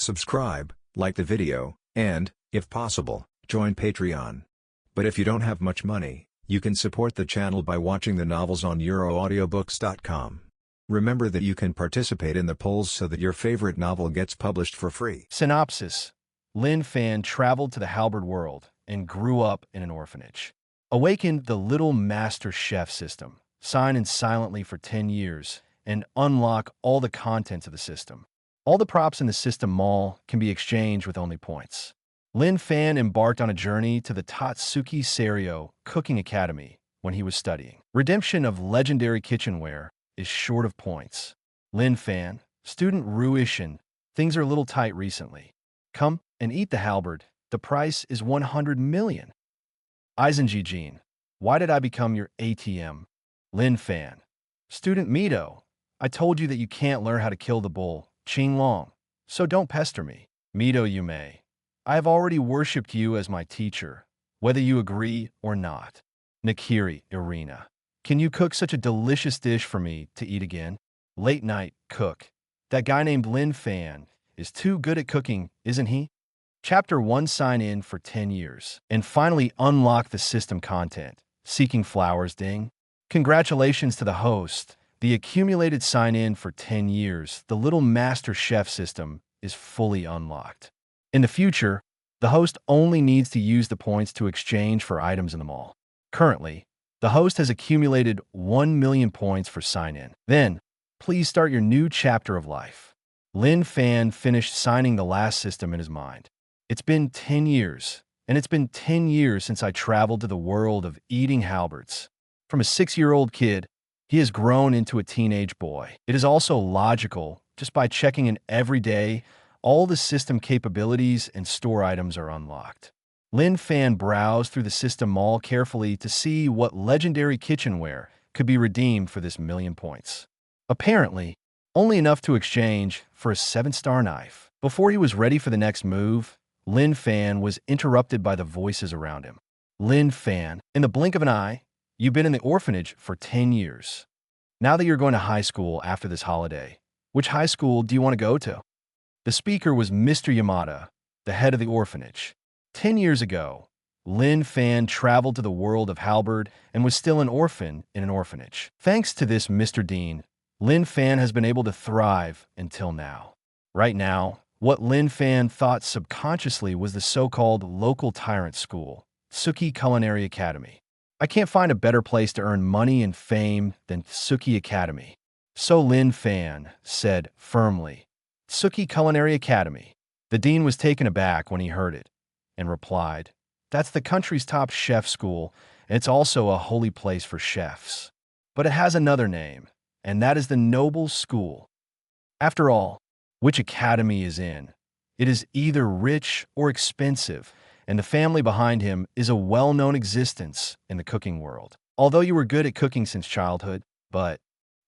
subscribe, like the video, and, if possible, join Patreon. But if you don't have much money, you can support the channel by watching the novels on euroaudiobooks.com. Remember that you can participate in the polls so that your favorite novel gets published for free. Synopsis. Lin Fan traveled to the halberd world and grew up in an orphanage. Awaken the little master chef system, sign in silently for 10 years, and unlock all the contents of the system. All the props in the system mall can be exchanged with only points. Lin Fan embarked on a journey to the Totsuki Saryo Cooking Academy when he was studying. Redemption of legendary kitchenware is short of points. Lin Fan, student Ruishan, things are a little tight recently. Come and eat the halberd. The price is 100 million. Eizan Zhijin, why did I become your ATM? Lin Fan, student Mito, I told you that you can't learn how to kill the bull, Qinglong, so don't pester me. Mito Yumei, I have already worshipped you as my teacher, whether you agree or not. Nakiri Irina, can you cook such a delicious dish for me to eat again? Late night cook, that guy named Lin Fan is too good at cooking, isn't he? Chapter 1, sign in for 10 years. And finally unlock the system content. Seeking flowers, ding. Congratulations to the host. The accumulated sign in for 10 years, the little master chef system, is fully unlocked. In the future, the host only needs to use the points to exchange for items in the mall. Currently, the host has accumulated 1 million points for sign in. Then, please start your new chapter of life. Lin Fan finished signing the last system in his mind. It's been 10 years, and it's been 10 years since I traveled to the world of eating halberds. From a 6-year-old kid, he has grown into a teenage boy. It is also logical, just by checking in every day, all the system capabilities and store items are unlocked. Lin Fan browsed through the system mall carefully to see what legendary kitchenware could be redeemed for this million points. Apparently, only enough to exchange for a 7-star knife. Before he was ready for the next move, Lin Fan was interrupted by the voices around him. Lin Fan, in the blink of an eye, you've been in the orphanage for 10 years. Now that you're going to high school after this holiday, which high school do you want to go to? The speaker was Mr. Yamada, the head of the orphanage. 10 years ago, Lin Fan traveled to the world of halberd and was still an orphan in an orphanage. Thanks to this Mr. Dean, Lin Fan has been able to thrive until now. Right now, what Lin Fan thought subconsciously was the so-called local tyrant school, Totsuki Culinary Academy. I can't find a better place to earn money and fame than Totsuki Academy. So Lin Fan said firmly, Totsuki Culinary Academy. The dean was taken aback when he heard it, and replied, that's the country's top chef school, and it's also a holy place for chefs. But it has another name, and that is the Noble School. After all, which academy is in? It is either rich or expensive, and the family behind him is a well-known existence in the cooking world. Although you were good at cooking since childhood, but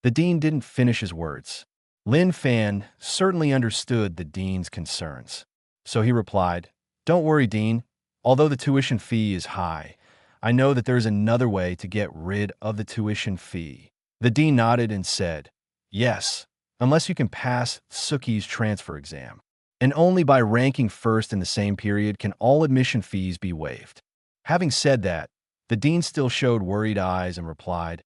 the dean didn't finish his words. Lin Fan certainly understood the dean's concerns. So he replied, don't worry, Dean. Although the tuition fee is high, I know that there is another way to get rid of the tuition fee. The dean nodded and said, yes, unless you can pass Tsuki's transfer exam. And only by ranking first in the same period can all admission fees be waived. Having said that, the dean still showed worried eyes and replied,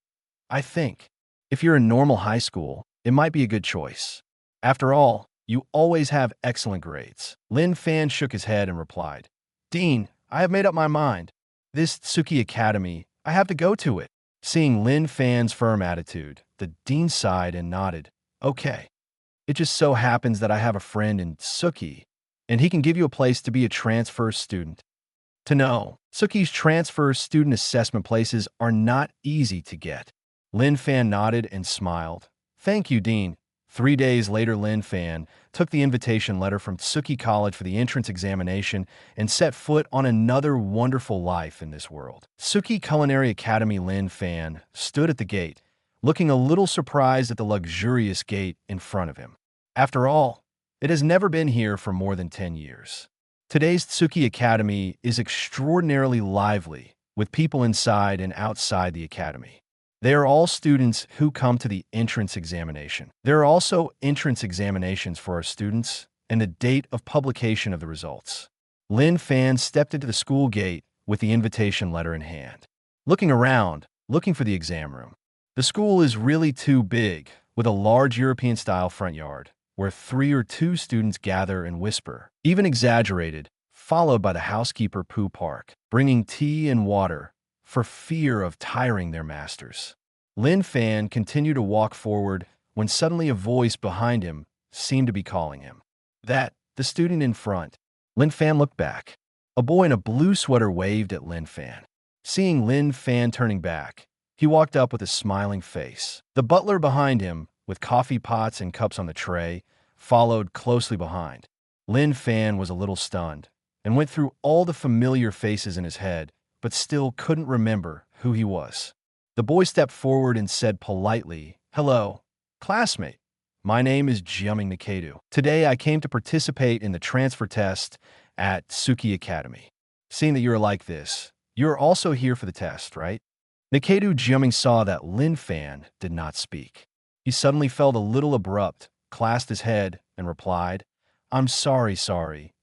I think, if you're in normal high school, it might be a good choice. After all, you always have excellent grades. Lin Fan shook his head and replied, Dean, I have made up my mind. This Totsuki Academy, I have to go to it. Seeing Lin Fan's firm attitude, the dean sighed and nodded, okay. It just so happens that I have a friend in Totsuki, and he can give you a place to be a transfer student. To know, Totsuki's transfer student assessment places are not easy to get. Lin Fan nodded and smiled. Thank you, Dean. 3 days later, Lin Fan took the invitation letter from Totsuki College for the entrance examination and set foot on another wonderful life in this world. Totsuki Culinary Academy. Lin Fan stood at the gate, looking a little surprised at the luxurious gate in front of him. After all, it has never been here for more than 10 years. Today's Totsuki Academy is extraordinarily lively, with people inside and outside the academy. They are all students who come to the entrance examination. There are also entrance examinations for our students, and the date of publication of the results. Lin Fan stepped into the school gate with the invitation letter in hand. Looking around, looking for the exam room. The school is really too big, with a large European-style front yard, where 3 or 2 students gather and whisper, even exaggerated, followed by the housekeeper Pooh Park, bringing tea and water for fear of tiring their masters. Lin Fan continued to walk forward when suddenly a voice behind him seemed to be calling him. That, the student in front. Lin Fan looked back. A boy in a blue sweater waved at Lin Fan. Seeing Lin Fan turning back, he walked up with a smiling face. The butler behind him, with coffee pots and cups on the tray, followed closely behind. Lin Fan was a little stunned and went through all the familiar faces in his head, but still couldn't remember who he was. The boy stepped forward and said politely, "Hello, classmate. My name is Juming Nikedu. Today I came to participate in the transfer test at Totsuki Academy. Seeing that you're like this, you're also here for the test, right?" Nikedu Juming saw that Lin Fan did not speak. He suddenly felt a little abrupt, clasped his head, and replied, "I'm sorry.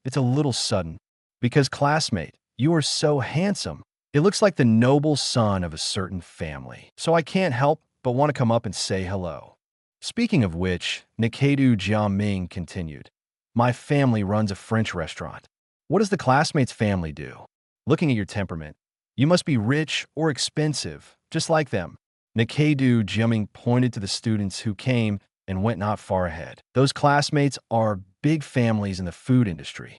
It's a little sudden. Because, classmate, you are so handsome. It looks like the noble son of a certain family. So I can't help but want to come up and say hello." Speaking of which, Nikedu Jiaming continued, "My family runs a French restaurant. What does the classmate's family do? Looking at your temperament, you must be rich or expensive, just like them." Nikedu Jiaming pointed to the students who came and went not far ahead. Those classmates are big families in the food industry.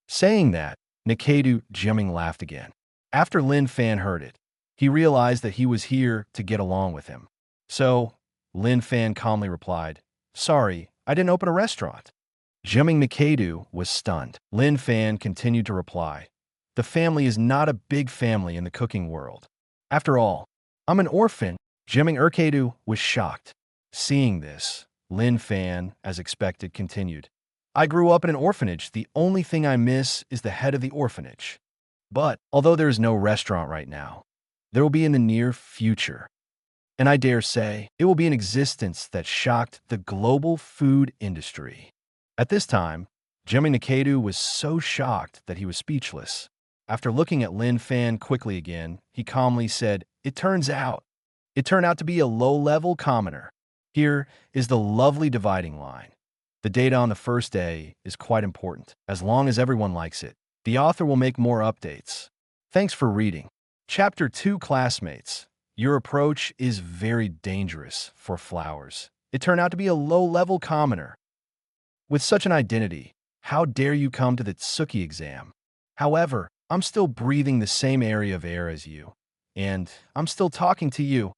Saying that, Nikedu Jiaming laughed again. After Lin Fan heard it, he realized that he was here to get along with him. So, Lin Fan calmly replied, "Sorry, I didn't open a restaurant." Jiaming Nikedu was stunned. Lin Fan continued to reply, "The family is not a big family in the cooking world. After all, I'm an orphan." Jiaming Nikedu was shocked. Seeing this, Lin Fan, as expected, continued, "I grew up in an orphanage. The only thing I miss is the head of the orphanage. But, although there is no restaurant right now, there will be in the near future. And I dare say, it will be an existence that shocked the global food industry." At this time, Jiaming Nikedu was so shocked that he was speechless. After looking at Lin Fan quickly again, he calmly said, It turned out to be a low-level commoner. Here is the lovely dividing line. The data on the first day is quite important. As long as everyone likes it, the author will make more updates. Thanks for reading. Chapter 2, Classmates. Your approach is very dangerous for flowers. It turned out to be a low-level commoner. With such an identity, how dare you come to the Totsuki exam? However, I'm still breathing the same area of air as you, and I'm still talking to you.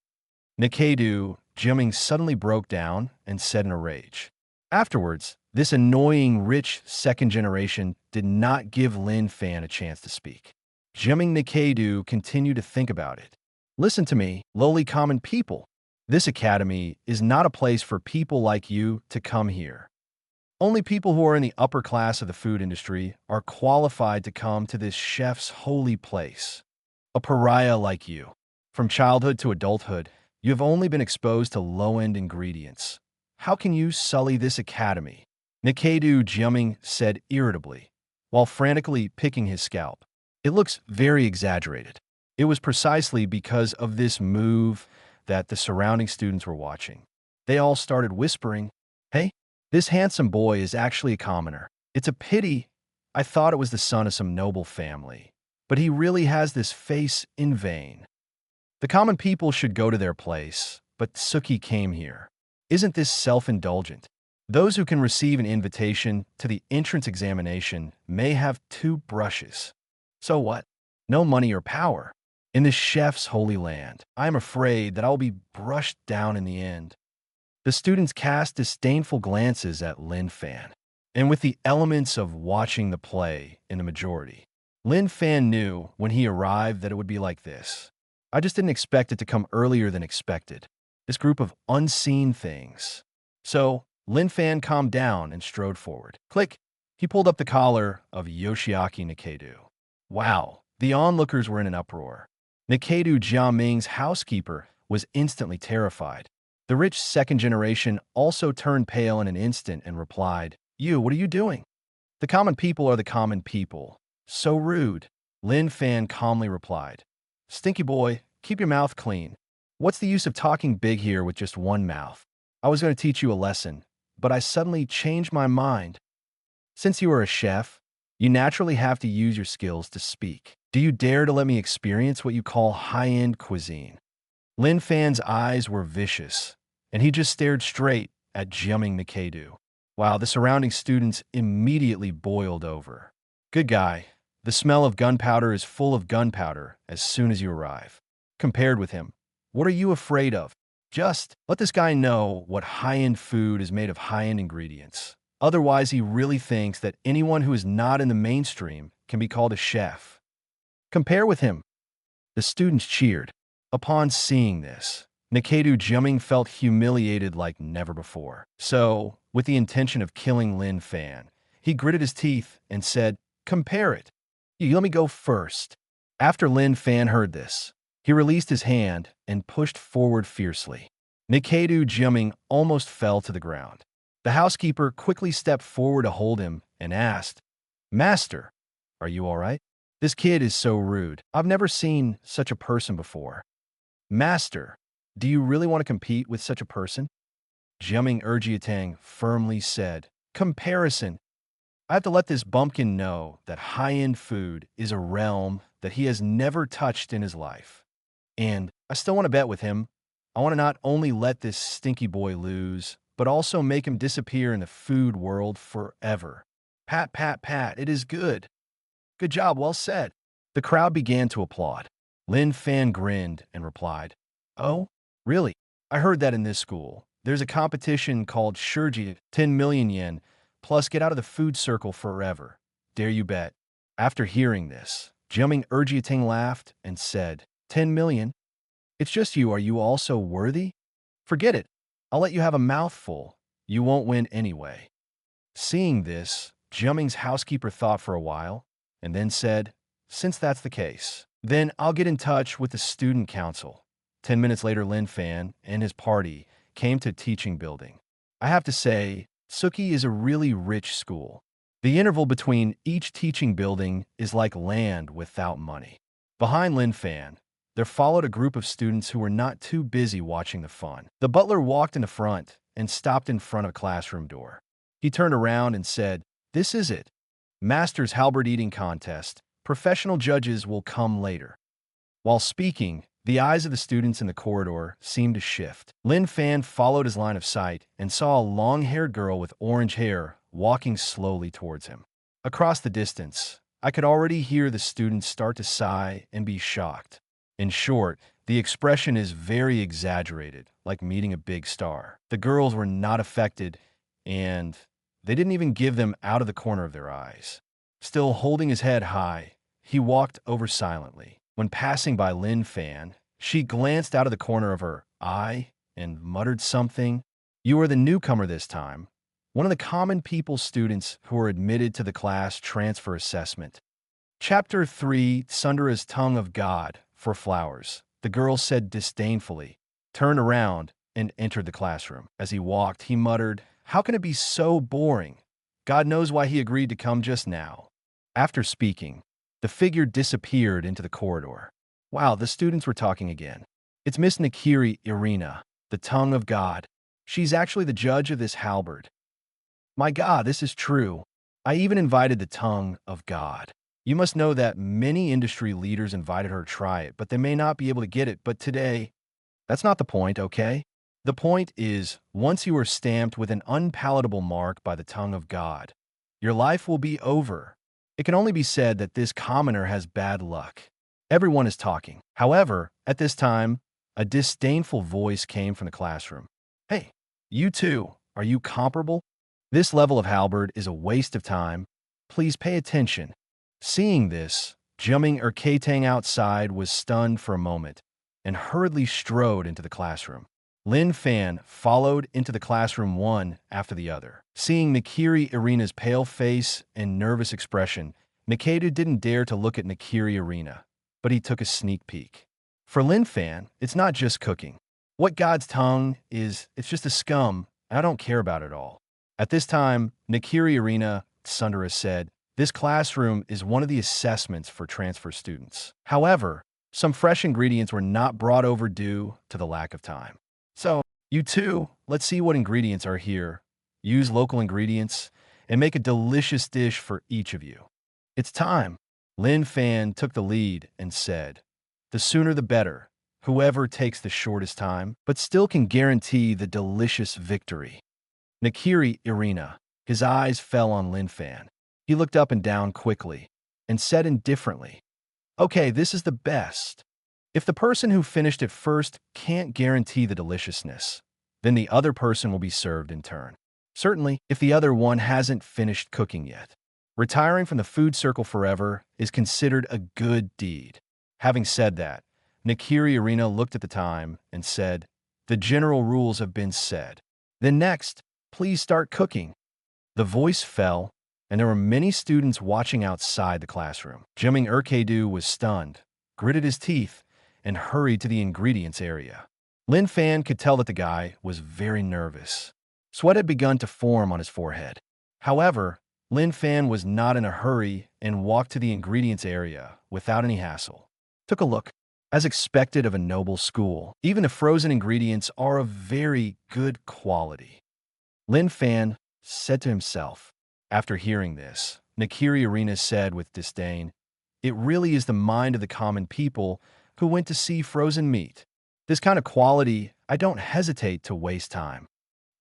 Nikedu Jiaming suddenly broke down and said in a rage. Afterwards, this annoying, rich second generation did not give Lin Fan a chance to speak. Jiaming Nikedu continued to think about it. Listen to me, lowly common people. This academy is not a place for people like you to come here. Only people who are in the upper class of the food industry are qualified to come to this chef's holy place. A pariah like you. From childhood to adulthood, you have only been exposed to low-end ingredients. How can you sully this academy? Nikedu Jiaming said irritably, while frantically picking his scalp. It looks very exaggerated. It was precisely because of this move that the surrounding students were watching. They all started whispering, "Hey, this handsome boy is actually a commoner. It's a pity. I thought it was the son of some noble family. But he really has this face in vain. The common people should go to their place, but Totsuki came here. Isn't this self-indulgent? Those who can receive an invitation to the entrance examination may have 2 brushes. So what? No money or power. In this chef's holy land, I am afraid that I will be brushed down in the end." The students cast disdainful glances at Lin Fan, and with the elements of watching the play in the majority. Lin Fan knew when he arrived that it would be like this. I just didn't expect it to come earlier than expected. This group of unseen things. So, Lin Fan calmed down and strode forward. Click! He pulled up the collar of Yoshiaki Nikedu. Wow, the onlookers were in an uproar. Nikedu Jiaming's housekeeper was instantly terrified. The rich second generation also turned pale in an instant and replied, "You, what are you doing?" The common people are the common people. So rude. Lin Fan calmly replied. Stinky boy, keep your mouth clean. What's the use of talking big here with just one mouth? I was going to teach you a lesson, but I suddenly changed my mind. Since you are a chef, you naturally have to use your skills to speak. Do you dare to let me experience what you call high-end cuisine? Lin Fan's eyes were vicious, and he just stared straight at Jiaming Nikedu. Wow, the surrounding students immediately boiled over. Good guy. The smell of gunpowder is full of gunpowder as soon as you arrive. Compared with him, what are you afraid of? Just let this guy know what high-end food is made of high-end ingredients. Otherwise, he really thinks that anyone who is not in the mainstream can be called a chef. Compare with him. The students cheered. Upon seeing this, Nikedu Jiaming felt humiliated like never before. So, with the intention of killing Lin Fan, he gritted his teeth and said, compare it. You let me go first. After Lin Fan heard this, he released his hand and pushed forward fiercely. Nikedu Jiaming almost fell to the ground. The housekeeper quickly stepped forward to hold him and asked, Master, are you all right? This kid is so rude. I've never seen such a person before. Master, do you really want to compete with such a person? Jiaming Erjiatang firmly said, comparison. I have to let this bumpkin know that high-end food is a realm that he has never touched in his life. And I still want to bet with him. I want to not only let this stinky boy lose, but also make him disappear in the food world forever. Pat, pat, pat, it is good. Good job, well said. The crowd began to applaud. Lin Fan grinned and replied, Oh, really? I heard that in this school. There's a competition called Shurji, 10 million yen, plus get out of the food circle forever. Dare you bet? After hearing this, Jiaming Erjiating laughed and said, 10 million? It's just you. Are you also worthy? Forget it. I'll let you have a mouthful. You won't win anyway. Seeing this, Jiaming's housekeeper thought for a while and then said, since that's the case, then I'll get in touch with the student council. 10 minutes later, Lin Fan and his party came to teaching building. I have to say, Tsuki is a really rich school. The interval between each teaching building is like land without money. Behind Lin Fan, there followed a group of students who were not too busy watching the fun. The butler walked in the front and stopped in front of a classroom door. He turned around and said, This is it. Master's halberd eating contest. Professional judges will come later. While speaking, the eyes of the students in the corridor seemed to shift. Lin Fan followed his line of sight and saw a long-haired girl with orange hair walking slowly towards him. Across the distance, I could already hear the students start to sigh and be shocked. In short, the expression is very exaggerated, like meeting a big star. The girls were not affected, and they didn't even give them out of the corner of their eyes. Still holding his head high, he walked over silently. When passing by Lin Fan, she glanced out of the corner of her eye and muttered something. You are the newcomer this time, one of the common people students who are admitted to the class transfer assessment. Chapter 3, Sundara's Tongue of God for Flowers. The girl said disdainfully, turned around, and entered the classroom. As he walked, he muttered, How can it be so boring? God knows why he agreed to come just now. After speaking, the figure disappeared into the corridor. Wow, the students were talking again. It's Miss Nikiri Irina, the tongue of God. She's actually the judge of this halberd. My God, this is true. I even invited the tongue of God. You must know that many industry leaders invited her to try it, but they may not be able to get it. But today, that's not the point, okay? The point is, once you are stamped with an unpalatable mark by the tongue of God, your life will be over. It can only be said that this commoner has bad luck. Everyone is talking. However, at this time, a disdainful voice came from the classroom. Hey, you two, are you comparable? This level of halberd is a waste of time. Please pay attention. Seeing this, Jiaming Erkatang outside was stunned for a moment and hurriedly strode into the classroom. Lin Fan followed into the classroom one after the other. Seeing Nikiri Irina's pale face and nervous expression, Nikedu didn't dare to look at Nikiri Irina, but he took a sneak peek. For Lin Fan, it's not just cooking. What God's tongue is, it's just a scum, and I don't care about it all. At this time, Nikiri Irina Sundara said, "This classroom is one of the assessments for transfer students." However, some fresh ingredients were not brought over due to the lack of time. So, you two, let's see what ingredients are here. Use local ingredients and make a delicious dish for each of you. It's time. Lin Fan took the lead and said, "The sooner the better. Whoever takes the shortest time, but still can guarantee the delicious victory." Nakiri Irina. His eyes fell on Lin Fan. He looked up and down quickly and said indifferently, "Okay, this is the best. If the person who finished it first can't guarantee the deliciousness, then the other person will be served in turn. Certainly, if the other one hasn't finished cooking yet. Retiring from the food circle forever is considered a good deed." Having said that, Nakiri Irina looked at the time and said, "The general rules have been said. Then next, please start cooking." The voice fell, and there were many students watching outside the classroom. Jiming Urkedu was stunned, gritted his teeth, and hurried to the ingredients area. Lin Fan could tell that the guy was very nervous. Sweat had begun to form on his forehead. However, Lin Fan was not in a hurry and walked to the ingredients area without any hassle. Took a look. As expected of a noble school, even the frozen ingredients are of very good quality. Lin Fan said to himself. After hearing this, Nakiri Irina said with disdain, "It really is the mind of the common people who went to see frozen meat. This kind of quality, I don't hesitate to waste time."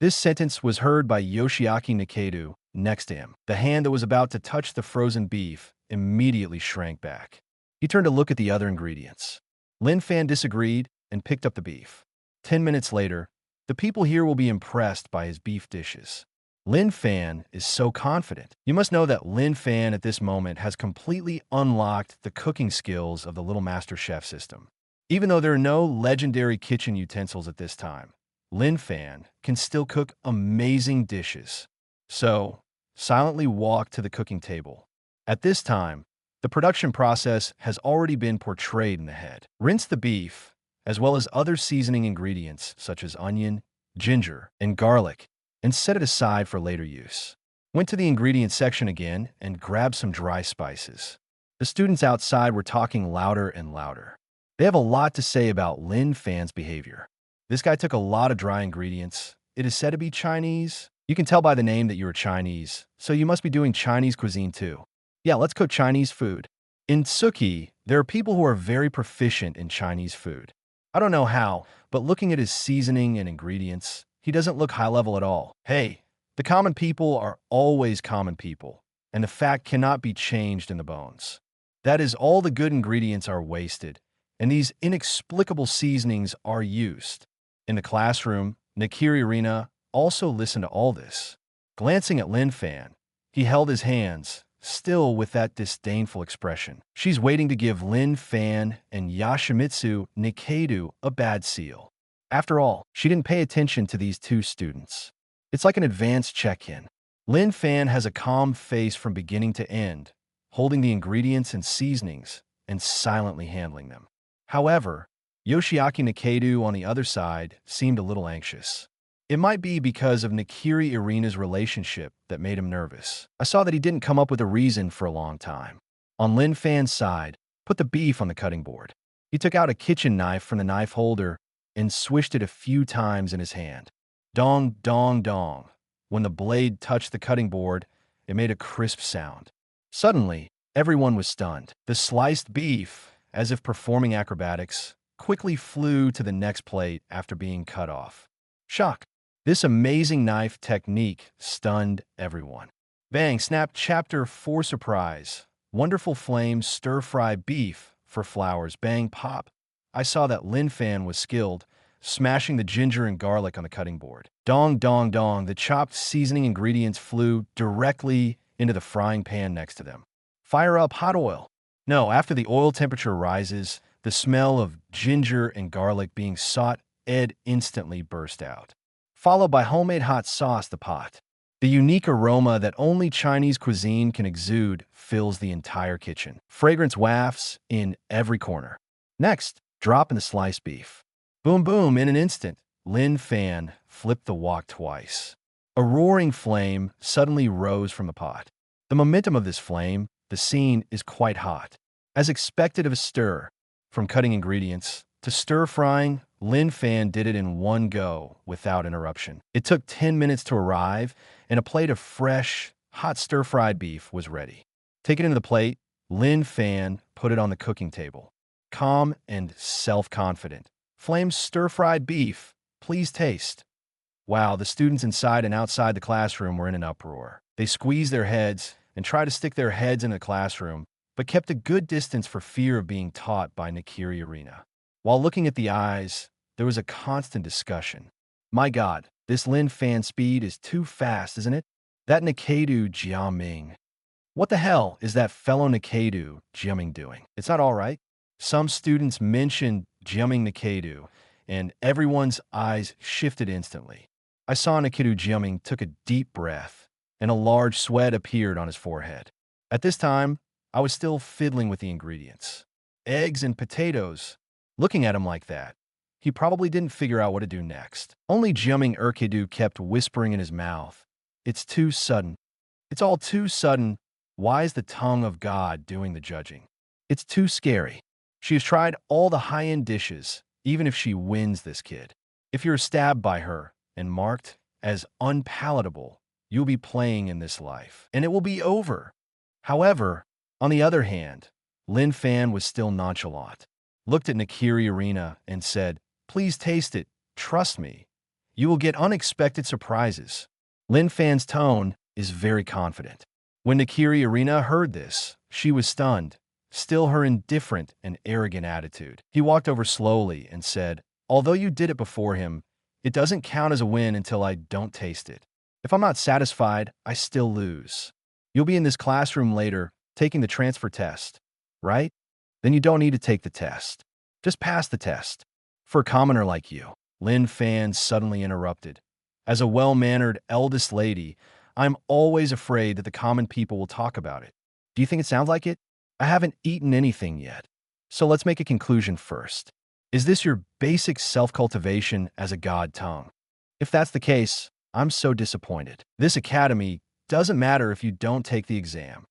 This sentence was heard by Yoshiaki Nikedu next to him. The hand that was about to touch the frozen beef immediately shrank back. He turned to look at the other ingredients. Lin Fan disagreed and picked up the beef. 10 minutes later, the people here will be impressed by his beef dishes. Lin Fan is so confident. You must know that Lin Fan at this moment has completely unlocked the cooking skills of the Little Master Chef system. Even though there are no legendary kitchen utensils at this time, Lin Fan can still cook amazing dishes. So, silently walk to the cooking table. At this time, the production process has already been portrayed in the head. Rinse the beef, as well as other seasoning ingredients such as onion, ginger, and garlic, and set it aside for later use. Went to the ingredients section again and grabbed some dry spices. The students outside were talking louder and louder. They have a lot to say about Lin Fan's behavior. This guy took a lot of dry ingredients. It is said to be Chinese. You can tell by the name that you are Chinese, so you must be doing Chinese cuisine too. Yeah, let's cook Chinese food. In Tsuki, there are people who are very proficient in Chinese food. I don't know how, but looking at his seasoning and ingredients, he doesn't look high level at all. Hey, the common people are always common people, and the fact cannot be changed in the bones. That is, all the good ingredients are wasted, and these inexplicable seasonings are used. In the classroom, Nakiri Irina also listened to all this. Glancing at Lin Fan, he held his hands, still with that disdainful expression. She's waiting to give Lin Fan and Yoshimitsu Nikedu a bad seal. After all, she didn't pay attention to these two students. It's like an advanced check-in. Lin Fan has a calm face from beginning to end, holding the ingredients and seasonings and silently handling them. However, Yoshiaki Nikedu on the other side seemed a little anxious. It might be because of Nakiri Irina's relationship that made him nervous. I saw that he didn't come up with a reason for a long time. On Lin Fan's side, put the beef on the cutting board. He took out a kitchen knife from the knife holder and swished it a few times in his hand. Dong, dong, dong. When the blade touched the cutting board, it made a crisp sound. Suddenly, everyone was stunned. The sliced beef, as if performing acrobatics, quickly flew to the next plate after being cut off. Shock. This amazing knife technique stunned everyone. Bang, snap, chapter 4 surprise. Wonderful flame, stir-fry beef for flowers. Bang, pop. I saw that Lin Fan was skilled, smashing the ginger and garlic on the cutting board. Dong, dong, dong. The chopped seasoning ingredients flew directly into the frying pan next to them. Fire up hot oil. No, after the oil temperature rises, the smell of ginger and garlic being sought instantly burst out. Followed by homemade hot sauce, the pot. The unique aroma that only Chinese cuisine can exude fills the entire kitchen. Fragrance wafts in every corner. Next, drop in the sliced beef. Boom, boom, in an instant, Lin Fan flipped the wok twice. A roaring flame suddenly rose from the pot. The momentum of this flame, the scene is quite hot. As expected of a stir, from cutting ingredients to stir-frying, Lin Fan did it in one go without interruption. It took 10 minutes to arrive, and a plate of fresh, hot stir-fried beef was ready. Taking it into the plate, Lin Fan put it on the cooking table. Calm and self-confident. Flame stir-fried beef. Please taste. Wow, the students inside and outside the classroom were in an uproar. They squeezed their heads and tried to stick their heads in the classroom, but kept a good distance for fear of being taught by Nakiri Arena. While looking at the eyes, there was a constant discussion. My God, this Lin Fan speed is too fast, isn't it? That Nikaido Jiaming. What the hell is that fellow Nikaido Jiaming doing? It's not all right. Some students mentioned Jiaming Nikaido, and everyone's eyes shifted instantly. I saw Nikaido Jiaming took a deep breath, and a large sweat appeared on his forehead. At this time, I was still fiddling with the ingredients. Eggs and potatoes. Looking at him like that, he probably didn't figure out what to do next. Only Jiaming Erkidu kept whispering in his mouth. It's too sudden. It's all too sudden. Why is the tongue of God doing the judging? It's too scary. She has tried all the high-end dishes, even if she wins this kid. If you're stabbed by her and marked as unpalatable, you'll be playing in this life, and it will be over. However, on the other hand, Lin Fan was still nonchalant, looked at Nakiri Arena and said, "Please taste it. Trust me. You will get unexpected surprises." Lin Fan's tone is very confident. When Nakiri Arena heard this, she was stunned, still her indifferent and arrogant attitude. He walked over slowly and said, "Although you did it before him, it doesn't count as a win until I don't taste it. If I'm not satisfied, I still lose. You'll be in this classroom later, taking the transfer test, right? Then you don't need to take the test. Just pass the test." For a commoner like you, Lin Fan suddenly interrupted. As a well-mannered eldest lady, I'm always afraid that the common people will talk about it. Do you think it sounds like it? I haven't eaten anything yet. So let's make a conclusion first. Is this your basic self-cultivation as a god tongue? If that's the case, I'm so disappointed. This academy doesn't matter if you don't take the exam.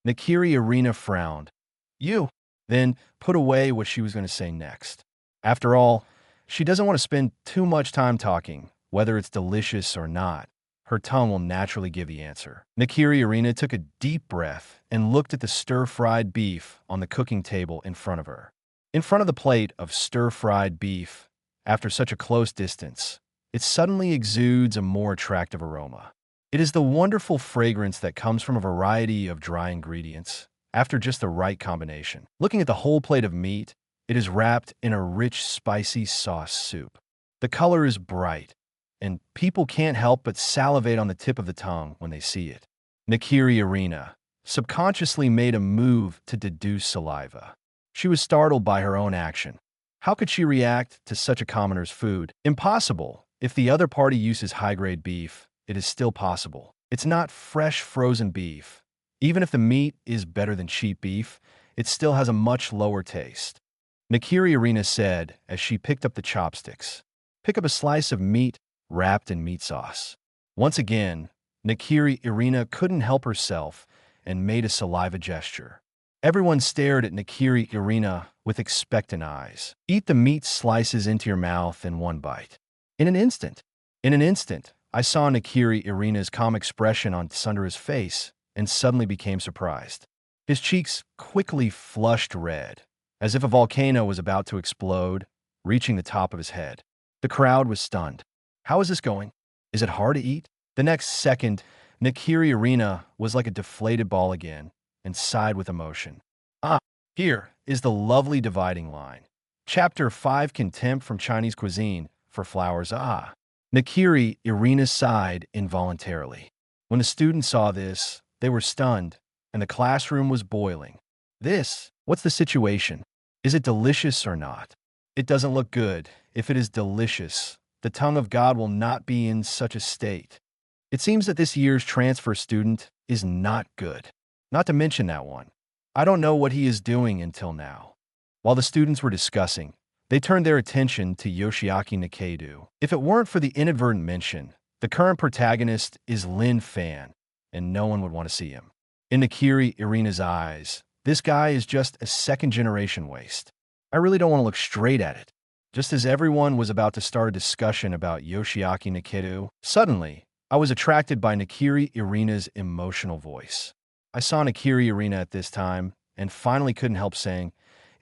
Nakiri Arena frowned. You then put away what she was going to say next. After all, she doesn't want to spend too much time talking, whether it's delicious or not. Her tongue will naturally give the answer. Nakiri Arena took a deep breath and looked at the stir-fried beef on the cooking table in front of her. In front of the plate of stir-fried beef, after such a close distance, it suddenly exudes a more attractive aroma. It is the wonderful fragrance that comes from a variety of dry ingredients, after just the right combination. Looking at the whole plate of meat, it is wrapped in a rich, spicy sauce soup. The color is bright, and people can't help but salivate on the tip of the tongue when they see it. Nakiri Arena subconsciously made a move to deduce saliva. She was startled by her own action. How could she react to such a commoner's food? Impossible. If the other party uses high-grade beef, it is still possible. It's not fresh frozen beef. Even if the meat is better than cheap beef, it still has a much lower taste. Nakiri Arena said as she picked up the chopsticks. Pick up a slice of meat wrapped in meat sauce. Once again, Nakiri Arena couldn't help herself and made a saliva gesture. Everyone stared at Nakiri Arena with expectant eyes. Eat the meat slices into your mouth in one bite. In an instant, I saw Nakiri Arena's calm expression on Sundara's face and suddenly became surprised. His cheeks quickly flushed red, as if a volcano was about to explode, reaching the top of his head. The crowd was stunned. How is this going? Is it hard to eat? The next second, Nakiri Arena was like a deflated ball again and sighed with emotion. Here is the lovely dividing line. Chapter 5, Contempt from Chinese Cuisine for Flowers. Nakiri Arena sighed involuntarily. When the students saw this, they were stunned, and the classroom was boiling. What's the situation? Is it delicious or not? It doesn't look good. If it is delicious, the tongue of God will not be in such a state. It seems that this year's transfer student is not good. Not to mention that one. I don't know what he is doing until now. While the students were discussing, they turned their attention to Yoshiaki Nikaido. If it weren't for the inadvertent mention, the current protagonist is Lin Fan, and no one would want to see him. In Nakiri Irina's eyes, this guy is just a second-generation waste. I really don't want to look straight at it. Just as everyone was about to start a discussion about Yoshiaki Nakido, suddenly, I was attracted by Nakiri Irina's emotional voice. I saw Nakiri Irina at this time and finally couldn't help saying,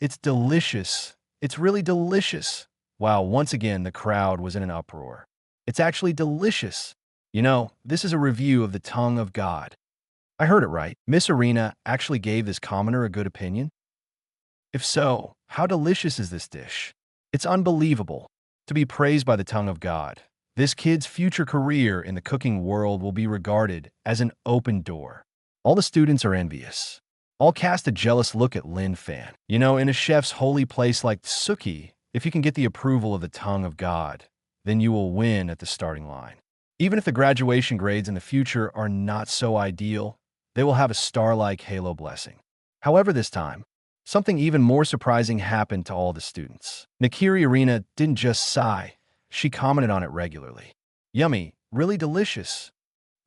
"It's delicious. It's really delicious." Wow, once again, the crowd was in an uproar. It's actually delicious. You know, this is a review of the tongue of God. I heard it right. Miss Irina actually gave this commenter a good opinion? If so, how delicious is this dish? It's unbelievable. To be praised by the tongue of God, this kid's future career in the cooking world will be regarded as an open door. All the students are envious. All cast a jealous look at Lin Fan. You know, in a chef's holy place like Tsuki, if you can get the approval of the tongue of God, then you will win at the starting line. Even if the graduation grades in the future are not so ideal, they will have a star-like halo blessing. However, this time, something even more surprising happened to all the students. Nakiri Irina didn't just sigh, she commented on it regularly. Yummy, really delicious.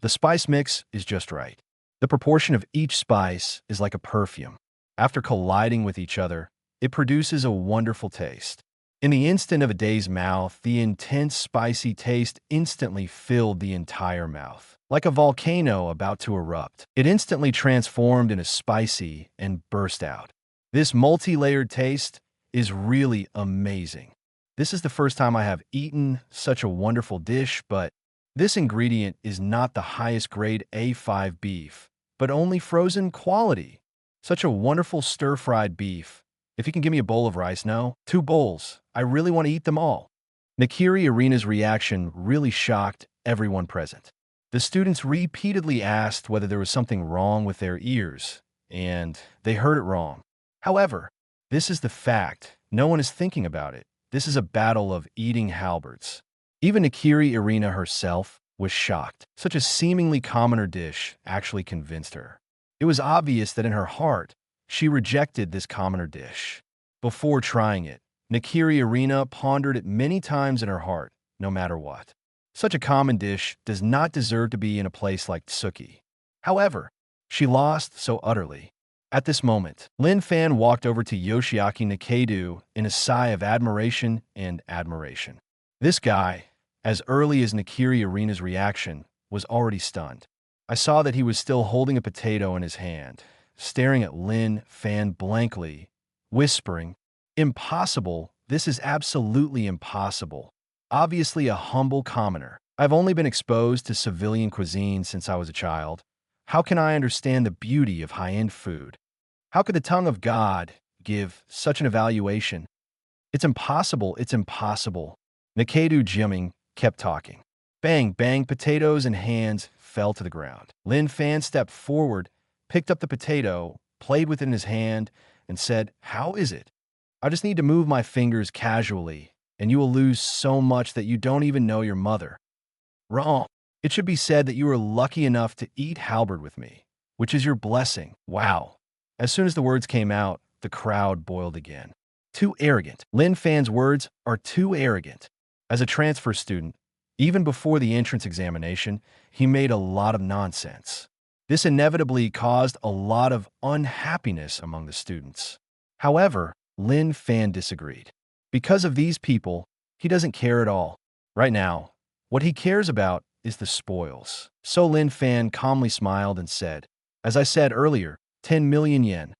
The spice mix is just right. The proportion of each spice is like a perfume. After colliding with each other, it produces a wonderful taste. In the instant of a day's mouth, the intense spicy taste instantly filled the entire mouth. Like a volcano about to erupt, it instantly transformed into spicy and burst out. This multi-layered taste is really amazing. This is the first time I have eaten such a wonderful dish, but this ingredient is not the highest grade A5 beef, but only frozen quality. Such a wonderful stir-fried beef. If you can give me a bowl of rice, no? 2 bowls. I really want to eat them all. Nakiri Irina's reaction really shocked everyone present. The students repeatedly asked whether there was something wrong with their ears, and they heard it wrong. However, this is the fact. No one is thinking about it. This is a battle of eating halberds. Even Nakiri Irina herself was shocked. Such a seemingly commoner dish actually convinced her. It was obvious that in her heart, she rejected this commoner dish. Before trying it, Nakiri Irina pondered it many times in her heart, no matter what. Such a common dish does not deserve to be in a place like Tsuki. However, she lost so utterly. At this moment, Lin Fan walked over to Yoshiaki Nakido in a sigh of admiration and admiration. This guy, as early as Nakiri Irina's reaction, was already stunned. I saw that he was still holding a potato in his hand, staring at Lin Fan blankly, whispering, "Impossible, this is absolutely impossible. Obviously a humble commoner. I've only been exposed to civilian cuisine since I was a child. How can I understand the beauty of high-end food? How could the tongue of God give such an evaluation? It's impossible, it's impossible." Nakido Jiming kept talking. Bang, bang, potatoes and hands fell to the ground. Lin Fan stepped forward, picked up the potato, played with it in his hand, and said, "How is it? I just need to move my fingers casually, and you will lose so much that you don't even know your mother." Wrong. It should be said that you were lucky enough to eat halberd with me, which is your blessing. Wow. As soon as the words came out, the crowd boiled again. Too arrogant. Lin Fan's words are too arrogant. As a transfer student, even before the entrance examination, he made a lot of nonsense. This inevitably caused a lot of unhappiness among the students. However, Lin Fan disagreed. Because of these people, he doesn't care at all. Right now, what he cares about is the spoils. So Lin Fan calmly smiled and said, "As I said earlier, 10 million yen.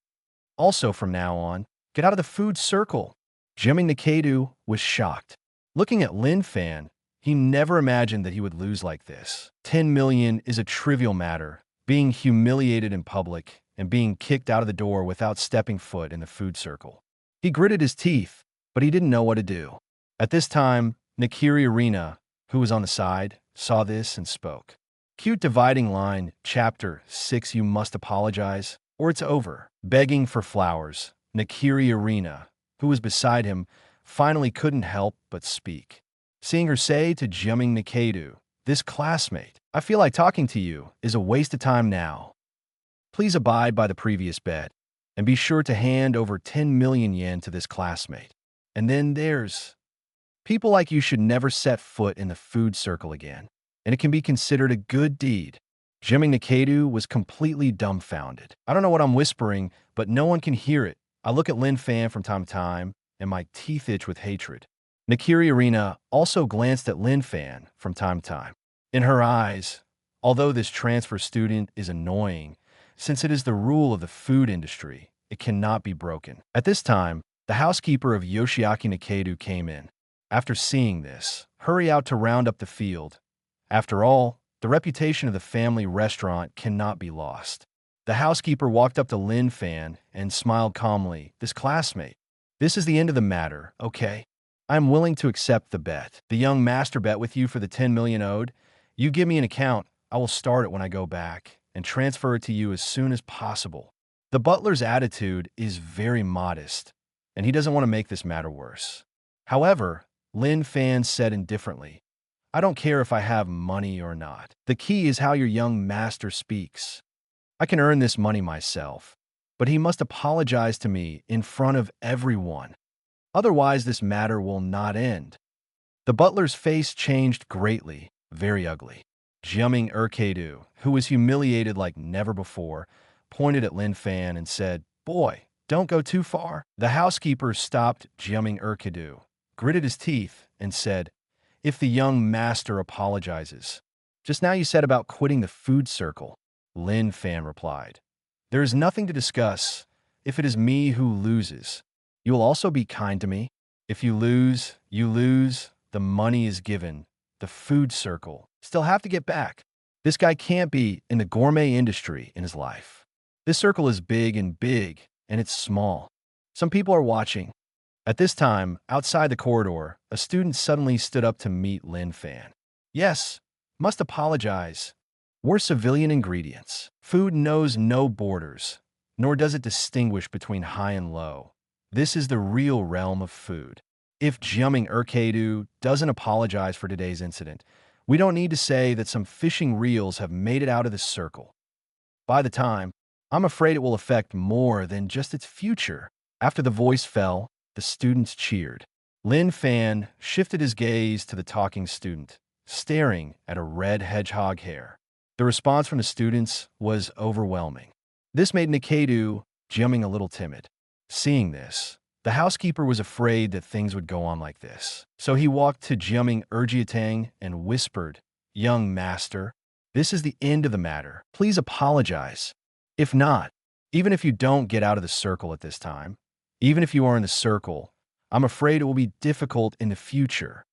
Also from now on, get out of the food circle." Jimmy Nakido was shocked. Looking at Lin Fan, he never imagined that he would lose like this. 10 million is a trivial matter, being humiliated in public and being kicked out of the door without stepping foot in the food circle. He gritted his teeth, but he didn't know what to do. At this time, Nakiri Irina, who was on the side, saw this and spoke. Cute dividing line, Chapter 6, you must apologize, or it's over. Begging for flowers, Nakiri Irina, who was beside him, finally couldn't help but speak. Seeing her say to Jiming Nakido, "This classmate, I feel like talking to you is a waste of time now. Please abide by the previous bet, and be sure to hand over 10 million yen to this classmate. And then there's... people like you should never set foot in the food circle again, and it can be considered a good deed." Jimming Nikaido was completely dumbfounded. I don't know what I'm whispering, but no one can hear it. I look at Lin Fan from time to time, and my teeth itch with hatred. Nakiri Arena also glanced at Lin Fan from time to time. In her eyes, although this transfer student is annoying, since it is the rule of the food industry, it cannot be broken. At this time, the housekeeper of Yoshiaki Nikaido came in. After seeing this, hurry out to round up the field. After all, the reputation of the family restaurant cannot be lost. The housekeeper walked up to Lin Fan and smiled calmly. This classmate. This is the end of the matter, okay? I'm willing to accept the bet. The young master bet with you for the 10 million owed. You give me an account, I will start it when I go back and transfer it to you as soon as possible. The butler's attitude is very modest, and he doesn't want to make this matter worse. However, Lin Fan said indifferently, I don't care if I have money or not. The key is how your young master speaks. I can earn this money myself, but he must apologize to me in front of everyone. Otherwise, this matter will not end. The butler's face changed greatly, very ugly. Jimming Erkeidu, who was humiliated like never before, pointed at Lin Fan and said, Boy, don't go too far. The housekeeper stopped Jimming Erkeidu, gritted his teeth, and said, If the young master apologizes. Just now you said about quitting the food circle. Lin Fan replied, There is nothing to discuss. If it is me who loses, you will also be kind to me. If you lose, you lose. The money is given. The food circle. Still have to get back. This guy can't be in the gourmet industry in his life. This circle is big, and it's small. Some people are watching. At this time, outside the corridor, a student suddenly stood up to meet Lin Fan. Yes, must apologize. We're civilian ingredients. Food knows no borders, nor does it distinguish between high and low. This is the real realm of food. If Jimming Erkeidu doesn't apologize for today's incident, we don't need to say that some fishing reels have made it out of this circle. By the time, I'm afraid it will affect more than just its future. After the voice fell, the students cheered. Lin Fan shifted his gaze to the talking student, staring at a red hedgehog hair. The response from the students was overwhelming. This made Nikaido Jimming a little timid. Seeing this, the housekeeper was afraid that things would go on like this. So he walked to Jimming Erjiatang and whispered, Young master, this is the end of the matter. Please apologize. If not, even if you don't get out of the circle at this time, even if you are in the circle, I'm afraid it will be difficult in the future.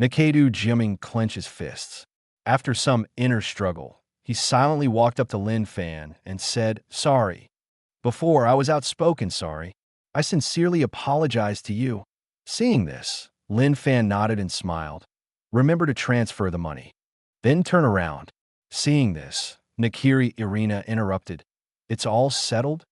Nikaido Jimming clenched his fists. After some inner struggle, he silently walked up to Lin Fan and said, Sorry. Before, I was outspoken sorry. I sincerely apologize to you. Seeing this, Lin Fan nodded and smiled. Remember to transfer the money. Then turn around. Seeing this, Nakiri Irina interrupted. It's all settled?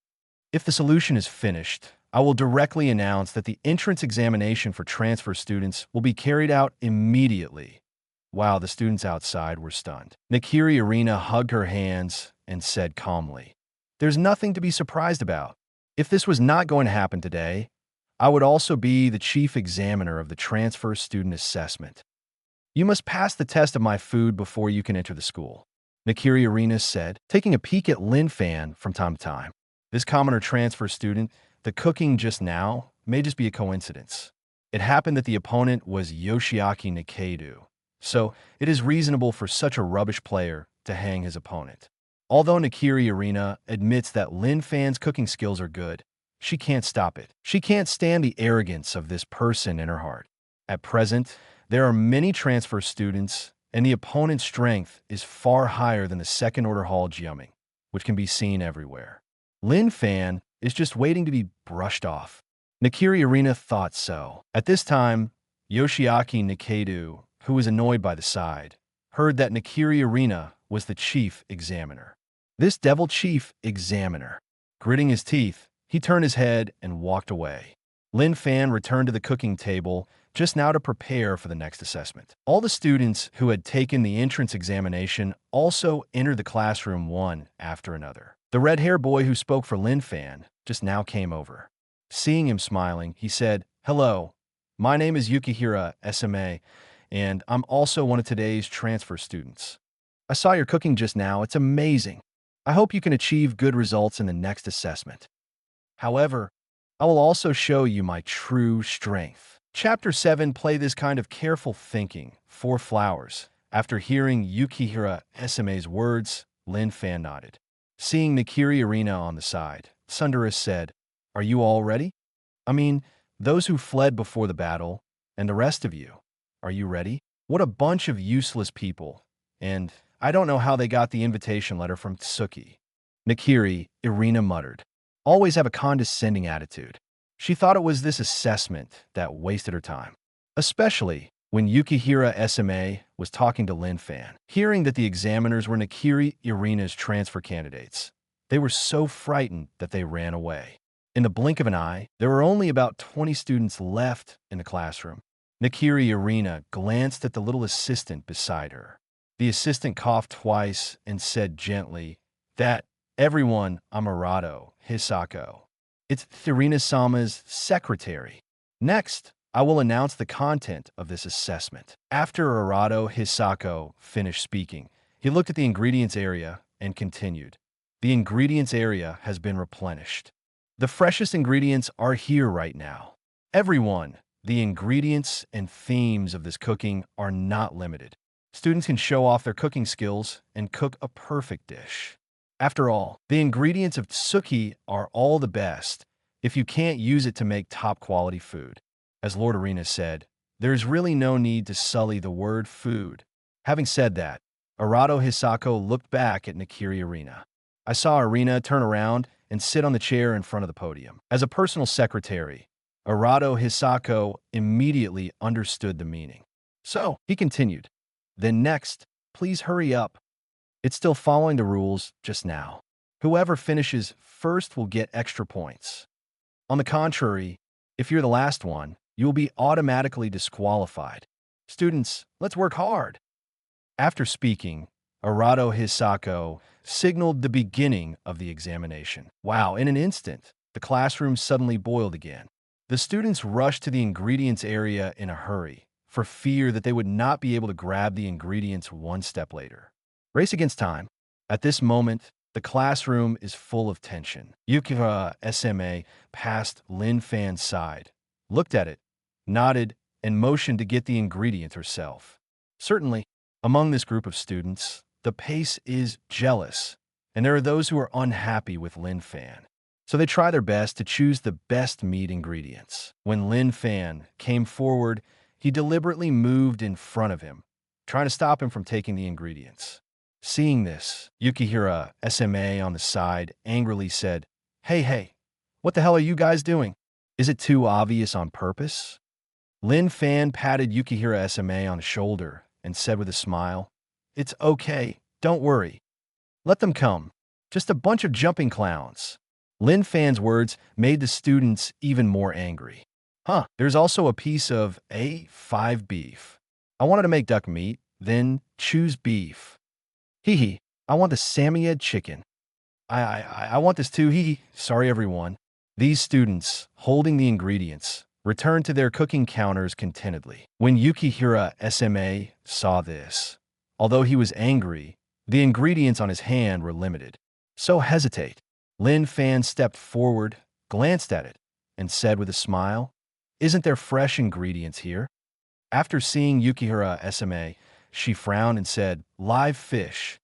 If the solution is finished, I will directly announce that the entrance examination for transfer students will be carried out immediately. Wow, the students outside were stunned. Nakiri Irina hugged her hands and said calmly, There's nothing to be surprised about. If this was not going to happen today, I would also be the chief examiner of the transfer student assessment. You must pass the test of my food before you can enter the school. Nakiri Arena said, taking a peek at Lin Fan from time to time. This commoner transfer student, the cooking just now, may just be a coincidence. It happened that the opponent was Yoshiaki Nikaido, so it is reasonable for such a rubbish player to hang his opponent. Although Nakiri Arena admits that Lin Fan's cooking skills are good, she can't stop it. She can't stand the arrogance of this person in her heart. At present, there are many transfer students, and the opponent's strength is far higher than the second-order Hall Jimming, which can be seen everywhere. Lin Fan is just waiting to be brushed off. Nakiri Arena thought so. At this time, Yoshiaki Nikaido, who was annoyed by the side, heard that Nakiri Arena was the chief examiner. This devil chief examiner. Gritting his teeth, he turned his head and walked away. Lin Fan returned to the cooking table just now to prepare for the next assessment. All the students who had taken the entrance examination also entered the classroom one after another. The red-haired boy who spoke for Lin Fan just now came over. Seeing him smiling, he said, Hello, my name is Yukihira SMA, and I'm also one of today's transfer students. I saw your cooking just now. It's amazing. I hope you can achieve good results in the next assessment. However, I will also show you my true strength. Chapter 7. Play this kind of careful thinking. 4 flowers. After hearing Yukihira Sma's words, Lin Fan nodded. Seeing Nakiri Arena on the side, Sundara said, "Are you all ready? I mean, those who fled before the battle, and the rest of you. Are you ready? What a bunch of useless people. And I don't know how they got the invitation letter from Totsuki." Nakiri Irina muttered. Always have a condescending attitude. She thought it was this assessment that wasted her time. Especially when Yukihira Sma was talking to Lin Fan. Hearing that the examiners were Nakiri Irina's transfer candidates, they were so frightened that they ran away. In the blink of an eye, there were only about 20 students left in the classroom. Nakiri Irina glanced at the little assistant beside her. The assistant coughed twice and said gently, "That everyone, Amarato Hisako. It's Thirina-sama's secretary. Next, I will announce the content of this assessment." After Arato Hisako finished speaking, he looked at the ingredients area and continued. The ingredients area has been replenished. The freshest ingredients are here right now. Everyone, the ingredients and themes of this cooking are not limited. Students can show off their cooking skills and cook a perfect dish. After all, the ingredients of tsuki are all the best if you can't use it to make top-quality food. As Lord Arena said, there's really no need to sully the word food. Having said that, Arato Hisako looked back at Nakiri Arena. I saw Arena turn around and sit on the chair in front of the podium. As a personal secretary, Arato Hisako immediately understood the meaning. So, he continued, "Then next, please hurry up. It's still following the rules just now. Whoever finishes first will get extra points. On the contrary, if you're the last one, you will be automatically disqualified. Students, let's work hard." After speaking, Arato Hisako signaled the beginning of the examination. Wow, in an instant, the classroom suddenly boiled again. The students rushed to the ingredients area in a hurry, for fear that they would not be able to grab the ingredients one step later. Race against time. At this moment, the classroom is full of tension. Yukihira Sma passed Lin Fan's side, looked at it, nodded, and motioned to get the ingredient herself. Certainly, among this group of students, the pace is jealous, and there are those who are unhappy with Lin Fan. So they try their best to choose the best meat ingredients. When Lin Fan came forward, he deliberately moved in front of him, trying to stop him from taking the ingredients. Seeing this, Yukihira Sma on the side angrily said, Hey, what the hell are you guys doing? Is it too obvious on purpose?" Lin Fan patted Yukihira Sma on the shoulder and said with a smile, "It's okay, don't worry. Let them come. Just a bunch of jumping clowns." Lin Fan's words made the students even more angry. There's also a piece of A5 beef. I wanted to make duck meat, then choose beef. Hee, I want the Samoyed chicken. I want this too, hee. Sorry, everyone. These students, holding the ingredients, returned to their cooking counters contentedly. When Yukihira Sma saw this, although he was angry, the ingredients on his hand were limited. So hesitate. Lin Fan stepped forward, glanced at it, and said with a smile, "Isn't there fresh ingredients here?" After seeing Yukihira Sma, she frowned and said, "Live fish."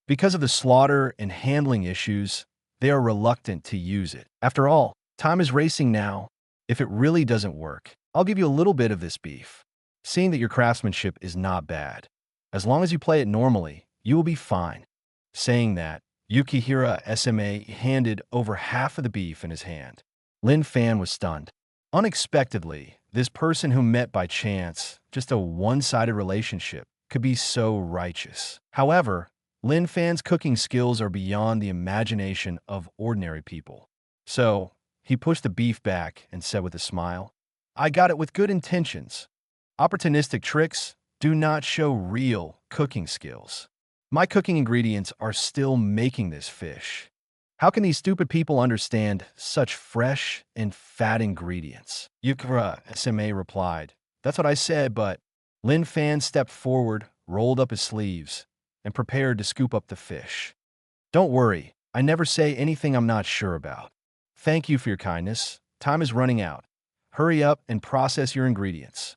Because of the slaughter and handling issues, they are reluctant to use it. After all, time is racing now. If it really doesn't work, I'll give you a little bit of this beef. Seeing that your craftsmanship is not bad, as long as you play it normally, you will be fine. Saying that, Yukihira Sma handed over half of the beef in his hand. Lin Fan was stunned. Unexpectedly, this person who met by chance, just a one-sided relationship, could be so righteous. However, Lin Fan's cooking skills are beyond the imagination of ordinary people. So, he pushed the beef back and said with a smile, "I got it with good intentions. Opportunistic tricks do not show real cooking skills. My cooking ingredients are still making this fish. How can these stupid people understand such fresh and fat ingredients?" Yukihira Sma replied, "That's what I said, but..." Lin Fan stepped forward, rolled up his sleeves, and prepared to scoop up the fish. Don't worry, I never say anything I'm not sure about. Thank you for your kindness. Time is running out. Hurry up and process your ingredients.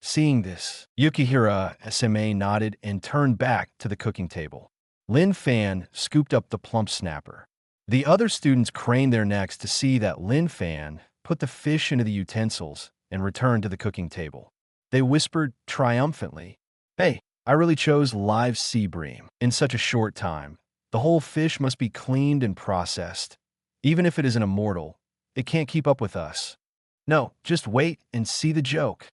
Seeing this, Yukihira SMA nodded and turned back to the cooking table. Lin Fan scooped up the plump snapper. The other students craned their necks to see that Lin Fan put the fish into the utensils and returned to the cooking table. They whispered triumphantly, "Hey, I really chose live sea bream in such a short time. The whole fish must be cleaned and processed. Even if it is an immortal, it can't keep up with us. No, just wait and see the joke.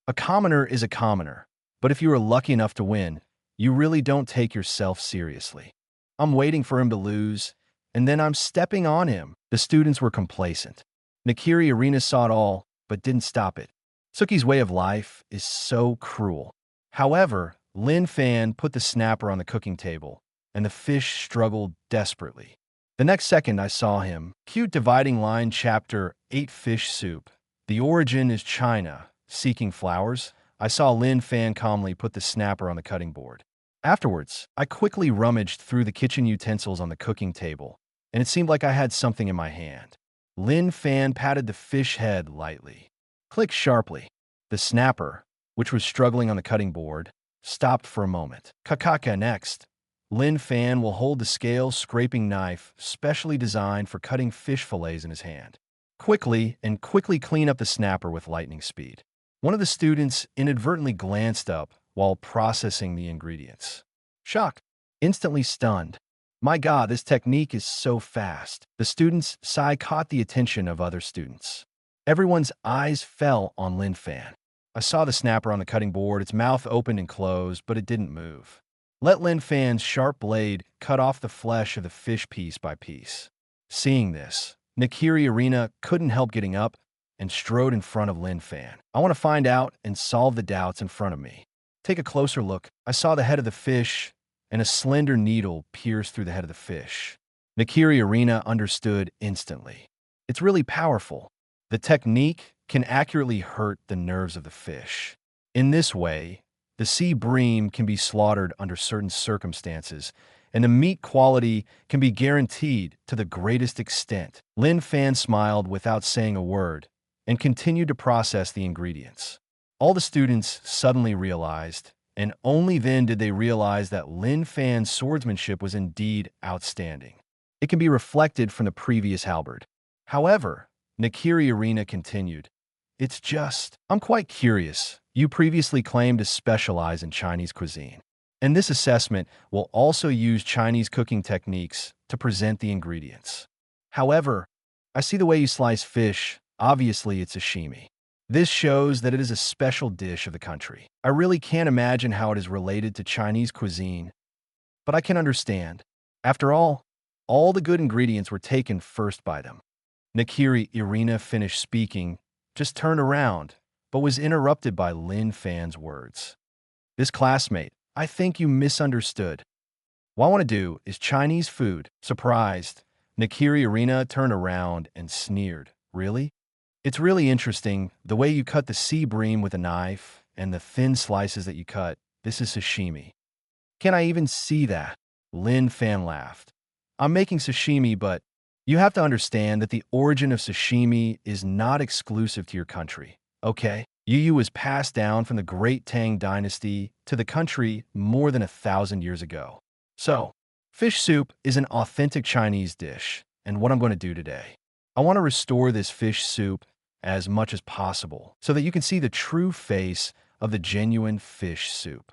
A commoner is a commoner, but if you are lucky enough to win, you really don't take yourself seriously. I'm waiting for him to lose, and then I'm stepping on him." The students were complacent. Nakiri Arena saw it all, but didn't stop it. Suki's way of life is so cruel. However, Lin Fan put the snapper on the cooking table, and the fish struggled desperately. The next second I saw him, cute dividing line chapter 8 fish soup. The origin is China. Seeking flowers, I saw Lin Fan calmly put the snapper on the cutting board. Afterwards, I quickly rummaged through the kitchen utensils on the cooking table, and it seemed like I had something in my hand. Lin Fan patted the fish head lightly. Click sharply. The snapper, which was struggling on the cutting board, stopped for a moment. Kakaka next. Lin Fan will hold the scale scraping knife specially designed for cutting fish fillets in his hand. Quickly clean up the snapper with lightning speed. One of the students inadvertently glanced up while processing the ingredients. Shocked, instantly stunned. My God, this technique is so fast. The student's sigh caught the attention of other students. Everyone's eyes fell on Lin Fan. I saw the snapper on the cutting board, its mouth opened and closed, but it didn't move. Let Lin Fan's sharp blade cut off the flesh of the fish piece by piece. Seeing this, Nakiri Arena couldn't help getting up and strode in front of Lin Fan. I want to find out and solve the doubts in front of me. Take a closer look. I saw the head of the fish, and a slender needle pierced through the head of the fish. Nakiri Arena understood instantly. It's really powerful. The technique can accurately hurt the nerves of the fish. In this way, the sea bream can be slaughtered under certain circumstances, and the meat quality can be guaranteed to the greatest extent. Lin Fan smiled without saying a word and continued to process the ingredients. All the students suddenly realized, and only then did they realize that Lin Fan's swordsmanship was indeed outstanding. It can be reflected from the previous halberd. However, Nakiri Arena continued, I'm quite curious. You previously claimed to specialize in Chinese cuisine, and this assessment will also use Chinese cooking techniques to present the ingredients. However, I see the way you slice fish. Obviously, it's sashimi. This shows that it is a special dish of the country. I really can't imagine how it is related to Chinese cuisine, but I can understand. After all the good ingredients were taken first by them. Nakiri Arena finished speaking, just turned around, but was interrupted by Lin Fan's words. This classmate, I think you misunderstood. What I want to do is Chinese food. Surprised, Nakiri Arena turned around and sneered. Really? It's really interesting, the way you cut the sea bream with a knife and the thin slices that you cut. This is sashimi. Can I even see that? Lin Fan laughed. I'm making sashimi, but you have to understand that the origin of sashimi is not exclusive to your country, okay? Yu was passed down from the Great Tang Dynasty to the country more than 1,000 years ago. So, fish soup is an authentic Chinese dish, and what I'm going to do today, I want to restore this fish soup as much as possible so that you can see the true face of the genuine fish soup.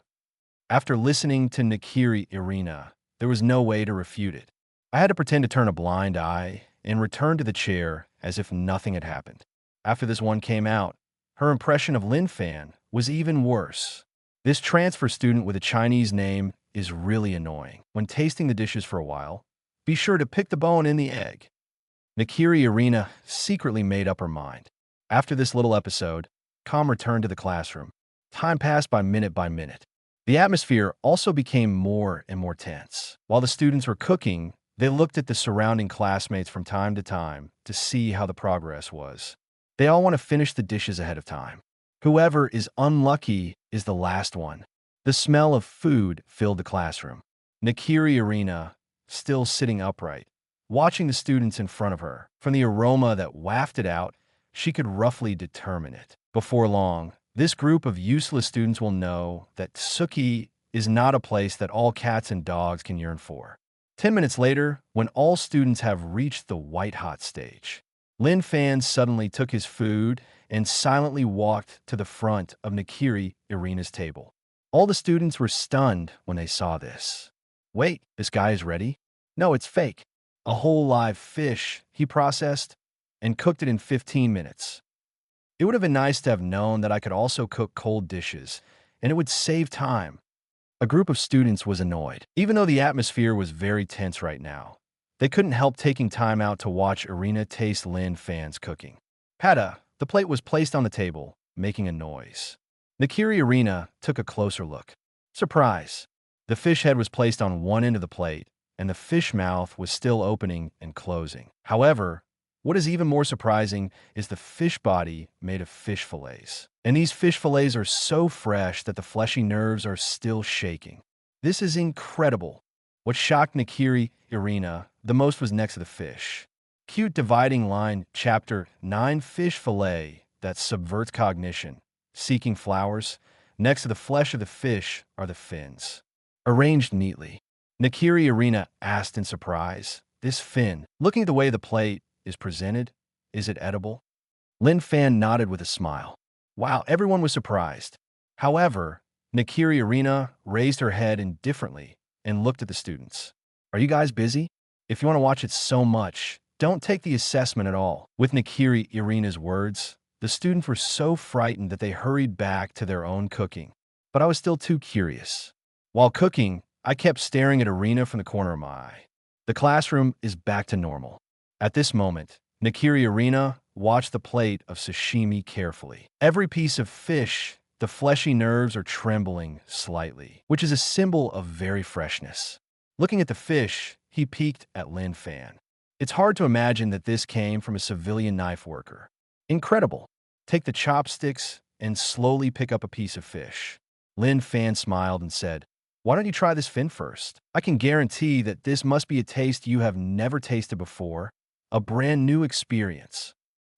After listening to Nakiri Arena, there was no way to refute it. I had to pretend to turn a blind eye and return to the chair as if nothing had happened. After this one came out, her impression of Lin Fan was even worse. This transfer student with a Chinese name is really annoying. When tasting the dishes for a while, be sure to pick the bone in the egg. Nakiri Arena secretly made up her mind. After this little episode, calm returned to the classroom. Time passed by minute. The atmosphere also became more and more tense. While the students were cooking, they looked at the surrounding classmates from time to time to see how the progress was. They all want to finish the dishes ahead of time. Whoever is unlucky is the last one. The smell of food filled the classroom. Nakiri Irina, still sitting upright, watching the students in front of her. From the aroma that wafted out, she could roughly determine it. Before long, this group of useless students will know that Totsuki is not a place that all cats and dogs can yearn for. 10 minutes later, when all students have reached the white-hot stage, Lin Fan suddenly took his food and silently walked to the front of Nakiri Irina's table. All the students were stunned when they saw this. Wait, this guy is ready? No, it's fake. A whole live fish, he processed, and cooked it in 15 minutes. It would have been nice to have known that I could also cook cold dishes, and it would save time. A group of students was annoyed. Even though the atmosphere was very tense right now, they couldn't help taking time out to watch Irina taste Lin Fan's cooking. Pata, the plate was placed on the table, making a noise. Nakiri Irina took a closer look. Surprise! The fish head was placed on one end of the plate, and the fish mouth was still opening and closing. However, what is even more surprising is the fish body made of fish fillets. And these fish fillets are so fresh that the fleshy nerves are still shaking. This is incredible. What shocked Nakiri Irina the most was next to the fish. Cute dividing line, Chapter 9, Fish Fillet that subverts cognition. Seeking flowers. Next to the flesh of the fish are the fins, arranged neatly. Nakiri Irina asked in surprise, "This fin, looking at the way the plate is presented, is it edible?" Lin Fan nodded with a smile. Wow, everyone was surprised. However, Nakiri Irina raised her head indifferently and looked at the students. Are you guys busy? If you want to watch it so much, don't take the assessment at all. With Nakiri Irina's words, the students were so frightened that they hurried back to their own cooking. But I was still too curious. While cooking, I kept staring at Irina from the corner of my eye. The classroom is back to normal. At this moment, Nakiri Irina watched the plate of sashimi carefully. Every piece of fish, the fleshy nerves are trembling slightly, which is a symbol of very freshness. Looking at the fish, he peeked at Lin Fan. It's hard to imagine that this came from a civilian knife worker. Incredible. Take the chopsticks and slowly pick up a piece of fish. Lin Fan smiled and said, "Why don't you try this fin first? I can guarantee that this must be a taste you have never tasted before, a brand new experience."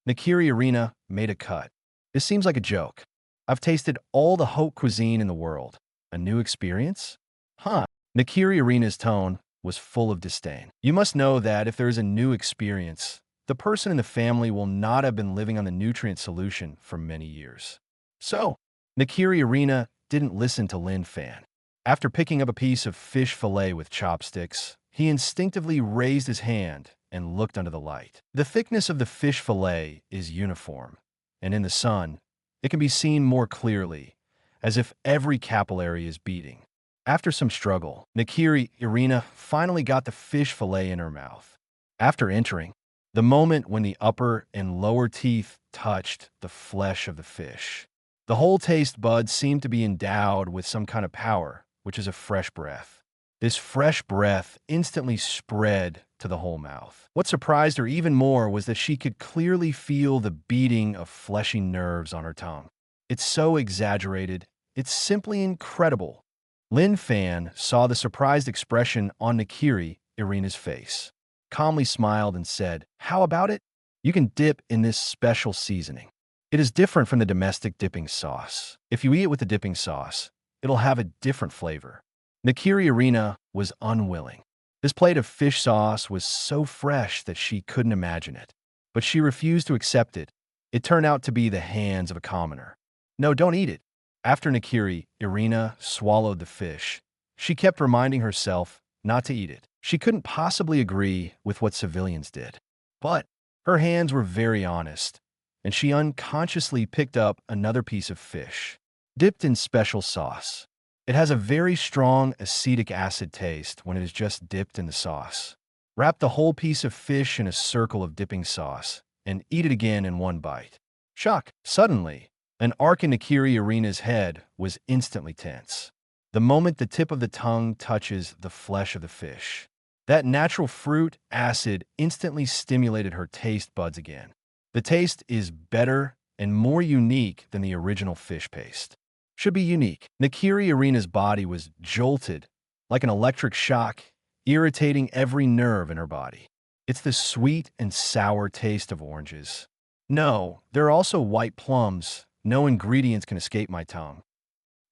Nakiri Irina made a cut. This seems like a joke. I've tasted all the haute cuisine in the world. A new experience? Huh. Nakiri Irina's tone was full of disdain. You must know that if there is a new experience, the person in the family will not have been living on the nutrient solution for many years. So, Nakiri Irina didn't listen to Lin Fan. After picking up a piece of fish fillet with chopsticks, he instinctively raised his hand and looked under the light. The thickness of the fish fillet is uniform, and in the sun, it can be seen more clearly, as if every capillary is beating. After some struggle, Nakiri Irina finally got the fish fillet in her mouth. After entering, the moment when the upper and lower teeth touched the flesh of the fish, the whole taste bud seemed to be endowed with some kind of power, which is a fresh breath. This fresh breath instantly spread to the whole mouth. What surprised her even more was that she could clearly feel the beating of fleshy nerves on her tongue. It's so exaggerated. It's simply incredible. Lin Fan saw the surprised expression on Nakiri Irina's face, calmly smiled and said, "How about it? You can dip in this special seasoning. It is different from the domestic dipping sauce. If you eat it with the dipping sauce, it'll have a different flavor." Nakiri Irina was unwilling. This plate of fish sauce was so fresh that she couldn't imagine it. But she refused to accept it. It turned out to be the hands of a commoner. "No, don't eat it." After Nakiri Irina swallowed the fish, she kept reminding herself not to eat it. She couldn't possibly agree with what civilians did. But her hands were very honest, and she unconsciously picked up another piece of fish, dipped in special sauce. It has a very strong acetic acid taste when it is just dipped in the sauce. Wrap the whole piece of fish in a circle of dipping sauce and eat it again in one bite. Shock! Suddenly, an arc in Nakiri Irina's head was instantly tense. The moment the tip of the tongue touches the flesh of the fish, that natural fruit acid instantly stimulated her taste buds again. The taste is better and more unique than the original fish paste. Should be unique. Nakiri Irina's body was jolted like an electric shock, irritating every nerve in her body. It's the sweet and sour taste of oranges. No, there are also white plums. No ingredients can escape my tongue.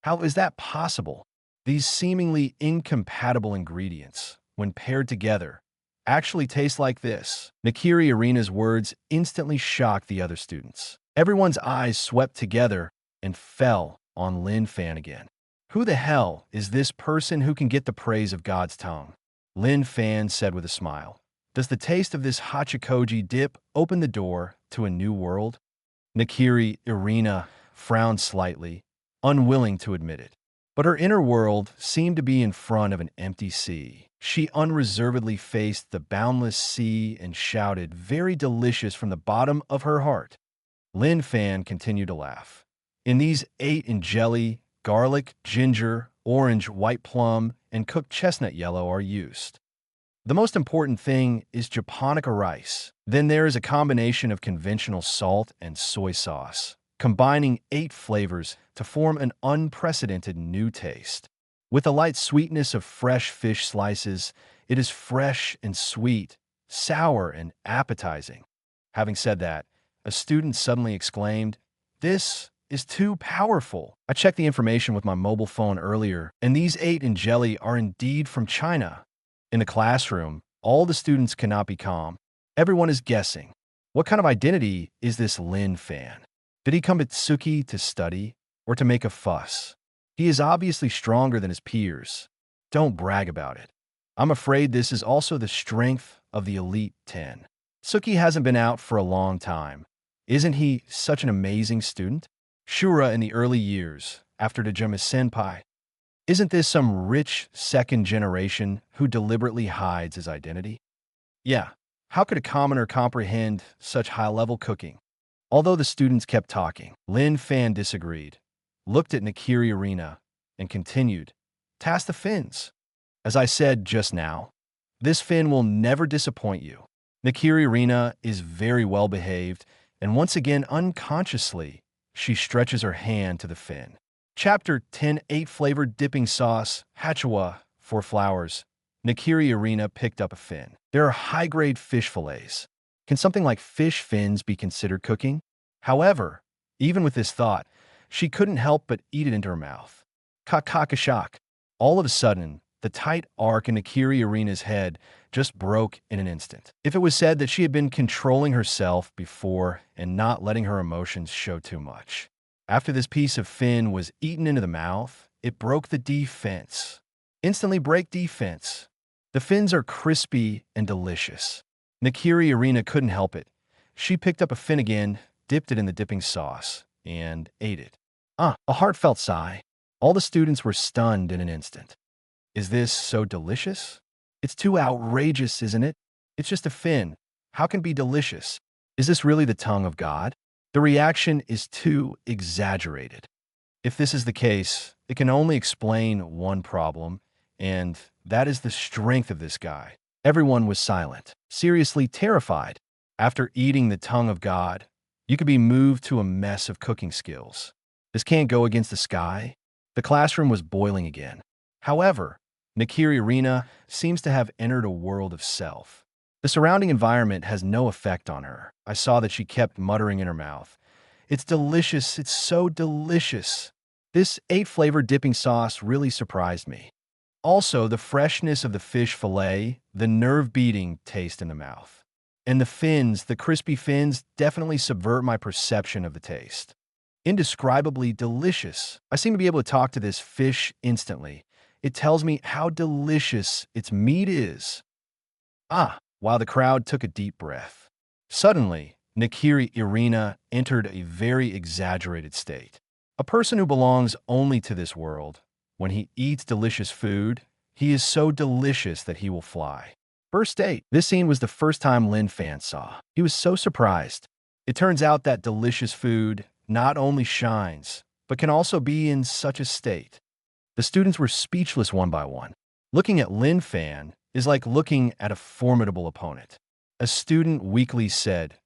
How is that possible? These seemingly incompatible ingredients, when paired together, actually taste like this. Nakiri Irina's words instantly shocked the other students. Everyone's eyes swept together and fell on Lin Fan again. Who the hell is this person who can get the praise of God's tongue? Lin Fan said with a smile. Does the taste of this hachikoji dip open the door to a new world? Nakiri Irina frowned slightly, unwilling to admit it. But her inner world seemed to be in front of an empty sea. She unreservedly faced the boundless sea and shouted, "Very delicious," from the bottom of her heart. Lin Fan continued to laugh. In these 8 in jelly, garlic, ginger, orange, white plum, and cooked chestnut yellow are used. The most important thing is japonica rice. Then there is a combination of conventional salt and soy sauce, combining 8 flavors to form an unprecedented new taste. With a light sweetness of fresh fish slices, it is fresh and sweet, sour and appetizing. Having said that, a student suddenly exclaimed, "This is too powerful." I checked the information with my mobile phone earlier, and these 8 in jelly are indeed from China. In the classroom, all the students cannot be calm. Everyone is guessing. What kind of identity is this Lin Fan? Did he come to Totsuki to study or to make a fuss? He is obviously stronger than his peers. Don't brag about it. I'm afraid this is also the strength of the Elite 10. Totsuki hasn't been out for a long time. Isn't he such an amazing student? Shura in the early years, after Dejima Senpai. Isn't this some rich second generation who deliberately hides his identity? Yeah, how could a commoner comprehend such high-level cooking? Although the students kept talking, Lin Fan disagreed, looked at Nakiri Irina, and continued, "Taste the fins. As I said just now, this fin will never disappoint you." Nakiri Irina is very well behaved, and once again unconsciously, she stretches her hand to the fin. Chapter 10, 8-flavored dipping sauce, hachiwa, 4 flowers. Nakiri Irina picked up a fin. There are high-grade fish fillets. Can something like fish fins be considered cooking? However, even with this thought, she couldn't help but eat it into her mouth. Kakakashak. All of a sudden, the tight arc in Nakiri Irina's head just broke in an instant. If it was said that she had been controlling herself before and not letting her emotions show too much. After this piece of fin was eaten into the mouth, it broke the defense. Instantly break defense. The fins are crispy and delicious. Nakiri Irina couldn't help it. She picked up a fin again, dipped it in the dipping sauce, and ate it. A heartfelt sigh. All the students were stunned in an instant. Is this so delicious? It's too outrageous, isn't it? It's just a fin. How can it be delicious? Is this really the tongue of God? The reaction is too exaggerated. If this is the case, it can only explain one problem, and that is the strength of this guy. Everyone was silent, seriously terrified. After eating the tongue of God, you could be moved to a mess of cooking skills. This can't go against the sky. The classroom was boiling again. However, Nakiri Irina seems to have entered a world of self. The surrounding environment has no effect on her. I saw that she kept muttering in her mouth. "It's delicious. It's so delicious." This 8-flavored dipping sauce really surprised me. Also, the freshness of the fish fillet, the nerve-beating taste in the mouth. And the fins, the crispy fins, definitely subvert my perception of the taste. Indescribably delicious. I seem to be able to talk to this fish instantly. It tells me how delicious its meat is. While the crowd took a deep breath. Suddenly, Nakiri Irina entered a very exaggerated state. A person who belongs only to this world. When he eats delicious food, he is so delicious that he will fly. Verse 8. This scene was the first time Lin Fan saw. He was so surprised. It turns out that delicious food not only shines, but can also be in such a state. The students were speechless one by one. Looking at Lin Fan is like looking at a formidable opponent. A student weakly said,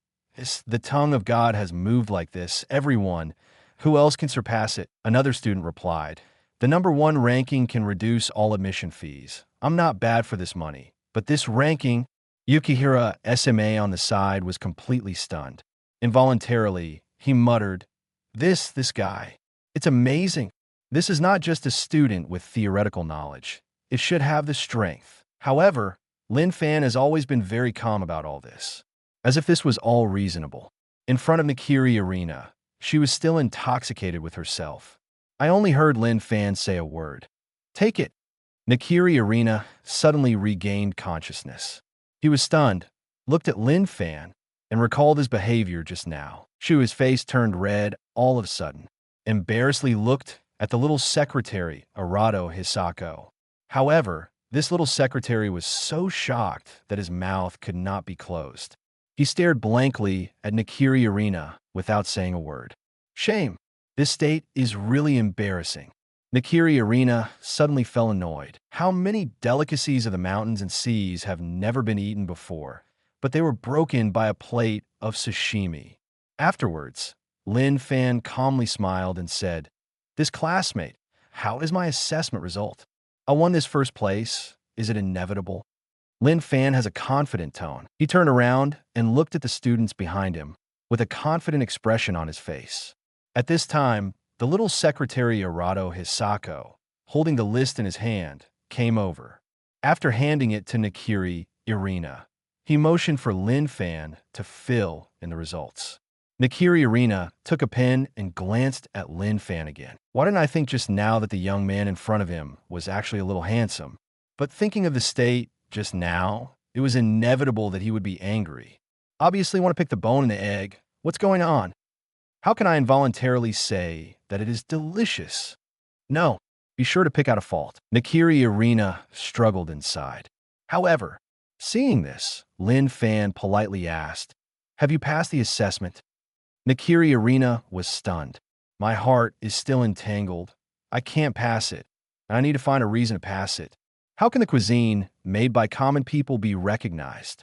"The tongue of God has moved like this. Everyone. Who else can surpass it?" Another student replied, The #1 ranking can reduce all admission fees. I'm not bad for this money, but this ranking, Yukihira SMA on the side was completely stunned. Involuntarily, he muttered, This guy. It's amazing. This is not just a student with theoretical knowledge. It should have the strength. However, Lin Fan has always been very calm about all this, as if this was all reasonable. In front of Nakiri Arena, she was still intoxicated with herself. I only heard Lin Fan say a word. Take it. Nakiri Arena suddenly regained consciousness. He was stunned, looked at Lin Fan, and recalled his behavior just now. Shu's face turned red all of a sudden. Embarrassedly looked at the little secretary, Arado Hisako. However, this little secretary was so shocked that his mouth could not be closed. He stared blankly at Nakiri Arena without saying a word. Shame. This state is really embarrassing. Nakiri Arena suddenly felt annoyed. How many delicacies of the mountains and seas have never been eaten before, but they were broken by a plate of sashimi. Afterwards, Lin Fan calmly smiled and said, This classmate, how is my assessment result? I won this first place. Is it inevitable? Lin Fan has a confident tone. He turned around and looked at the students behind him with a confident expression on his face. At this time, the little secretary Arado Hisako, holding the list in his hand, came over. After handing it to Nakiri Arena, he motioned for Lin Fan to fill in the results. Nakiri Arena took a pen and glanced at Lin Fan again. Why didn't I think just now that the young man in front of him was actually a little handsome? But thinking of the state just now, it was inevitable that he would be angry. Obviously want to pick the bone in the egg. What's going on? How can I involuntarily say that it is delicious? No, be sure to pick out a fault. Nakiri Arena struggled inside. However, seeing this, Lin Fan politely asked, Have you passed the assessment? Nakiri Arena was stunned. My heart is still entangled. I can't pass it, and I need to find a reason to pass it. How can the cuisine made by common people be recognized?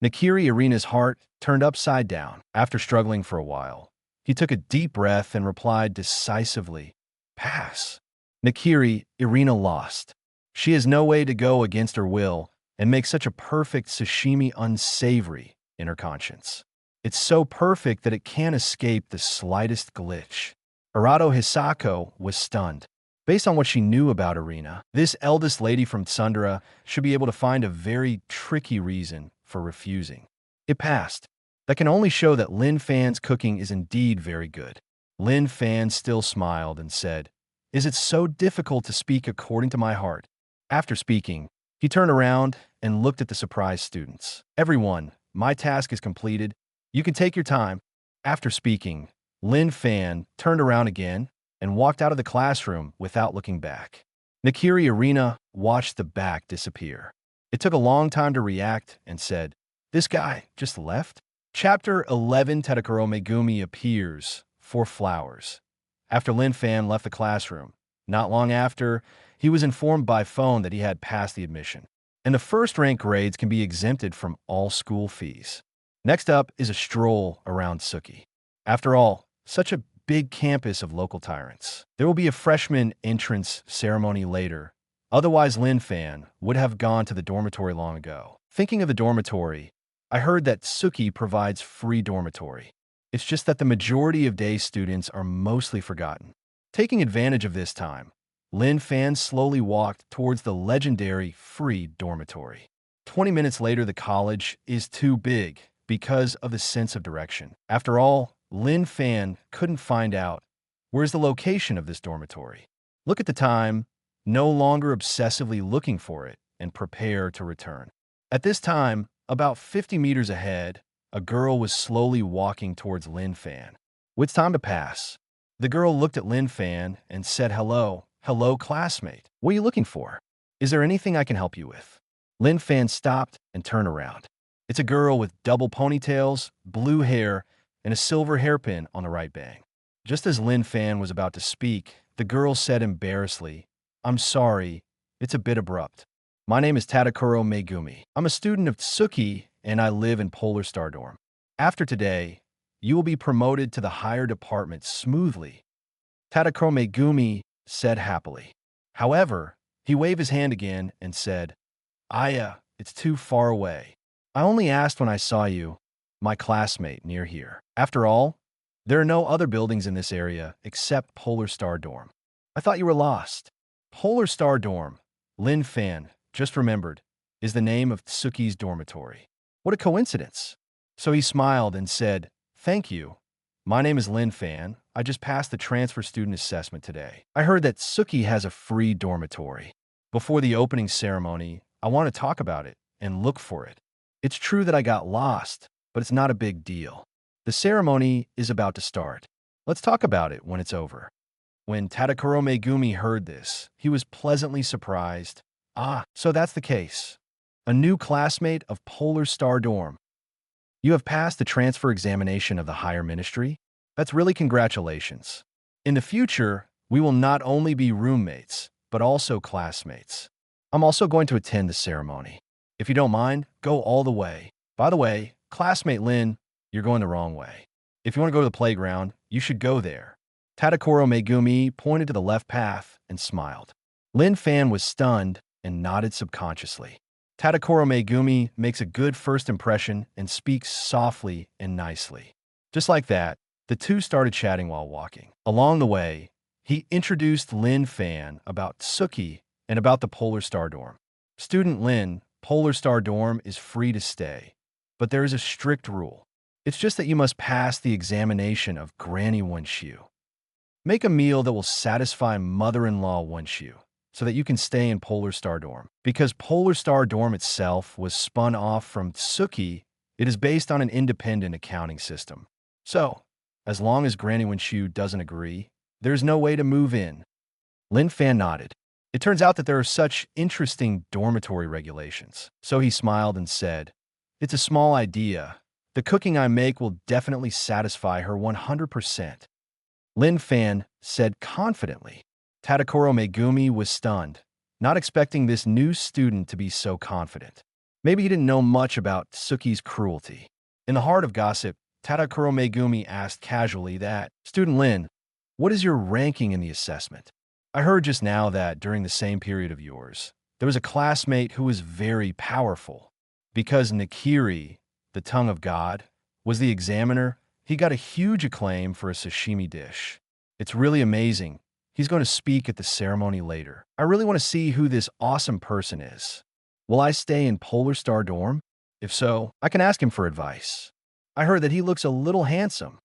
Nakiri Arena's heart turned upside down. After struggling for a while, he took a deep breath and replied decisively, Pass. Nakiri Arena lost. She has no way to go against her will and make such a perfect sashimi unsavory in her conscience. It's so perfect that it can't escape the slightest glitch. Arado Hisako was stunned. Based on what she knew about Arena, this eldest lady from Tsundere should be able to find a very tricky reason for refusing. It passed. That can only show that Lin Fan's cooking is indeed very good. Lin Fan still smiled and said, Is it so difficult to speak according to my heart? After speaking, he turned around and looked at the surprised students. Everyone, my task is completed. You can take your time. After speaking, Lin Fan turned around again and walked out of the classroom without looking back. Nakiri Arena watched the back disappear. It took a long time to react and said, This guy just left? Chapter 11 Tadakuro Megumi appears for flowers. After Lin Fan left the classroom, not long after, he was informed by phone that he had passed the admission, and the first-rank grades can be exempted from all school fees. Next up is a stroll around Suki. After all, such a big campus of local tyrants. There will be a freshman entrance ceremony later. Otherwise, Lin Fan would have gone to the dormitory long ago. Thinking of the dormitory, I heard that Suki provides free dormitory. It's just that the majority of day students are mostly forgotten. Taking advantage of this time, Lin Fan slowly walked towards the legendary free dormitory. 20 minutes later, the college is too big because of the sense of direction. After all, Lin Fan couldn't find out where's the location of this dormitory. Look at the time, no longer obsessively looking for it, and prepare to return. At this time, about 50 meters ahead, a girl was slowly walking towards Lin Fan. It's time to pass. The girl looked at Lin Fan and said, Hello, classmate. What are you looking for? Is there anything I can help you with? Lin Fan stopped and turned around. It's a girl with double ponytails, blue hair, and a silver hairpin on the right bang. Just as Lin Fan was about to speak, the girl said embarrassedly, I'm sorry, it's a bit abrupt. My name is Tadakuro Megumi. I'm a student of Tsuki, and I live in Polar Star Dorm. After today, you will be promoted to the higher department smoothly. Tadakuro Megumi said happily. However, he waved his hand again and said, it's too far away. I only asked when I saw you, my classmate, near here. After all, there are no other buildings in this area except Polar Star Dorm. I thought you were lost. Polar Star Dorm, Lin Fan, just remembered, is the name of Tsuki's dormitory. What a coincidence. So he smiled and said, thank you. My name is Lin Fan. I just passed the transfer student assessment today. I heard that Tsuki has a free dormitory. Before the opening ceremony, I want to talk about it and look for it. It's true that I got lost, but it's not a big deal. The ceremony is about to start. Let's talk about it when it's over. When Tadakuro Megumi heard this, he was pleasantly surprised. So that's the case. A new classmate of Polar Star Dorm. You have passed the transfer examination of the higher ministry? That's really congratulations. In the future, we will not only be roommates, but also classmates. I'm also going to attend the ceremony. If you don't mind, go all the way. By the way, classmate Lin, you're going the wrong way. If you want to go to the playground, you should go there. Tadakuro Megumi pointed to the left path and smiled. Lin Fan was stunned and nodded subconsciously. Tadakuro Megumi makes a good first impression and speaks softly and nicely. Just like that, the two started chatting while walking. Along the way, he introduced Lin Fan about Tsuki and about the Polar Star Dorm. Student Lin, Polar Star Dorm is free to stay, but there is a strict rule. It's just that you must pass the examination of Granny Wenshu. Make a meal that will satisfy mother-in-law Wenshu, so that you can stay in Polar Star Dorm. Because Polar Star Dorm itself was spun off from Tsuki, it is based on an independent accounting system. So, as long as Granny Wenshu doesn't agree, there's no way to move in. Lin Fan nodded. It turns out that there are such interesting dormitory regulations. So he smiled and said, it's a small idea. The cooking I make will definitely satisfy her 100%. Lin Fan said confidently. Tadakuro Megumi was stunned, not expecting this new student to be so confident. Maybe he didn't know much about Tsuki's cruelty. In the heart of gossip, Tadakuro Megumi asked casually that, Student Lin, what is your ranking in the assessment? I heard just now that during the same period of yours, there was a classmate who was very powerful. Because Nikiri, the tongue of God, was the examiner, he got a huge acclaim for a sashimi dish. It's really amazing. He's going to speak at the ceremony later. I really want to see who this awesome person is. Will I stay in Polar Star Dorm? If so, I can ask him for advice. I heard that he looks a little handsome.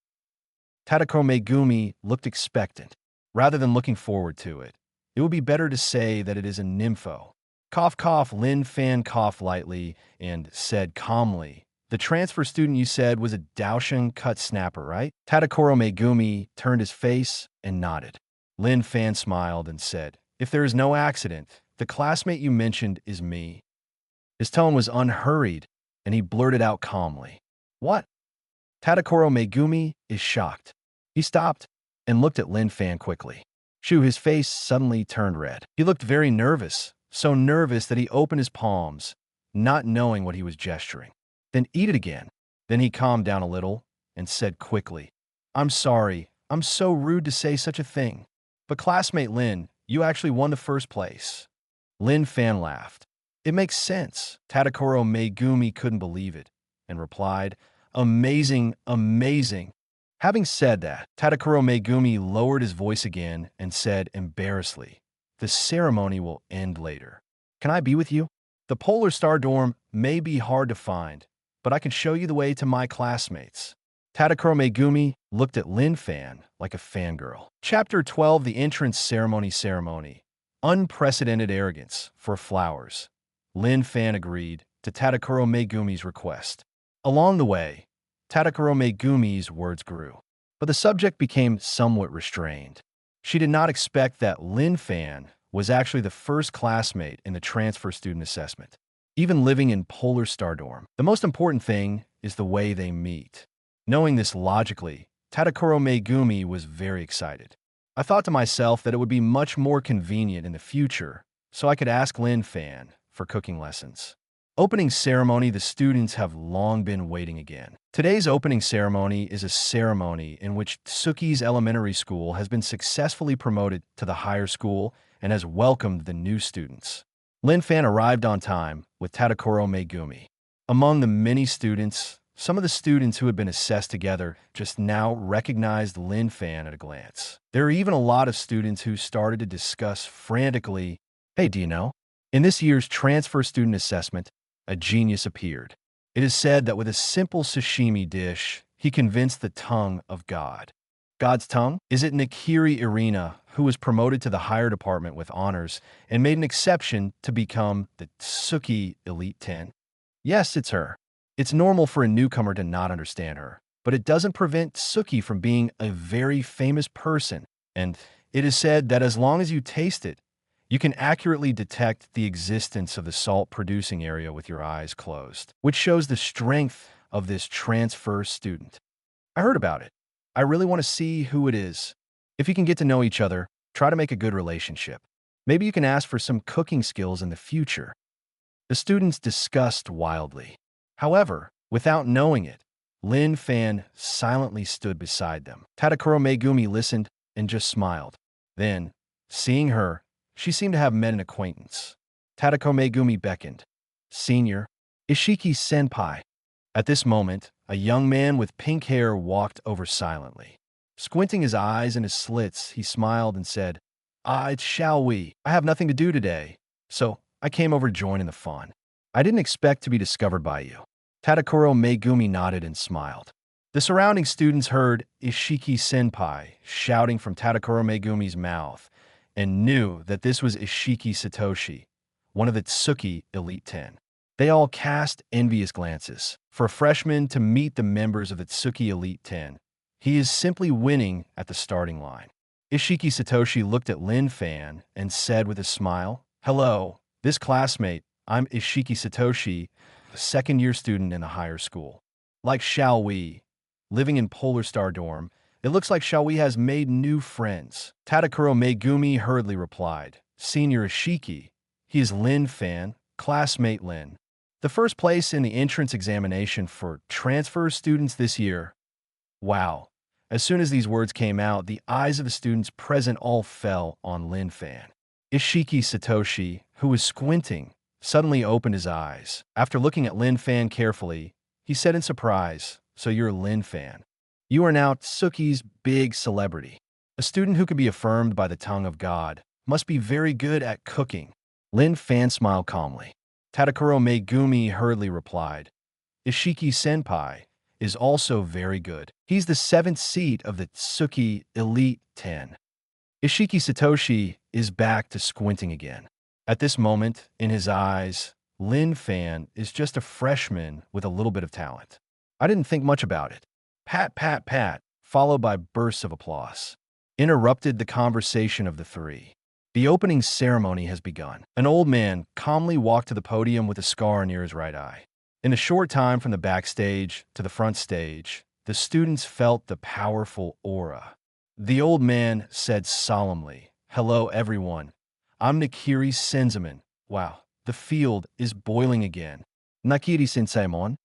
Tadakuro Megumi looked expectant. Rather than looking forward to it, it would be better to say that it is a nympho. Cough, cough, Lin Fan coughed lightly and said calmly, the transfer student you said was a Daoshan cut snapper, right? Tadakuro Megumi turned his face and nodded. Lin Fan smiled and said, if there is no accident, the classmate you mentioned is me. His tone was unhurried, and he blurted out calmly. What? Tadakuro Megumi is shocked. He stopped and looked at Lin Fan quickly. His face suddenly turned red. He looked very nervous, so nervous that he opened his palms, not knowing what he was gesturing. Then eat it again. Then he calmed down a little and said quickly, I'm sorry, I'm so rude to say such a thing. But classmate Lin, you actually won the first place. Lin Fan laughed. It makes sense. Tadakuro Megumi couldn't believe it and replied, amazing, amazing. Having said that, Tadakuro Megumi lowered his voice again and said embarrassedly, the ceremony will end later. Can I be with you? The Polar Star Dorm may be hard to find, but I can show you the way to my classmates. Tadakuro Megumi looked at Lin Fan like a fangirl. Chapter 12, The Entrance Ceremony. Unprecedented arrogance for flowers. Lin Fan agreed to Tadakuro Megumi's request. Along the way, Tadakuro Megumi's words grew, but the subject became somewhat restrained. She did not expect that Lin Fan was actually the first classmate in the transfer student assessment. Even living in Polar Star Dorm, the most important thing is the way they meet. Knowing this logically, Tadakuro Megumi was very excited. I thought to myself that it would be much more convenient in the future so I could ask Lin Fan for cooking lessons. Opening ceremony. The students have long been waiting again. Today's opening ceremony is a ceremony in which Tsuki's elementary school has been successfully promoted to the higher school and has welcomed the new students. Lin Fan arrived on time with Tadakoro Megumi. Among the many students, some of the students who had been assessed together just now recognized Lin Fan at a glance. There are even a lot of students who started to discuss frantically, "Hey, do you know? In this year's transfer student assessment, a genius appeared. It is said that with a simple sashimi dish, he convinced the tongue of God." God's tongue? Is it Nakiri Irina, who was promoted to the higher department with honors and made an exception to become the Tsuki Elite 10? Yes, it's her. It's normal for a newcomer to not understand her, but it doesn't prevent Tsuki from being a very famous person, and it is said that as long as you taste it, you can accurately detect the existence of the salt-producing area with your eyes closed, which shows the strength of this transfer student. I heard about it. I really want to see who it is. If you can get to know each other, try to make a good relationship. Maybe you can ask for some cooking skills in the future. The students discussed wildly. However, without knowing it, Lin Fan silently stood beside them. Tadakoro Megumi listened and just smiled. Then, seeing her, she seemed to have met an acquaintance. Tadako Megumi beckoned. "Senior, Ishiki Senpai." At this moment, a young man with pink hair walked over silently. Squinting his eyes and his slits, he smiled and said, It's shall we? I have nothing to do today, so I came over to join in the fun. I didn't expect to be discovered by you." Tadakoro Megumi nodded and smiled. The surrounding students heard Ishiki Senpai shouting from Tadakoro Megumi's mouth and knew that this was Ishiki Satoshi, one of the Tsuki Elite 10. They all cast envious glances. For a freshman to meet the members of the Tsuki Elite 10, he is simply winning at the starting line. Ishiki Satoshi looked at Lin Fan and said with a smile, "Hello, this classmate, I'm Ishiki Satoshi, a second-year student in a higher school. Like Shall We, living in Polar Star Dorm, it looks like Shall We has made new friends." Tadakoro Megumi hurriedly replied, "Senior Ishiki, he is Lin Fan, classmate Lin. The first place in the entrance examination for transfer students this year." Wow. As soon as these words came out, the eyes of the students present all fell on Lin Fan. Ishiki Satoshi, who was squinting, suddenly opened his eyes. After looking at Lin Fan carefully, he said in surprise, "So you're Lin Fan. You are now Tsuki's big celebrity. A student who can be affirmed by the tongue of God must be very good at cooking." Lin Fan smiled calmly. Tadakoro Megumi hurriedly replied, "Ishiki Senpai is also very good. He's the 7th seat of the Tsuki Elite 10. Ishiki Satoshi is back to squinting again. At this moment, in his eyes, Lin Fan is just a freshman with a little bit of talent. I didn't think much about it. Pat, pat, pat, followed by bursts of applause, interrupted the conversation of the three. The opening ceremony has begun. An old man calmly walked to the podium with a scar near his right eye. In a short time from the backstage to the front stage, the students felt the powerful aura. The old man said solemnly, "Hello, everyone. I'm Nakiri Senzaman. Wow, the field is boiling again. Nakiri Sensaimon.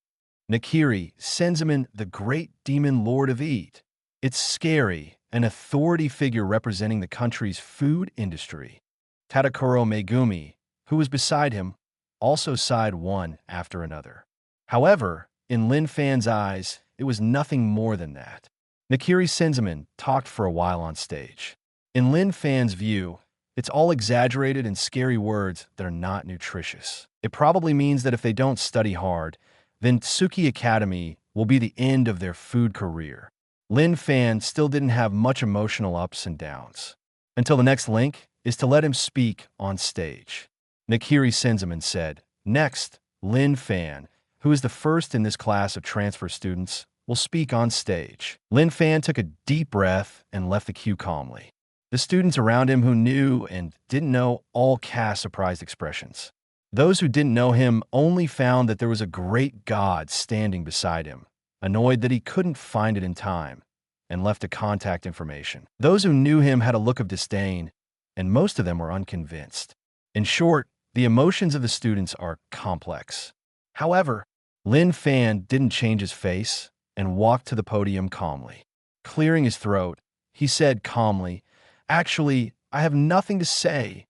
Nakiri Senzaman, the great demon lord of Eat. It's scary, an authority figure representing the country's food industry." Tadakoro Megumi, who was beside him, also sighed one after another. However, in Lin Fan's eyes, it was nothing more than that. Nakiri Senzaman talked for a while on stage. In Lin Fan's view, it's all exaggerated and scary words that are not nutritious. It probably means that if they don't study hard, then Totsuki Academy will be the end of their food career. Lin Fan still didn't have much emotional ups and downs. Until the next link is to let him speak on stage. Nakiri Senzaman said, "Next, Lin Fan, who is the first in this class of transfer students, will speak on stage." Lin Fan took a deep breath and left the queue calmly. The students around him who knew and didn't know all cast surprised expressions. Those who didn't know him only found that there was a great God standing beside him, annoyed that he couldn't find it in time, and left a contact information. Those who knew him had a look of disdain, and most of them were unconvinced. In short, the emotions of the students are complex. However, Lin Fan didn't change his face and walked to the podium calmly. Clearing his throat, he said calmly, "Actually, I have nothing to say."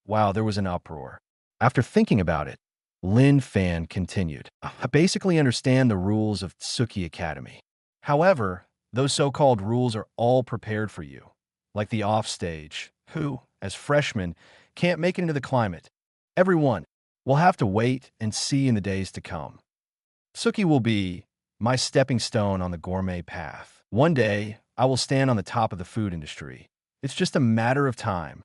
Wow, there was an uproar. After thinking about it, Lin Fan continued, "I basically understand the rules of Totsuki Academy. However, those so-called rules are all prepared for you, like the offstage, who, as freshmen, can't make it into the climate. Everyone will have to wait and see in the days to come. Tsuki will be my stepping stone on the gourmet path. One day, I will stand on the top of the food industry. It's just a matter of time."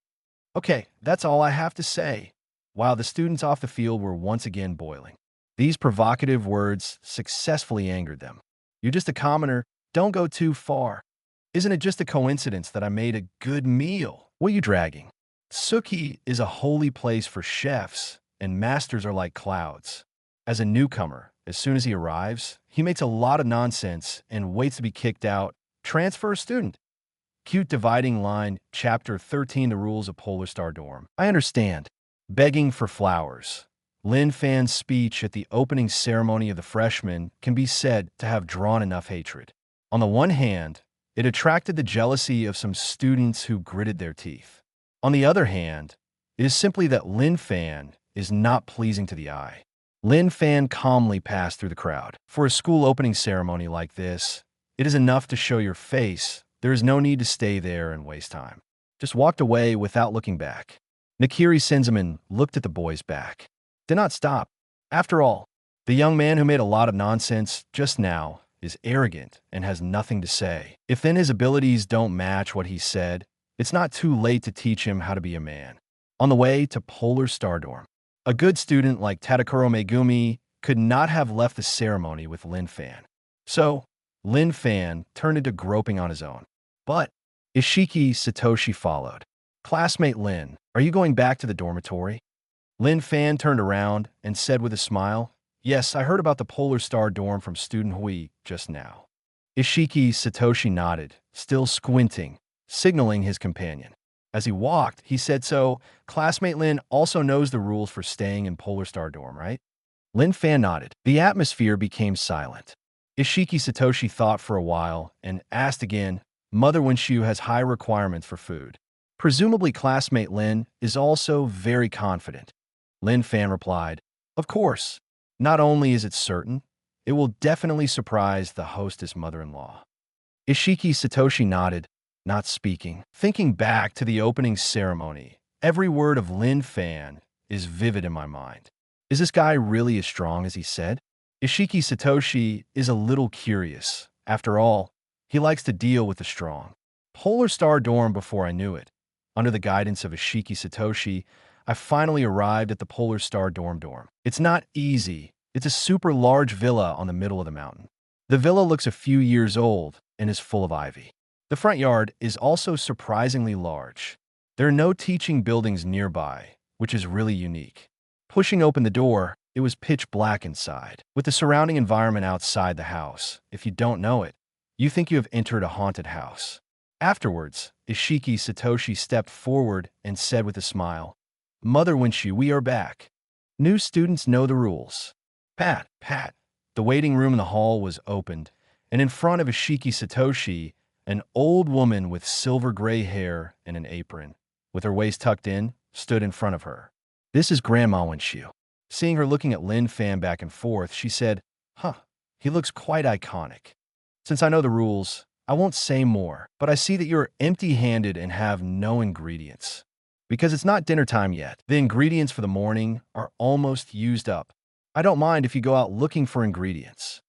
Okay, that's all I have to say. While the students off the field were once again boiling. These provocative words successfully angered them. "You're just a commoner. Don't go too far. Isn't it just a coincidence that I made a good meal? What are you dragging? Tsuki is a holy place for chefs, and masters are like clouds. As a newcomer, as soon as he arrives, he makes a lot of nonsense and waits to be kicked out. Transfer a student." Cute dividing line, Chapter 13, The Rules of Polar Star Dorm. I understand. Begging for flowers. Lin Fan's speech at the opening ceremony of the freshmen can be said to have drawn enough hatred. On the one hand, it attracted the jealousy of some students who gritted their teeth. On the other hand, it is simply that Lin Fan is not pleasing to the eye. Lin Fan calmly passed through the crowd. For a school opening ceremony like this, it is enough to show your face. There is no need to stay there and waste time. Just walked away without looking back. Nakiri Senzaman looked at the boy's back. Did not stop. After all, the young man who made a lot of nonsense just now is arrogant and has nothing to say. If then his abilities don't match what he said, it's not too late to teach him how to be a man. On the way to Polar Star Dorm, a good student like Tadakuro Megumi could not have left the ceremony with Lin Fan. So, Lin Fan turned into groping on his own. But Ishiki Satoshi followed. "Classmate Lin, are you going back to the dormitory?" Lin Fan turned around and said with a smile, "Yes, I heard about the Polar Star dorm from student Hui just now." Ishiki Satoshi nodded, still squinting, signaling his companion. As he walked, he said, "So, classmate Lin also knows the rules for staying in Polar Star dorm, right?" Lin Fan nodded. The atmosphere became silent. Ishiki Satoshi thought for a while and asked again, "Mother Winshu has high requirements for food. Presumably classmate Lin is also very confident." Lin Fan replied, "Of course. Not only is it certain, it will definitely surprise the hostess mother-in-law." Ishiki Satoshi nodded, not speaking. Thinking back to the opening ceremony, every word of Lin Fan is vivid in my mind. Is this guy really as strong as he said? Ishiki Satoshi is a little curious. After all, he likes to deal with the strong. Polar Star Dorm before I knew it. Under the guidance of Ishiki Satoshi, I finally arrived at the Polar Star dorm. It's not easy. It's a super large villa on the middle of the mountain. The villa looks a few years old and is full of ivy. The front yard is also surprisingly large. There are no teaching buildings nearby, which is really unique. Pushing open the door, it was pitch black inside. With the surrounding environment outside the house, if you don't know it, you think you have entered a haunted house. Afterwards, Ishiki Satoshi stepped forward and said with a smile, "Mother Winshu, we are back. New students know the rules." Pat, pat. The waiting room in the hall was opened, and in front of Ishiki Satoshi, an old woman with silver gray hair and an apron, with her waist tucked in, stood in front of her. "This is Grandma Winshu." Seeing her looking at Lin Fan back and forth, she said, He looks quite iconic. Since I know the rules, I won't say more, but I see that you're empty-handed and have no ingredients. Because it's not dinner time yet. The ingredients for the morning are almost used up. I don't mind if you go out looking for ingredients."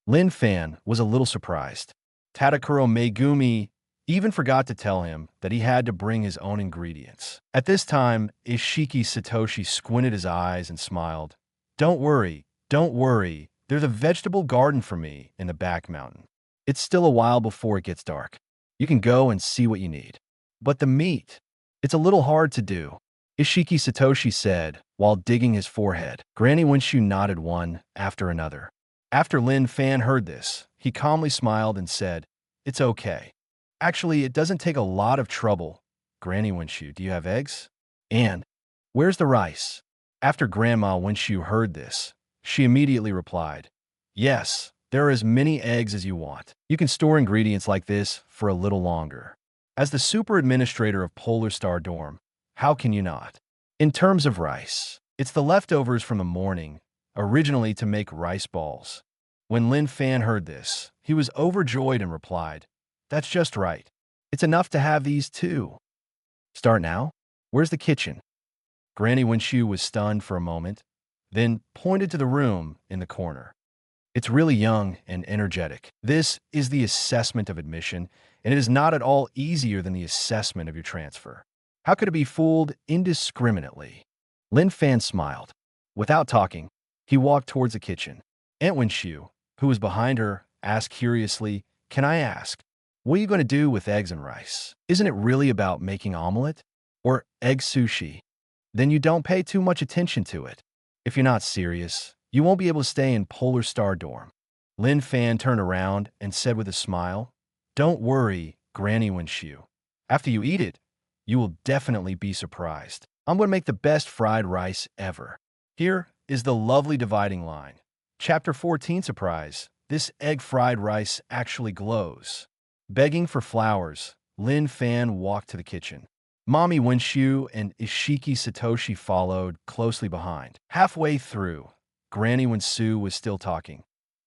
Lin Fan was a little surprised. Tadakuro Megumi even forgot to tell him that he had to bring his own ingredients. At this time, Ishiki Satoshi squinted his eyes and smiled. Don't worry, there's a vegetable garden for me in the back mountain. It's still a while before it gets dark. You can go and see what you need. But the meat, it's a little hard to do," Ishiki Satoshi said while digging his forehead. Granny Winshu nodded one after another. After Lin Fan heard this, he calmly smiled and said, "It's okay. Actually, it doesn't take a lot of trouble. Granny Winshu, do you have eggs? And where's the rice?" After Grandma Winshu heard this, She immediately replied, "Yes, there are as many eggs as you want. You can store ingredients like this for a little longer." As the super administrator of Polar Star Dorm, how can you not? In terms of rice, it's the leftovers from the morning, originally to make rice balls. When Lin Fan heard this, he was overjoyed and replied, "That's just right. It's enough to have these too." "Start now? Where's the kitchen?" Granny Winshu was stunned for a moment, then pointed to the room in the corner. "It's really young and energetic. This is the assessment of admission, and it is not at all easier than the assessment of your transfer. How could it be fooled indiscriminately?" Lin Fan smiled. Without talking, he walked towards the kitchen. Aunt Winshu, who was behind her, asked curiously, "Can I ask, what are you going to do with eggs and rice? Isn't it really about making omelet? Or egg sushi? Then you don't pay too much attention to it. If you're not serious, you won't be able to stay in Polar Star Dorm." Lin Fan turned around and said with a smile, "Don't worry, Granny Winshu. After you eat it, you will definitely be surprised. I'm going to make the best fried rice ever." Here is the lovely dividing line. Chapter 14 Surprise. This egg fried rice actually glows. Begging for flowers, Lin Fan walked to the kitchen. Mommy Winshu and Ishiki Satoshi followed closely behind. Halfway through, Granny Winshu was still talking.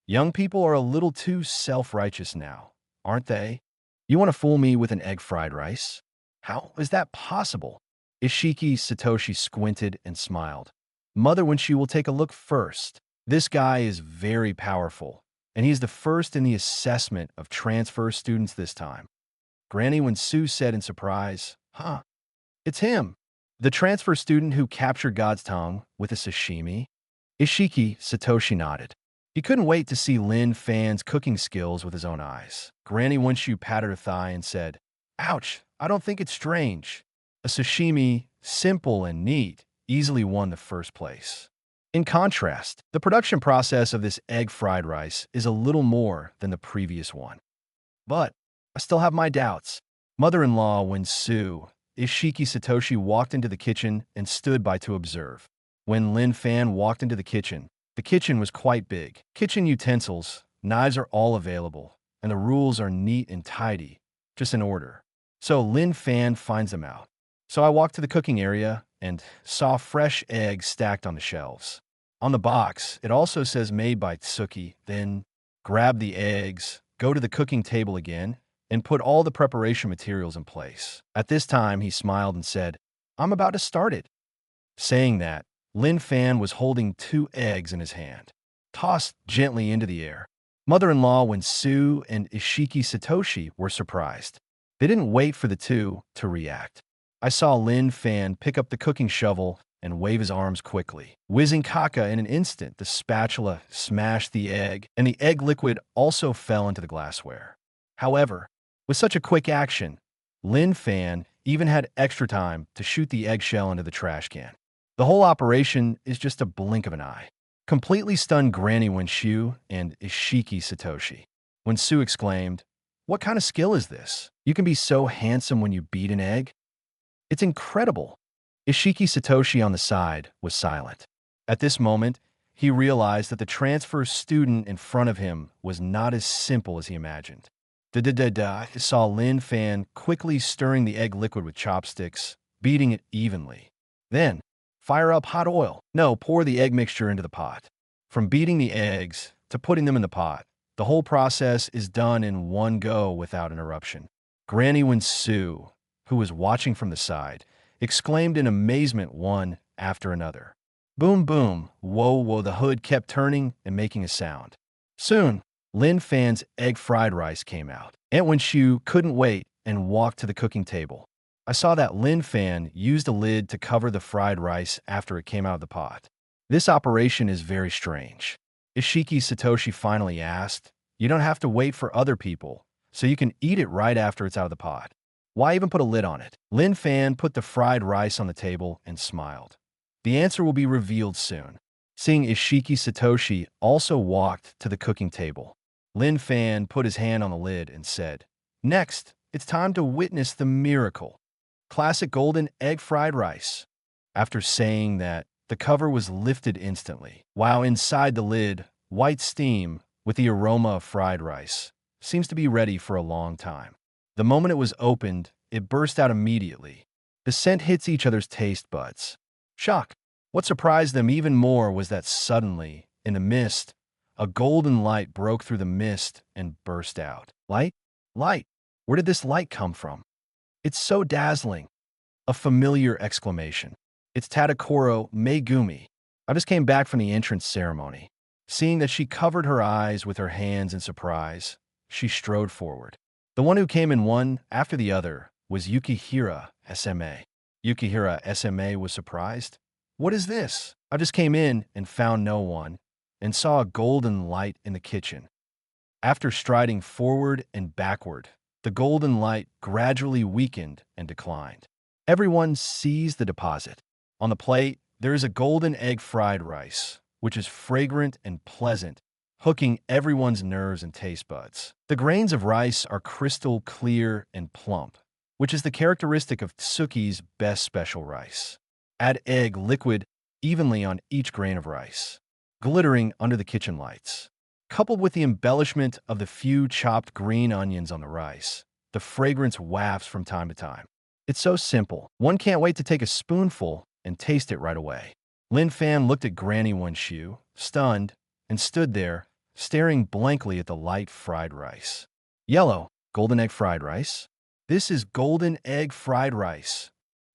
"Young people are a little too self-righteous now, aren't they? You want to fool me with an egg fried rice? How is that possible?" Ishiki Satoshi squinted and smiled. "Mother Winshu will take a look first. This guy is very powerful, and he's the first in the assessment of transfer students this time." Granny Winshu said in surprise, "Huh, it's him, the transfer student who captured God's tongue with a sashimi?" Ishiki Satoshi nodded. He couldn't wait to see Lin Fan's cooking skills with his own eyes. Granny Winshu patted her thigh and said, "Ouch, I don't think it's strange. A sashimi, simple and neat, easily won the first place." In contrast, the production process of this egg fried rice is a little more than the previous one. But I still have my doubts. Mother-in-law Winshu, Ishiki Satoshi walked into the kitchen and stood by to observe. When Lin Fan walked into the kitchen was quite big. Kitchen utensils, knives are all available, and the rules are neat and tidy, just in order. So Lin Fan finds them out. So I walked to the cooking area and saw fresh eggs stacked on the shelves. On the box, it also says made by Totsuki. Then grab the eggs, go to the cooking table again, and put all the preparation materials in place. At this time, he smiled and said, "I'm about to start it." Saying that, Lin Fan was holding 2 eggs in his hand, tossed gently into the air. Mother-in-law Winshu and Ishiki Satoshi were surprised. They didn't wait for the two to react. I saw Lin Fan pick up the cooking shovel and wave his arms quickly. Whizzing caca in an instant, the spatula smashed the egg, and the egg liquid also fell into the glassware. However, with such a quick action, Lin Fan even had extra time to shoot the eggshell into the trash can. The whole operation is just a blink of an eye. Completely stunned Granny Winshu and Ishiki Satoshi. Winshu exclaimed, "What kind of skill is this? You can be so handsome when you beat an egg? It's incredible." Ishiki Satoshi on the side was silent. At this moment, he realized that the transfer student in front of him was not as simple as he imagined. He saw Lin Fan quickly stirring the egg liquid with chopsticks, beating it evenly. Then, fire up hot oil. No, pour the egg mixture into the pot. From beating the eggs to putting them in the pot, the whole process is done in one go without interruption. Granny Winshu, who was watching from the side, exclaimed in amazement one after another. Boom, boom, whoa, whoa, the hood kept turning and making a sound. Soon, Lin Fan's egg fried rice came out. Aunt Winshu couldn't wait and walked to the cooking table. I saw that Lin Fan used a lid to cover the fried rice after it came out of the pot. This operation is very strange. Ishiki Satoshi finally asked, "You don't have to wait for other people, so you can eat it right after it's out of the pot. Why even put a lid on it?" Lin Fan put the fried rice on the table and smiled. "The answer will be revealed soon." Seeing Ishiki Satoshi also walked to the cooking table. Lin Fan put his hand on the lid and said, "Next, it's time to witness the miracle. Classic golden egg fried rice." After saying that, The cover was lifted instantly, while inside the lid, white steam, with the aroma of fried rice, seems to be ready for a long time. The moment it was opened, it burst out immediately. The scent hits each other's taste buds. Shock! What surprised them even more was that suddenly, in the mist, a golden light broke through the mist and burst out. Light? Light! Where did this light come from? It's so dazzling. A familiar exclamation. It's Tadakoro Megumi. I just came back from the entrance ceremony. Seeing that she covered her eyes with her hands in surprise, she strode forward. The one who came in one after the other was Yukihira SMA. Yukihira SMA was surprised. What is this? I just came in and found no one, and saw a golden light in the kitchen. After striding forward and backward, the golden light gradually weakened and declined. Everyone sees the deposit. On the plate, there is a golden egg fried rice, which is fragrant and pleasant, hooking everyone's nerves and taste buds. The grains of rice are crystal clear and plump, which is the characteristic of Totsuki's best special rice. Add egg liquid evenly on each grain of rice, glittering under the kitchen lights. Coupled with the embellishment of the few chopped green onions on the rice, the fragrance wafts from time to time. It's so simple. One can't wait to take a spoonful and taste it right away. Lin Fan looked at Granny Wenshu, stunned, and stood there, staring blankly at the light fried rice. Yellow, golden egg fried rice? This is golden egg fried rice.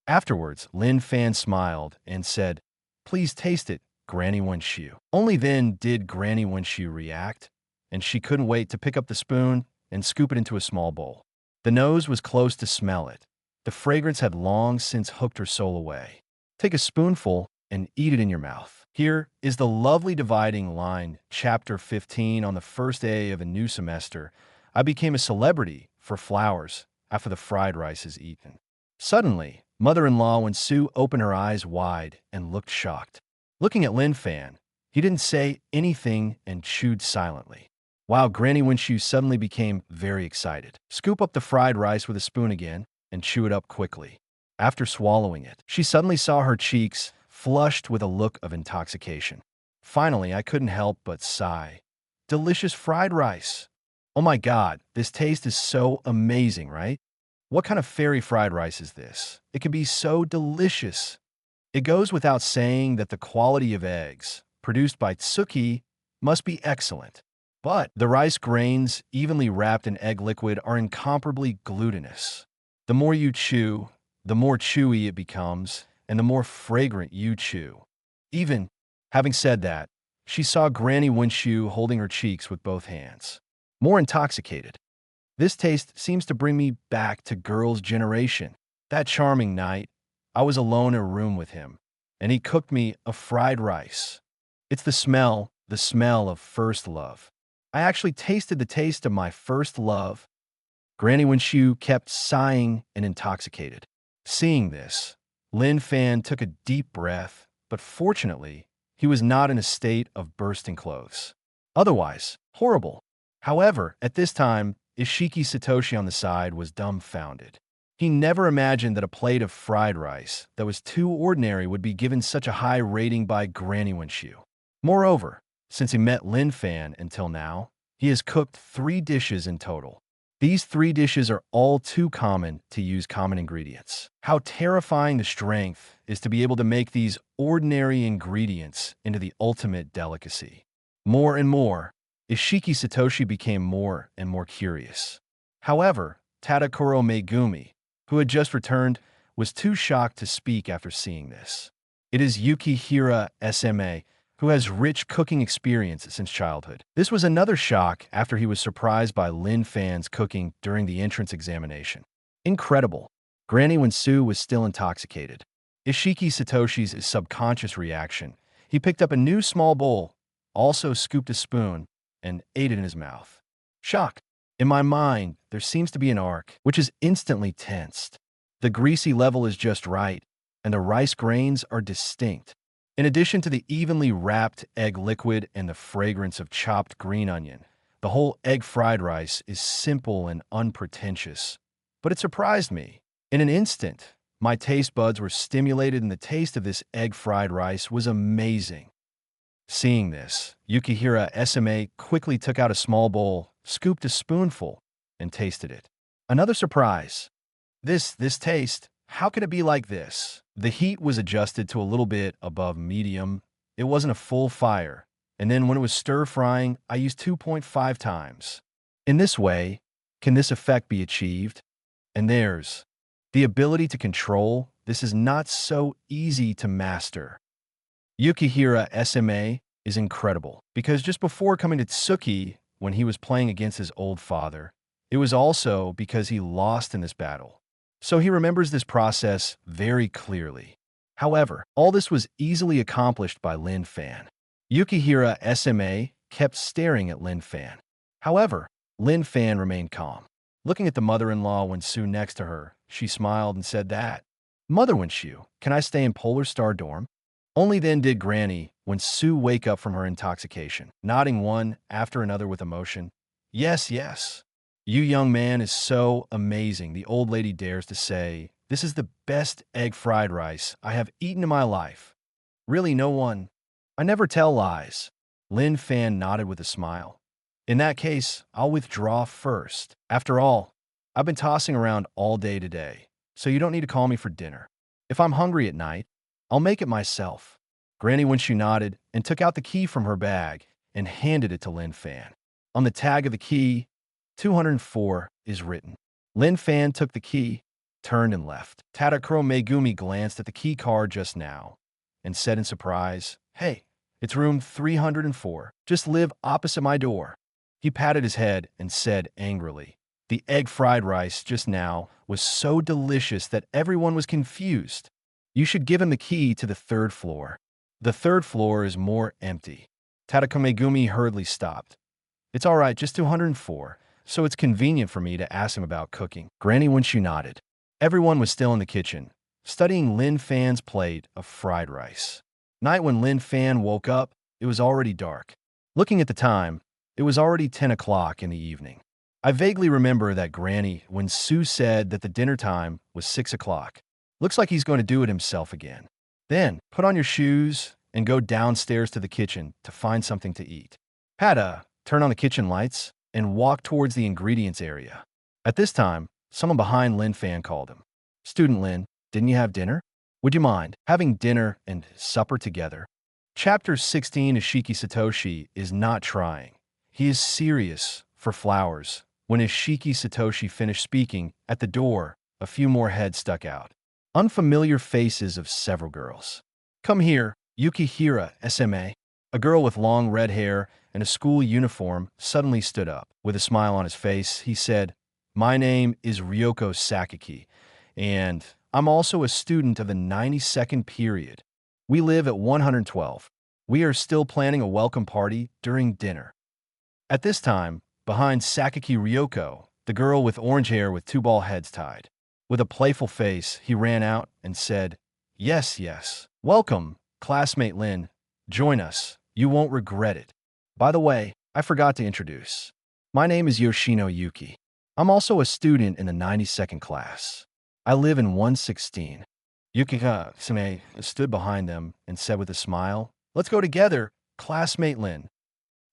Afterwards, Lin Fan smiled and said, "Please taste it, Granny Wenshu." Only then did Granny Wenshu react, and she couldn't wait to pick up the spoon and scoop it into a small bowl. The nose was close to smell it. The fragrance had long since hooked her soul away. Take a spoonful and eat it in your mouth. Here is the lovely dividing line, Chapter 15. On the first day of a new semester, I became a celebrity for flowers after the fried rice is eaten. Suddenly, mother-in-law Wenshu opened her eyes wide and looked shocked. Looking at Lin Fan, he didn't say anything and chewed silently. While Granny Wenshu suddenly became very excited. Scoop up the fried rice with a spoon again and chew it up quickly. After swallowing it, she suddenly saw her cheeks flushed with a look of intoxication. Finally, I couldn't help but sigh. Delicious fried rice. Oh my God, this taste is so amazing, right? What kind of fairy fried rice is this? It can be so delicious. It goes without saying that the quality of eggs produced by Totsuki must be excellent. But the rice grains, evenly wrapped in egg liquid, are incomparably glutinous. The more you chew, the more chewy it becomes, and the more fragrant you chew. Even, having said that, she saw Granny Wenshu holding her cheeks with both hands. More intoxicated. This taste seems to bring me back to girls' generation. That charming night, I was alone in a room with him, and he cooked me a fried rice. It's the smell of first love. I actually tasted the taste of my first love. Granny Wenshu kept sighing and intoxicated. Seeing this, Lin Fan took a deep breath, but fortunately, he was not in a state of bursting clothes. Otherwise, horrible. However, at this time, Ishiki Satoshi on the side was dumbfounded. He never imagined that a plate of fried rice that was too ordinary would be given such a high rating by Granny Wenshu. Moreover, since he met Lin Fan until now, he has cooked 3 dishes in total. These 3 dishes are all too common to use common ingredients. How terrifying the strength is to be able to make these ordinary ingredients into the ultimate delicacy. More and more, Ishiki Satoshi became more and more curious. However, Tadakoro Megumi, who had just returned, was too shocked to speak after seeing this. It is Yukihira SMA, who has rich cooking experience since childhood. This was another shock after he was surprised by Lin Fan's cooking during the entrance examination. Incredible. Granny Wenshu was still intoxicated. Ishiki Satoshi's subconscious reaction. He picked up a new small bowl, also scooped a spoon, and ate it in his mouth. Shock. In my mind, there seems to be an arc, which is instantly tensed. The greasy level is just right, and the rice grains are distinct. In addition to the evenly wrapped egg liquid and the fragrance of chopped green onion, the whole egg fried rice is simple and unpretentious. But it surprised me. In an instant, My taste buds were stimulated and the taste of this egg fried rice was amazing. Seeing this, Yukihira SMA quickly took out a small bowl, scooped a spoonful, and tasted it. Another surprise. This taste, how could it be like this? The heat was adjusted to a little bit above medium. It wasn't a full fire. And then when it was stir-frying, I used 2.5 times. In this way, can this effect be achieved? And there's the ability to control. This is not so easy to master. Yukihira SMA is incredible because just before coming to Tsuki, when he was playing against his old father, it was also because he lost in this battle. So he remembers this process very clearly. However, all this was easily accomplished by Lin Fan. Yukihira SMA kept staring at Lin Fan. However, Lin Fan remained calm. Looking at the mother-in-law Wensu next to her, she smiled and said that, "Mother Wensu, can I stay in Polar Star dorm?" Only then did Granny Wensu wake up from her intoxication, nodding one after another with emotion. "Yes, yes. You young man is so amazing," the old lady dares to say. "This is the best egg fried rice I have eaten in my life. Really no one. I never tell lies." Lin Fan nodded with a smile. "In that case, I'll withdraw first. After all, I've been tossing around all day today, so you don't need to call me for dinner. If I'm hungry at night, I'll make it myself." Granny Wenchu nodded and took out the key from her bag and handed it to Lin Fan. On the tag of the key, 204 is written. Lin Fan took the key, turned and left. Tadakuro Megumi glanced at the key card just now and said in surprise, "Hey, it's room 304. Just live opposite my door." He patted his head and said angrily, "The egg fried rice just now was so delicious that everyone was confused. You should give him the key to the third floor. The third floor is more empty." Tadako Megumi hurriedly stopped. "It's all right, just 204, so it's convenient for me to ask him about cooking." Granny Wenchu nodded. Everyone was still in the kitchen, studying Lin Fan's plate of fried rice. Night when Lin Fan woke up, it was already dark. Looking at the time, it was already 10 o'clock in the evening. I vaguely remember that Granny when Sue said that the dinner time was 6 o'clock. Looks like he's going to do it himself again. Then, put on your shoes and go downstairs to the kitchen to find something to eat. Pata, turn on the kitchen lights and walk towards the ingredients area. At this time, someone behind Lin Fan called him. "Student Lin, didn't you have dinner? Would you mind having dinner and supper together?" Chapter 16 Ishiki Satoshi is not trying. He is serious for flowers. When Ishiki Satoshi finished speaking, at the door, a few more heads stuck out. Unfamiliar faces of several girls. "Come here, Yukihira SMA." A girl with long red hair and a school uniform suddenly stood up. With a smile on his face, he said, "My name is Ryoko Sakaki, and I'm also a student of the 92nd period. We live at 112. We are still planning a welcome party during dinner." At this time, behind Sakaki Ryoko, the girl with orange hair with two ball heads tied. With a playful face, he ran out and said, "Yes, yes. Welcome, classmate Lin. Join us. You won't regret it. By the way, I forgot to introduce. My name is Yoshino Yuki. I'm also a student in the 92nd class. I live in 116. Yukika-same stood behind them and said with a smile, "Let's go together, classmate Lin."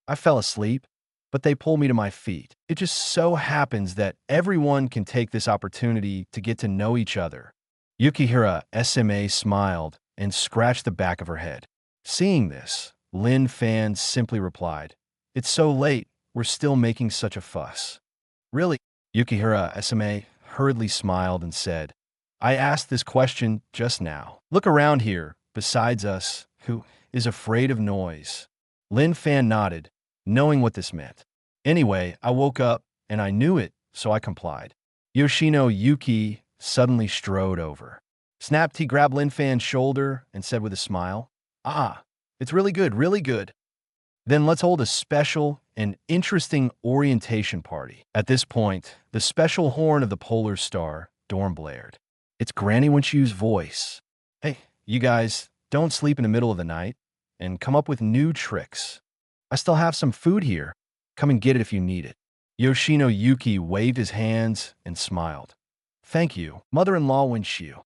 I fell asleep, but they pulled me to my feet. It just so happens that everyone can take this opportunity to get to know each other. Yukihira SMA smiled and scratched the back of her head. Seeing this, Lin Fan simply replied, "It's so late, we're still making such a fuss." "Really?" Yukihira SMA hurriedly smiled and said, "I asked this question just now. Look around here, besides us, who is afraid of noise?" Lin Fan nodded, knowing what this meant. "Anyway, I woke up, and I knew it, so I complied." Yoshino Yuki suddenly strode over. Snapped, he grabbed Lin Fan's shoulder and said with a smile, "Ah, it's really good, really good. Then let's hold a special and interesting orientation party." At this point, the special horn of the Polar Star dorm blared. It's Granny Wenchu's voice. "Hey, you guys, don't sleep in the middle of the night, and come up with new tricks. I still have some food here. Come and get it if you need it." Yoshino Yuki waved his hands and smiled. "Thank you, mother-in-law Wenchu."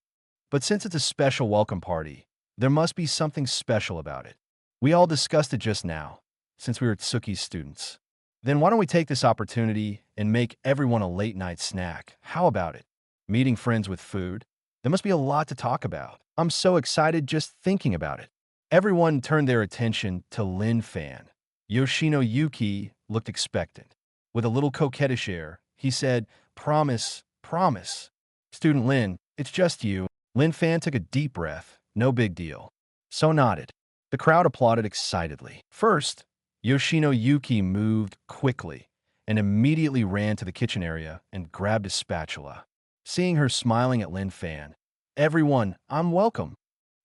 But since it's a special welcome party, there must be something special about it. We all discussed it just now, since we were Tsuki's students. Then why don't we take this opportunity and make everyone a late-night snack? How about it? Meeting friends with food? There must be a lot to talk about. I'm so excited just thinking about it. Everyone turned their attention to Lin Fan. Yoshino Yuki looked expectant. With a little coquettish air, he said, "Promise, promise." "Student Lin, it's just you." Lin Fan took a deep breath. No big deal. So nodded. The crowd applauded excitedly. First, Yoshino Yuki moved quickly and immediately ran to the kitchen area and grabbed a spatula. Seeing her smiling at Lin Fan, "Everyone, I'm welcome.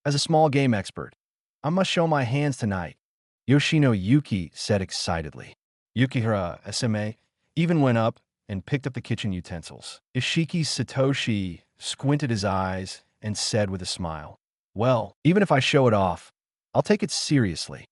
As a small game expert, I must show my hands tonight," Yoshino Yuki said excitedly. Yukihira SMA even went up and picked up the kitchen utensils. Ishiki Satoshi squinted his eyes and said with a smile, "Well, even if I show it off, I'll take it seriously.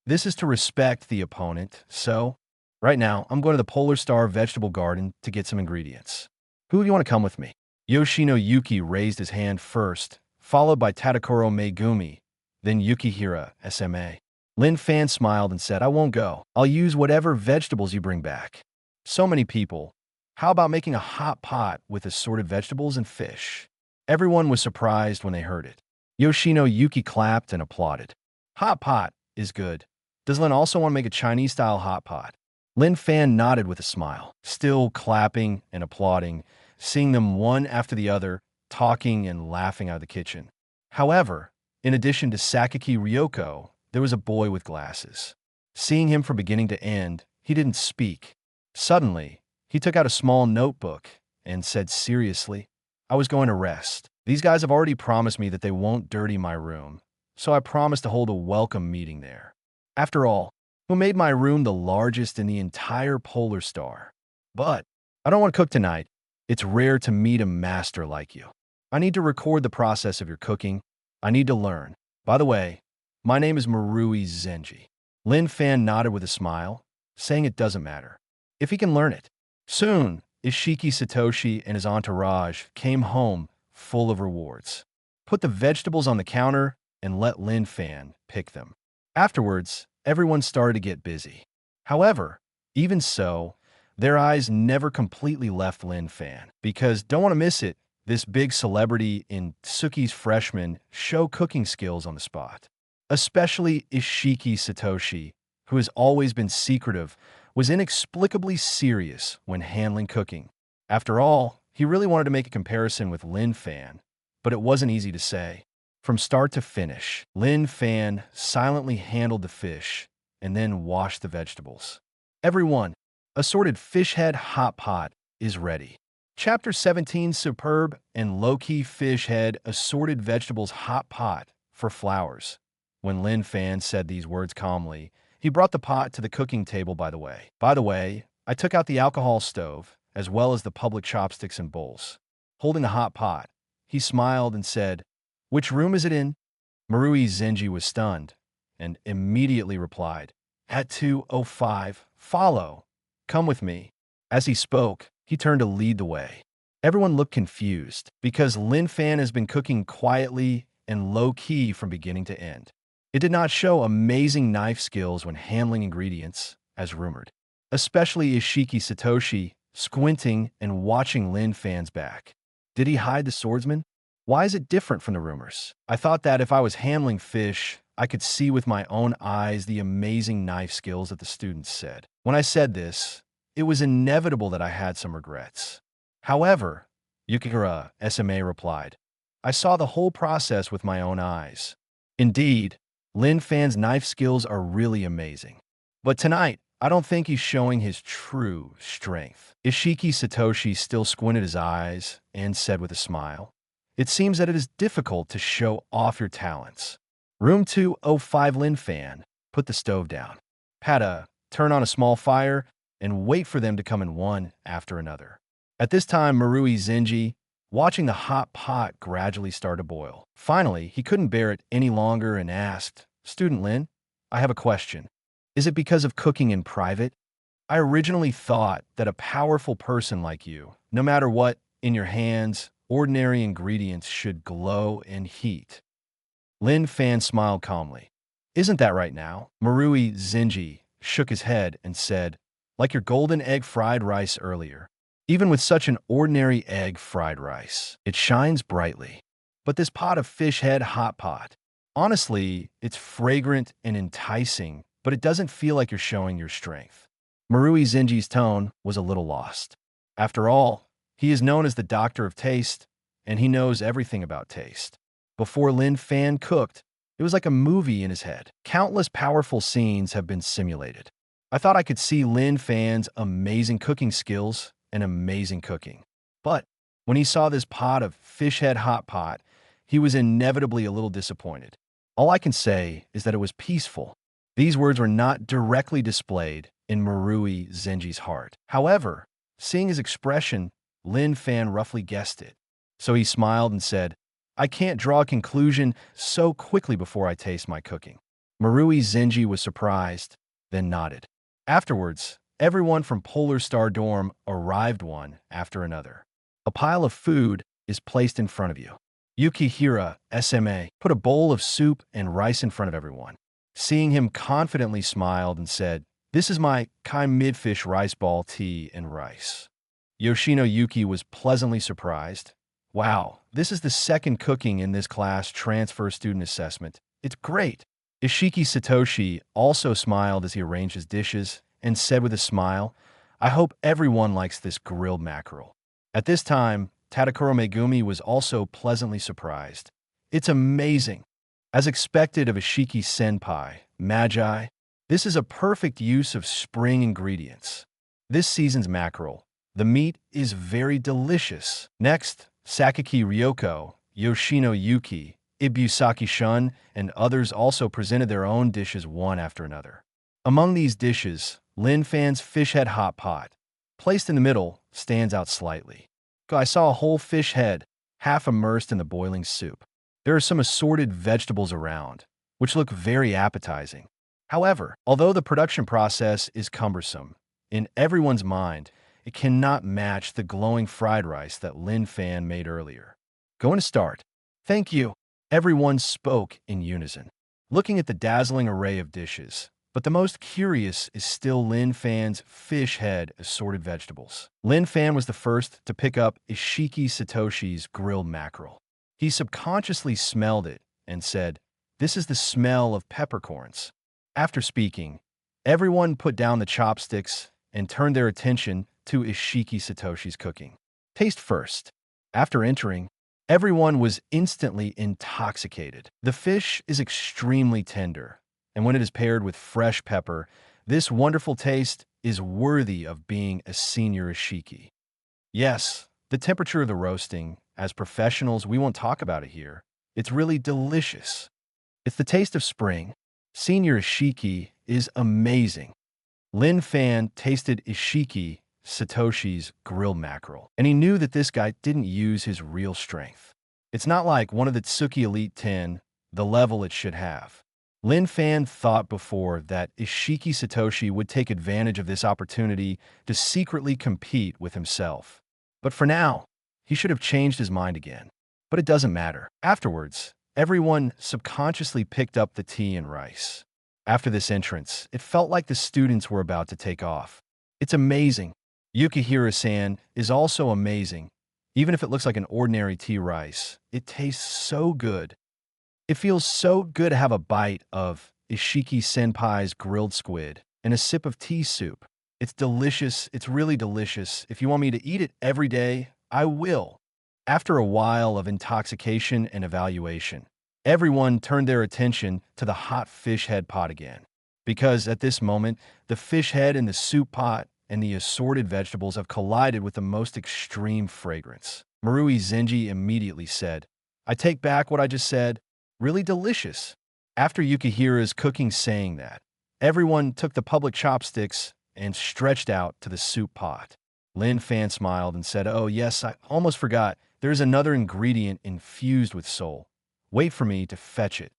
This is to respect the opponent, so right now I'm going to the Polar Star Vegetable Garden to get some ingredients. Who do you want to come with me?" Yoshino Yuki raised his hand first, followed by Tadakoro Megumi, then Yukihira SMA. Lin Fan smiled and said, "I won't go. I'll use whatever vegetables you bring back." So many people. How about making a hot pot with assorted vegetables and fish? Everyone was surprised when they heard it. Yoshino Yuki clapped and applauded. Hot pot is good. Does Lin also want to make a Chinese-style hot pot? Lin Fan nodded with a smile, still clapping and applauding, seeing them one after the other, talking and laughing out of the kitchen. However, in addition to Sakaki Ryoko, there was a boy with glasses. Seeing him from beginning to end, he didn't speak. Suddenly, he took out a small notebook and said seriously, "I was going to rest. These guys have already promised me that they won't dirty my room, so I promised to hold a welcome meeting there. After all, who made my room the largest in the entire Polar Star? But I don't want to cook tonight. It's rare to meet a master like you. I need to record the process of your cooking. I need to learn. By the way, my name is Eizan Zhijin." Lin Fan nodded with a smile, saying it doesn't matter, if he can learn it. Soon, Ishiki Satoshi and his entourage came home full of rewards. Put the vegetables on the counter and let Lin Fan pick them. Afterwards, everyone started to get busy. However, even so, their eyes never completely left Lin Fan, because don't want to miss it, this big celebrity in Tsuki's freshman show cooking skills on the spot. Especially Ishiki Satoshi, who has always been secretive, was inexplicably serious when handling cooking. After all, he really wanted to make a comparison with Lin Fan, but it wasn't easy to say. From start to finish, Lin Fan silently handled the fish and then washed the vegetables. Everyone, assorted fish head hot pot is ready. Chapter 17, superb and low-key fish head assorted vegetables hot pot for flowers. When Lin Fan said these words calmly, he brought the pot to the cooking table by the way. By the way, I took out the alcohol stove, as well as the public chopsticks and bowls. Holding the hot pot, he smiled and said, "Which room is it in?" Eizan Zhijin was stunned, and immediately replied, "At 205, follow. Come with me." As he spoke, he turned to lead the way. Everyone looked confused, because Lin Fan has been cooking quietly and low-key from beginning to end. It did not show amazing knife skills when handling ingredients, as rumored. Especially Ishiki Satoshi, squinting and watching Lin Fan's back. Did he hide the swordsman? Why is it different from the rumors? I thought that if I was handling fish, I could see with my own eyes the amazing knife skills that the students said. When I said this, it was inevitable that I had some regrets. However, Yukihira SMA replied, "I saw the whole process with my own eyes. Indeed, Lin Fan's knife skills are really amazing. But tonight, I don't think he's showing his true strength." Ishiki Satoshi still squinted his eyes and said with a smile, "It seems that it is difficult to show off your talents." Room 205 Lin Fan put the stove down. Pata, turn on a small fire and wait for them to come in one after another. At this time, Eizan Zhijin, watching the hot pot gradually start to boil. Finally, he couldn't bear it any longer and asked, "Student Lin, I have a question. Is it because of cooking in private? I originally thought that a powerful person like you, no matter what in your hands, ordinary ingredients should glow in heat. Lin Fan smiled calmly. Isn't that right now? Marui Zinji shook his head and said, like your golden egg fried rice earlier. Even with such an ordinary egg fried rice, it shines brightly. But this pot of fish head hot pot, honestly, it's fragrant and enticing, but it doesn't feel like you're showing your strength. Marui Zinji's tone was a little lost. After all, he is known as the doctor of taste, and he knows everything about taste. Before Lin Fan cooked, it was like a movie in his head. Countless powerful scenes have been simulated. I thought I could see Lin Fan's amazing cooking skills and amazing cooking. But when he saw this pot of fish head hot pot, he was inevitably a little disappointed. All I can say is that it was peaceful. These words were not directly displayed in Marui Zenji's heart. However, seeing his expression, Lin Fan roughly guessed it. So he smiled and said, I can't draw a conclusion so quickly before I taste my cooking. Marui Zenji was surprised, then nodded. Afterwards, everyone from Polar Star Dorm arrived one after another. A pile of food is placed in front of you. Yukihira, SMA, put a bowl of soup and rice in front of everyone. Seeing him confidently smiled and said, This is my Kai midfish rice ball tea and rice. Yoshino Yuki was pleasantly surprised. Wow, this is the second cooking in this class transfer student assessment. It's great. Ishiki Satoshi also smiled as he arranged his dishes and said with a smile, I hope everyone likes this grilled mackerel. At this time, Tadakuro Megumi was also pleasantly surprised. It's amazing. As expected of Ishiki Senpai, Magi, this is a perfect use of spring ingredients. This season's mackerel, the meat is very delicious. Next, Sakaki Ryoko, Yoshino Yuki, Ibusaki Shun, and others also presented their own dishes one after another. Among these dishes, Lin Fan's fish head hot pot, placed in the middle, stands out slightly. I saw a whole fish head, half immersed in the boiling soup. There are some assorted vegetables around, which look very appetizing. However, although the production process is cumbersome, in everyone's mind, it cannot match the glowing fried rice that Lin Fan made earlier. Going to start. Thank you. Everyone spoke in unison, looking at the dazzling array of dishes. But the most curious is still Lin Fan's fish head assorted vegetables. Lin Fan was the first to pick up Ishiki Satoshi's grilled mackerel. He subconsciously smelled it and said, This is the smell of peppercorns. After speaking, everyone put down the chopsticks and turned their attention to Ishiki Satoshi's cooking. Taste first. After entering, everyone was instantly intoxicated. The fish is extremely tender, and when it is paired with fresh pepper, this wonderful taste is worthy of being a senior Ishiki. Yes, the temperature of the roasting, as professionals, we won't talk about it here. It's really delicious. It's the taste of spring. Senior Ishiki is amazing. Lin Fan tasted Ishiki Satoshi's grilled mackerel, and he knew that this guy didn't use his real strength. It's not like one of the Tsuki Elite 10, the level it should have. Lin Fan thought before that Ishiki Satoshi would take advantage of this opportunity to secretly compete with himself. But for now, he should have changed his mind again. But it doesn't matter. Afterwards, everyone subconsciously picked up the tea and rice. After this entrance, it felt like the students were about to take off. It's amazing. Yukihira-san is also amazing. Even if it looks like an ordinary tea rice, it tastes so good. It feels so good to have a bite of Ishiki Senpai's grilled squid and a sip of tea soup. It's delicious. It's really delicious. If you want me to eat it every day, I will. After a while of intoxication and evaluation, everyone turned their attention to the hot fish head pot again. Because at this moment, the fish head in the soup pot and the assorted vegetables have collided with the most extreme fragrance. Marui Zenji immediately said, I take back what I just said. Really delicious. After Yukihira's cooking saying that, everyone took the public chopsticks and stretched out to the soup pot. Lin Fan smiled and said, Oh yes, I almost forgot. There's another ingredient infused with soul. Wait for me to fetch it.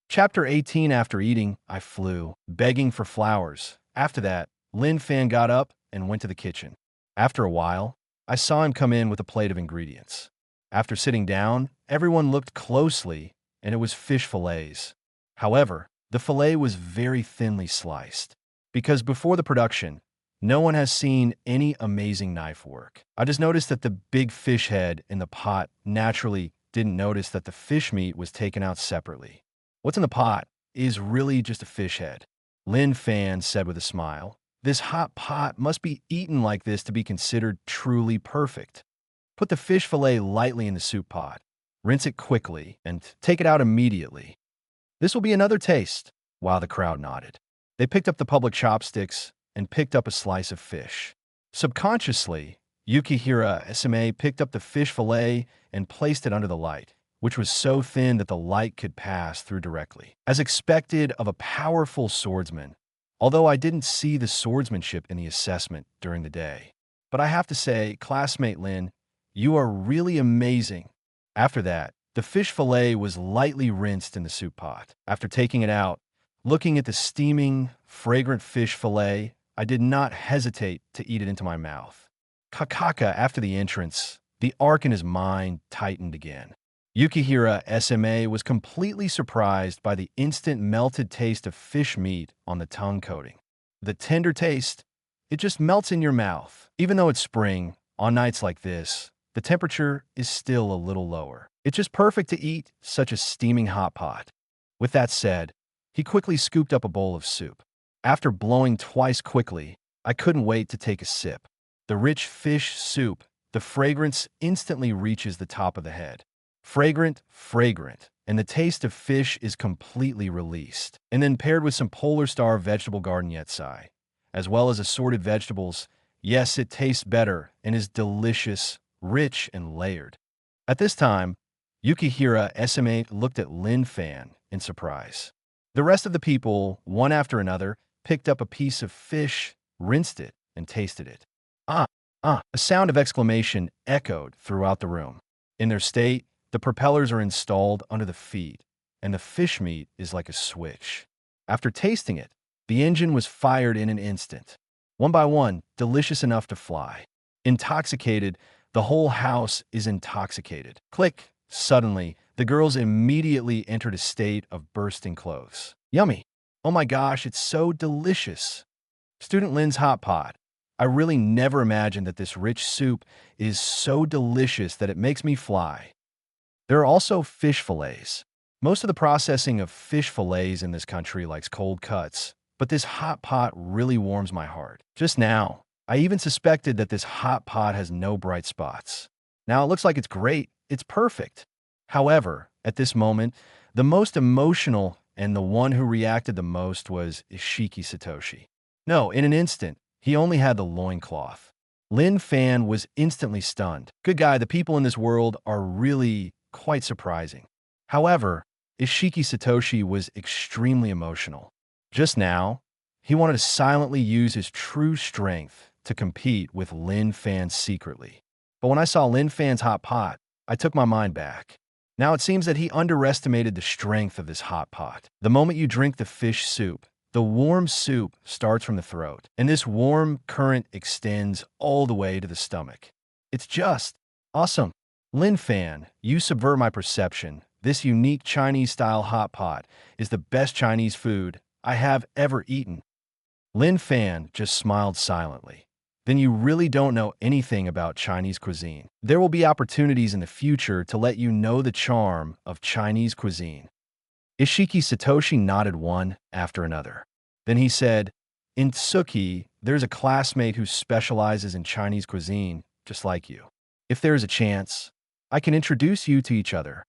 Chapter 18. After eating, I flew, begging for flowers. After that, Lin Fan got up and went to the kitchen. After a while, I saw him come in with a plate of ingredients. After sitting down, everyone looked closely, and it was fish fillets. However, the fillet was very thinly sliced, because before the production, no one has seen any amazing knife work. I just noticed that the big fish head in the pot naturally didn't notice that the fish meat was taken out separately. What's in the pot is really just a fish head, Lin Fan said with a smile. This hot pot must be eaten like this to be considered truly perfect. Put the fish fillet lightly in the soup pot, rinse it quickly, and take it out immediately. This will be another taste, while the crowd nodded. They picked up the public chopsticks and picked up a slice of fish. Subconsciously, Yukihira SMA picked up the fish fillet and placed it under the light, which was so thin that the light could pass through directly. As expected of a powerful swordsman, although I didn't see the swordsmanship in the assessment during the day. But I have to say, classmate Lin, you are really amazing. After that, the fish fillet was lightly rinsed in the soup pot. After taking it out, looking at the steaming, fragrant fish fillet, I did not hesitate to eat it into my mouth. Kakaka, after the entrance, the arc in his mind tightened again. Yukihira SMA was completely surprised by the instant melted taste of fish meat on the tongue coating. The tender taste, it just melts in your mouth. Even though it's spring, on nights like this, the temperature is still a little lower. It's just perfect to eat such a steaming hot pot. With that said, he quickly scooped up a bowl of soup. After blowing twice quickly, I couldn't wait to take a sip. The rich fish soup, the fragrance instantly reaches the top of the head. Fragrant, and the taste of fish is completely released. And then paired with some Polar Star vegetable garden yatsai, as well as assorted vegetables, yes, it tastes better and is delicious, rich, and layered. At this time, Yukihira SMA looked at Lin Fan in surprise. The rest of the people, one after another, picked up a piece of fish, rinsed it, and tasted it. A sound of exclamation echoed throughout the room. In their state, the propellers are installed under the feet, and the fish meat is like a switch. After tasting it, the engine was fired in an instant. One by one, delicious enough to fly. Intoxicated, the whole house is intoxicated. Click! Suddenly, the girls immediately entered a state of bursting clothes. Yummy! Oh my gosh, it's so delicious! Student Lin's hot pot. I really never imagined that this rich soup is so delicious that it makes me fly. There are also fish fillets. Most of the processing of fish fillets in this country likes cold cuts, but this hot pot really warms my heart. Just now, I even suspected that this hot pot has no bright spots. Now it looks like it's great, it's perfect. However, at this moment, the most emotional and the one who reacted the most was Ishiki Satoshi. No, in an instant, he only had the loincloth. Lin Fan was instantly stunned. Good guy, the people in this world are really quite surprising. However, Ishiki Satoshi was extremely emotional. Just now, he wanted to silently use his true strength to compete with Lin Fan secretly. But when I saw Lin Fan's hot pot, I took my mind back. Now it seems that he underestimated the strength of this hot pot. The moment you drink the fish soup, the warm soup starts from the throat, and this warm current extends all the way to the stomach. It's just awesome. Lin Fan, you subvert my perception. This unique Chinese-style hot pot is the best Chinese food I have ever eaten. Lin Fan just smiled silently. Then you really don't know anything about Chinese cuisine. There will be opportunities in the future to let you know the charm of Chinese cuisine. Ishiki Satoshi nodded one after another. Then he said, in Tsuki, there's a classmate who specializes in Chinese cuisine, just like you. If there is a chance, I can introduce you to each other.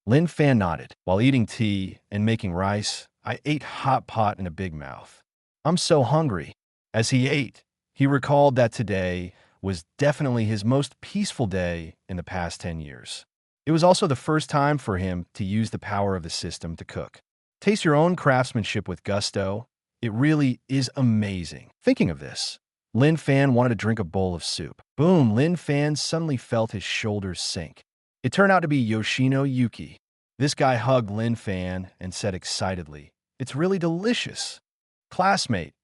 Lin Fan nodded. While eating tea and making rice, I ate hot pot in a big mouth. I'm so hungry. As he ate, he recalled that today was definitely his most peaceful day in the past 10 years. It was also the first time for him to use the power of the system to cook. Taste your own craftsmanship with gusto. It really is amazing. Thinking of this, Lin Fan wanted to drink a bowl of soup. Boom, Lin Fan suddenly felt his shoulders sink. It turned out to be Yoshino Yuki. This guy hugged Lin Fan and said excitedly, "It's really delicious. Classmate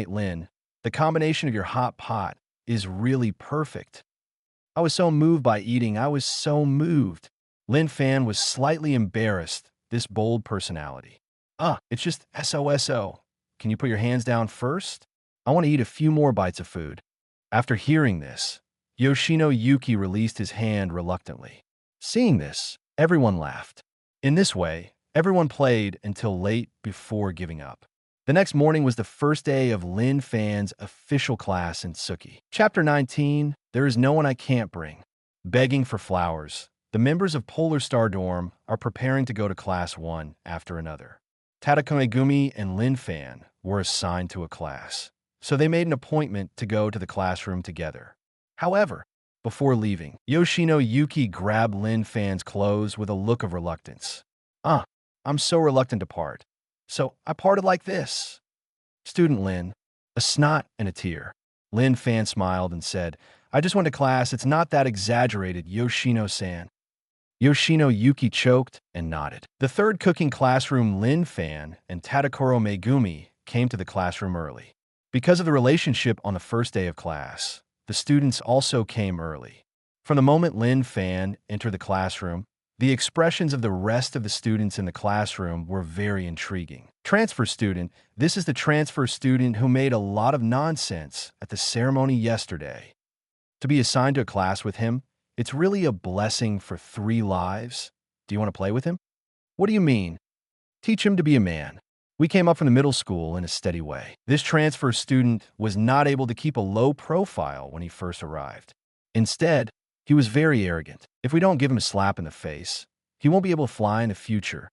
Lin, the combination of your hot pot is really perfect." I was so moved by eating. I was so moved. Lin Fan was slightly embarrassed, this bold personality. It's just SOSO. Can you put your hands down first? I want to eat a few more bites of food. After hearing this, Yoshino Yuki released his hand reluctantly. Seeing this, everyone laughed. In this way, everyone played until late before giving up. The next morning was the first day of Lin Fan's official class in Tsuki. Chapter 19, There is no one I can't bring. Begging for flowers. The members of Polar Star Dorm are preparing to go to class one after another. Tadako Megumi and Lin Fan were assigned to a class, so they made an appointment to go to the classroom together. However, before leaving, Yoshino Yuki grabbed Lin Fan's clothes with a look of reluctance. I'm so reluctant to part. So I parted like this. Student Lin, a snot and a tear. Lin Fan smiled and said, I just went to class. It's not that exaggerated, Yoshino-san. Yoshino Yuki choked and nodded. The third cooking classroom, Lin Fan and Tadakoro Megumi, came to the classroom early. Because of the relationship on the first day of class, the students also came early. From the moment Lin Fan entered the classroom, the expressions of the rest of the students in the classroom were very intriguing. Transfer student, this is the transfer student who made a lot of nonsense at the ceremony yesterday. To be assigned to a class with him, it's really a blessing for 3 lives. Do you want to play with him? What do you mean? Teach him to be a man. We came up from the middle school in a steady way. This transfer student was not able to keep a low profile when he first arrived. Instead, he was very arrogant. If we don't give him a slap in the face, he won't be able to fly in the future.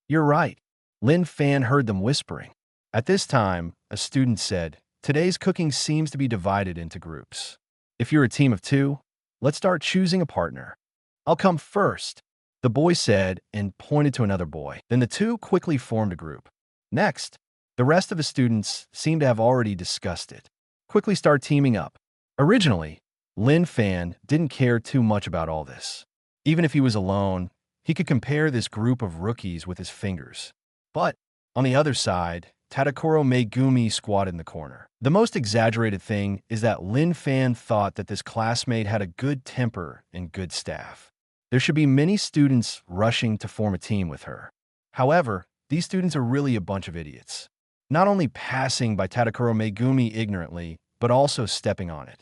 You're right. Lin Fan heard them whispering. At this time, a student said, Today's cooking seems to be divided into groups. If you're a team of 2, let's start choosing a partner. I'll come first, the boy said and pointed to another boy. Then the 2 quickly formed a group. Next, the rest of the students seemed to have already discussed it. Quickly start teaming up. Originally, Lin Fan didn't care too much about all this. Even if he was alone, he could compare this group of rookies with his fingers. But, on the other side, Tadakoro Megumi squatted in the corner. The most exaggerated thing is that Lin Fan thought that this classmate had a good temper and good staff. There should be many students rushing to form a team with her. However, these students are really a bunch of idiots. Not only passing by Tadakoro Megumi ignorantly, but also stepping on it.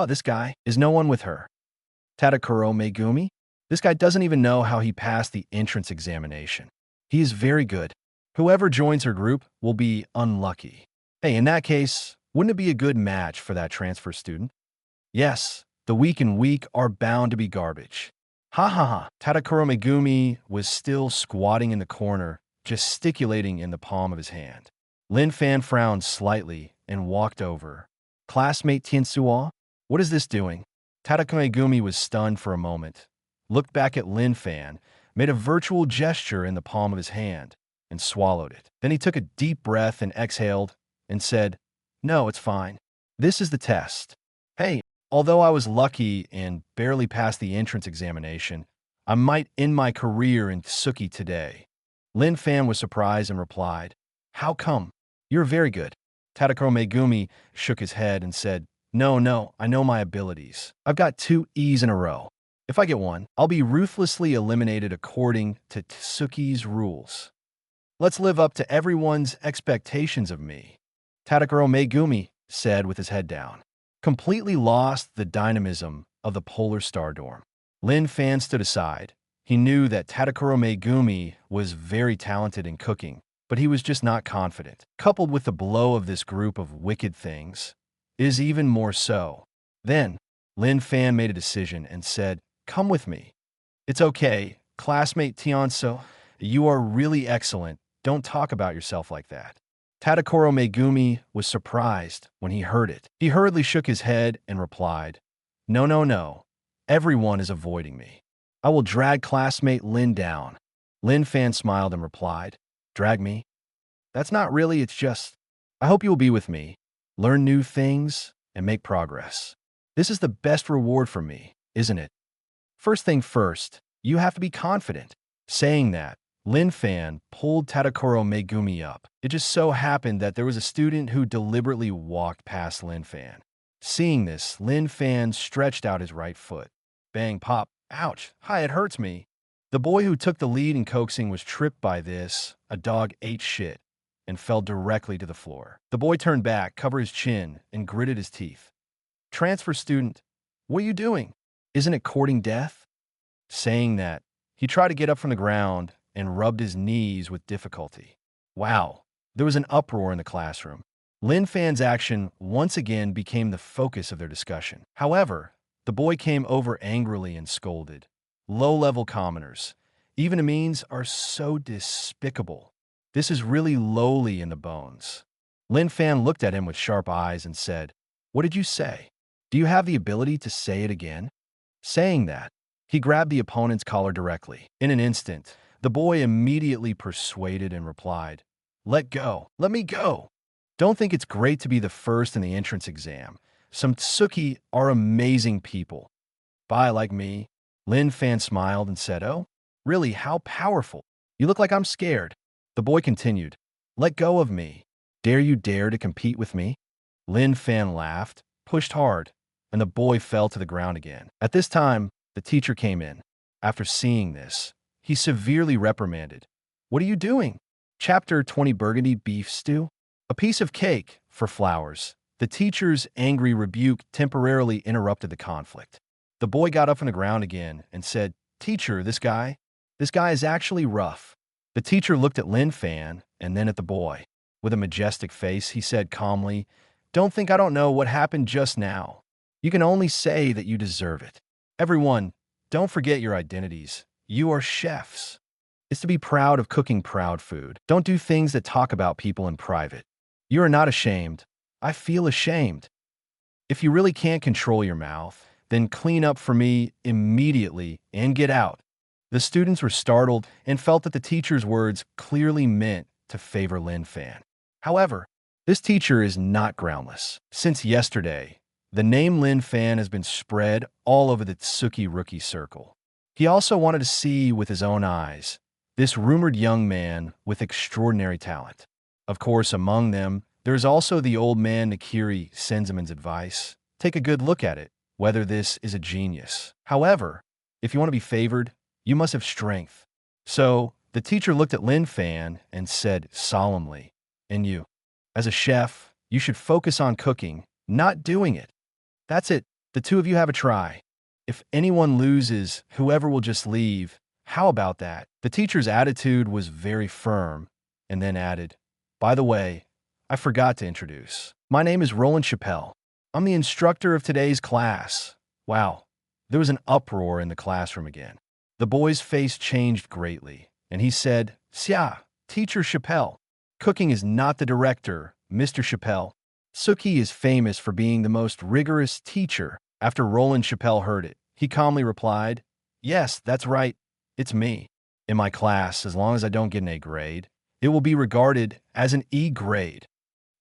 This guy is no one with her. Tadakoro Megumi? This guy doesn't even know how he passed the entrance examination. He is very good. Whoever joins her group will be unlucky. Hey, in that case, wouldn't it be a good match for that transfer student? Yes, the weak and weak are bound to be garbage. Ha ha ha. Tadakoro Megumi was still squatting in the corner, gesticulating in the palm of his hand. Lin Fan frowned slightly and walked over. Classmate Tiansuo? What is this doing? Tadakoro Megumi was stunned for a moment, looked back at Lin Fan, made a virtual gesture in the palm of his hand, and swallowed it. Then he took a deep breath and exhaled and said, No, it's fine. This is the test. Hey, although I was lucky and barely passed the entrance examination, I might end my career in Tsuki today. Lin Fan was surprised and replied, How come? You're very good. Tadakoro Megumi shook his head and said, No, I know my abilities. I've got 2 E's in a row. If I get one, I'll be ruthlessly eliminated according to Tsuki's rules. Let's live up to everyone's expectations of me, Tadakoro Megumi said with his head down. Completely lost the dynamism of the Polar Star Dorm. Lin Fan stood aside. He knew that Tadakoro Megumi was very talented in cooking, but he was just not confident. Coupled with the blow of this group of wicked things, is even more so. Then, Lin Fan made a decision and said, Come with me. It's okay, classmate Tianso. You are really excellent. Don't talk about yourself like that. Tadakoro Megumi was surprised when he heard it. He hurriedly shook his head and replied, No. Everyone is avoiding me. I will drag classmate Lin down. Lin Fan smiled and replied, Drag me? That's not really, it's just, I hope you will be with me, learn new things, and make progress. This is the best reward for me, isn't it? First thing first, you have to be confident. Saying that, Lin Fan pulled Tadakoro Megumi up. It just so happened that there was a student who deliberately walked past Lin Fan. Seeing this, Lin Fan stretched out his right foot. Bang, pop. Ouch. Hi, it hurts me. The boy who took the lead in coaxing was tripped by this. A dog ate shit and fell directly to the floor. The boy turned back, covered his chin, and gritted his teeth. Transfer student, what are you doing? Isn't it courting death? Saying that, he tried to get up from the ground and rubbed his knees with difficulty. Wow, there was an uproar in the classroom. Lin Fan's action once again became the focus of their discussion. However, the boy came over angrily and scolded. Low-level commoners, even amines, are so despicable. This is really lowly in the bones. Lin Fan looked at him with sharp eyes and said, "What did you say? Do you have the ability to say it again?" Saying that, he grabbed the opponent's collar directly. In an instant, the boy immediately persuaded and replied, "Let go. Let me go. Don't think it's great to be the first in the entrance exam. Some Totsuki are amazing people. Bye, like me." Lin Fan smiled and said, "Oh, really, how powerful. You look like I'm scared." The boy continued, "Let go of me. Dare you dare to compete with me?" Lin Fan laughed, pushed hard, and the boy fell to the ground again. At this time, the teacher came in. After seeing this, he severely reprimanded. "What are you doing?" Chapter 20, Burgundy Beef Stew. A piece of cake for flowers. The teacher's angry rebuke temporarily interrupted the conflict. The boy got up from the ground again and said, "Teacher, this guy is actually rough." The teacher looked at Lin Fan and then at the boy. With a majestic face, he said calmly, "Don't think I don't know what happened just now. You can only say that you deserve it. Everyone, don't forget your identities. You are chefs. It's to be proud of cooking proud food. Don't do things that talk about people in private. You are not ashamed. I feel ashamed. If you really can't control your mouth, then clean up for me immediately and get out." The students were startled and felt that the teacher's words clearly meant to favor Lin Fan. However, this teacher is not groundless. Since yesterday, the name Lin Fan has been spread all over the Totsuki rookie circle. He also wanted to see with his own eyes this rumored young man with extraordinary talent. Of course, among them, there's also the old man Nakiri Senzaman's advice. Take a good look at it, whether this is a genius. However, if you want to be favored, you must have strength. So, the teacher looked at Lin Fan and said solemnly, "And you, as a chef, you should focus on cooking, not doing it. That's it. The two of you have a try. If anyone loses, whoever will just leave. How about that?" The teacher's attitude was very firm, and then added, "By the way, I forgot to introduce. My name is Roland Chappelle. I'm the instructor of today's class." Wow, there was an uproar in the classroom again. The boy's face changed greatly, and he said, "Xia, Teacher Chappelle. Cooking is not the director, Mr. Chappelle. Suki is famous for being the most rigorous teacher." After Roland Chappelle heard it, he calmly replied, "Yes, that's right. It's me. In my class, as long as I don't get an A grade, it will be regarded as an E grade.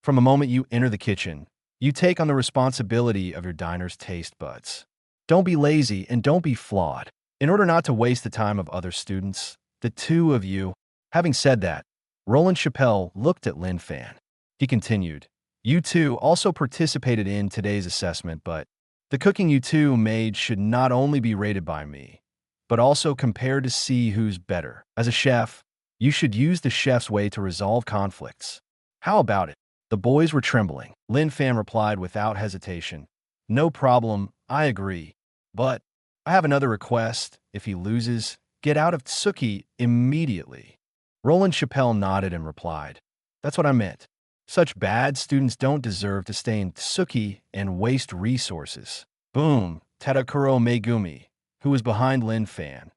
From the moment you enter the kitchen, you take on the responsibility of your diner's taste buds. Don't be lazy and don't be flawed. In order not to waste the time of other students, the two of you." Having said that, Roland Chappelle looked at Lin Fan. He continued, "You two also participated in today's assessment, but the cooking you two made should not only be rated by me, but also compared to see who's better. As a chef, you should use the chef's way to resolve conflicts. How about it?" The boys were trembling. Lin Fan replied without hesitation, "No problem, I agree. But I have another request. If he loses, get out of Totsuki immediately." Roland Chappelle nodded and replied, "That's what I meant. Such bad students don't deserve to stay in Totsuki and waste resources." Boom! Tadakuro Megumi, who was behind Lin Fan,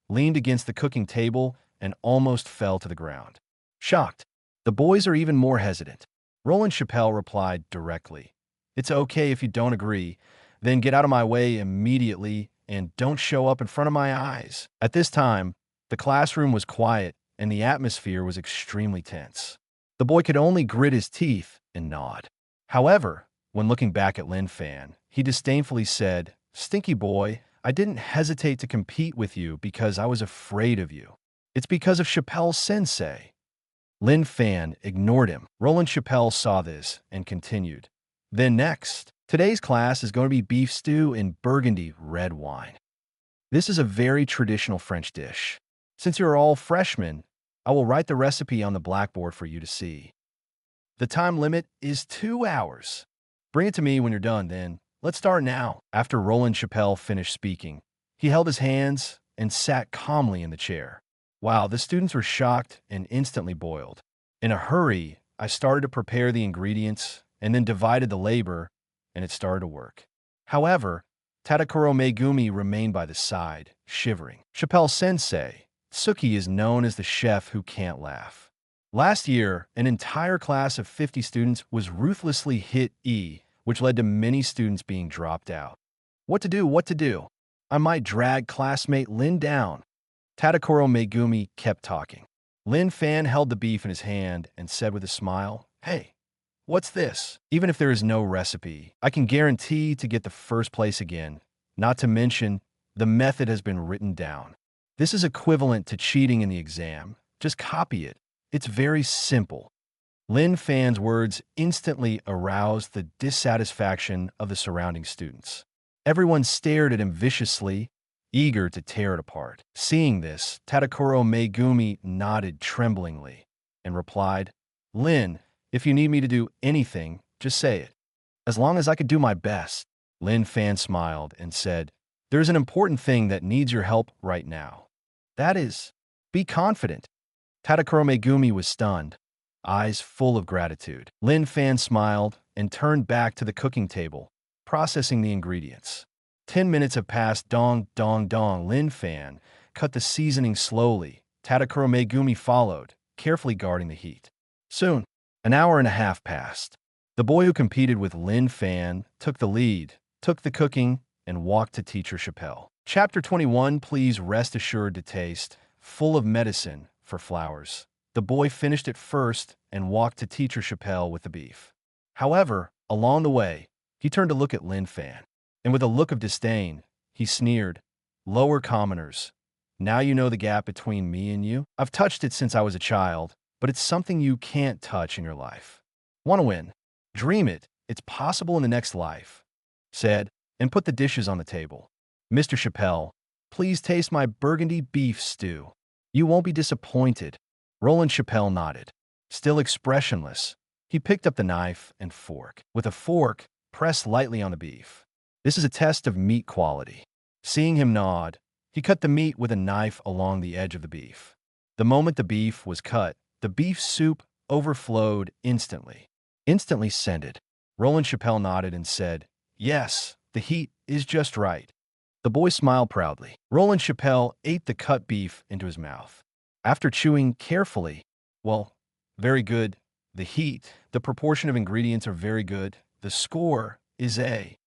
leaned against the cooking table and almost fell to the ground. Shocked, the boys are even more hesitant. Roland Chappelle replied directly, "It's okay if you don't agree. Then get out of my way immediately and don't show up in front of my eyes." At this time, the classroom was quiet and the atmosphere was extremely tense. The boy could only grit his teeth and nod. However, when looking back at Lin Fan, he disdainfully said, "Stinky boy, I didn't hesitate to compete with you because I was afraid of you. It's because of Chappelle Sensei." Lin Fan ignored him. Roland Chappelle saw this and continued, "Then next, today's class is going to be beef stew in burgundy red wine. This is a very traditional French dish. Since you're all freshmen, I will write the recipe on the blackboard for you to see. The time limit is 2 hours. Bring it to me when you're done, then. Let's start now. After Roland Chappelle finished speaking, he held his hands and sat calmly in the chair. Wow, the students were shocked and instantly boiled. In a hurry, I started to prepare the ingredients and then divided the labor, and it started to work. However, Tadakuro Megumi remained by the side, shivering. Chappelle Sensei, Tsuki is known as the chef who can't laugh. Last year, an entire class of 50 students was ruthlessly hit E, which led to many students being dropped out. What to do? What to do? I might drag classmate Lin down. Tadakuro Megumi kept talking. Lin Fan held the beef in his hand and said with a smile, "Hey, what's this? Even if there is no recipe, I can guarantee to get the first place again. Not to mention, the method has been written down. This is equivalent to cheating in the exam. Just copy it. It's very simple." Lin Fan's words instantly aroused the dissatisfaction of the surrounding students. Everyone stared at him viciously, eager to tear it apart. Seeing this, Tadakuro Megumi nodded tremblingly and replied, "Lin, if you need me to do anything, just say it. As long as I could do my best." Lin Fan smiled and said, "There's an important thing that needs your help right now. That is, be confident." Tadakuro Megumi was stunned, eyes full of gratitude. Lin Fan smiled and turned back to the cooking table, processing the ingredients. 10 minutes have passed. Dong, dong, dong. Lin Fan cut the seasoning slowly. Tadakuro Megumi followed, carefully guarding the heat. Soon, an hour and a half passed. The boy who competed with Lin Fan took the lead, took the cooking, and walked to Teacher Chappelle. Chapter 21, please rest assured to taste, full of medicine for flowers. The boy finished it first and walked to Teacher Chappelle with the beef. However, along the way, he turned to look at Lin Fan, and with a look of disdain, he sneered, "Lower commoners. Now you know the gap between me and you? I've touched it since I was a child, but it's something you can't touch in your life. Want to win? Dream it. It's possible in the next life," said, and put the dishes on the table. "Mr. Chappelle, please taste my burgundy beef stew. You won't be disappointed." Roland Chappelle nodded. Still expressionless, he picked up the knife and fork. With a fork, pressed lightly on the beef. This is a test of meat quality. Seeing him nod, he cut the meat with a knife along the edge of the beef. The moment the beef was cut, the beef soup overflowed instantly. Instantly scented. Roland Chappelle nodded and said, "Yes, the heat is just right." The boy smiled proudly. Roland Chappelle ate the cut beef into his mouth. After chewing carefully, "Well, very good. The heat, the proportion of ingredients are very good. The score is A."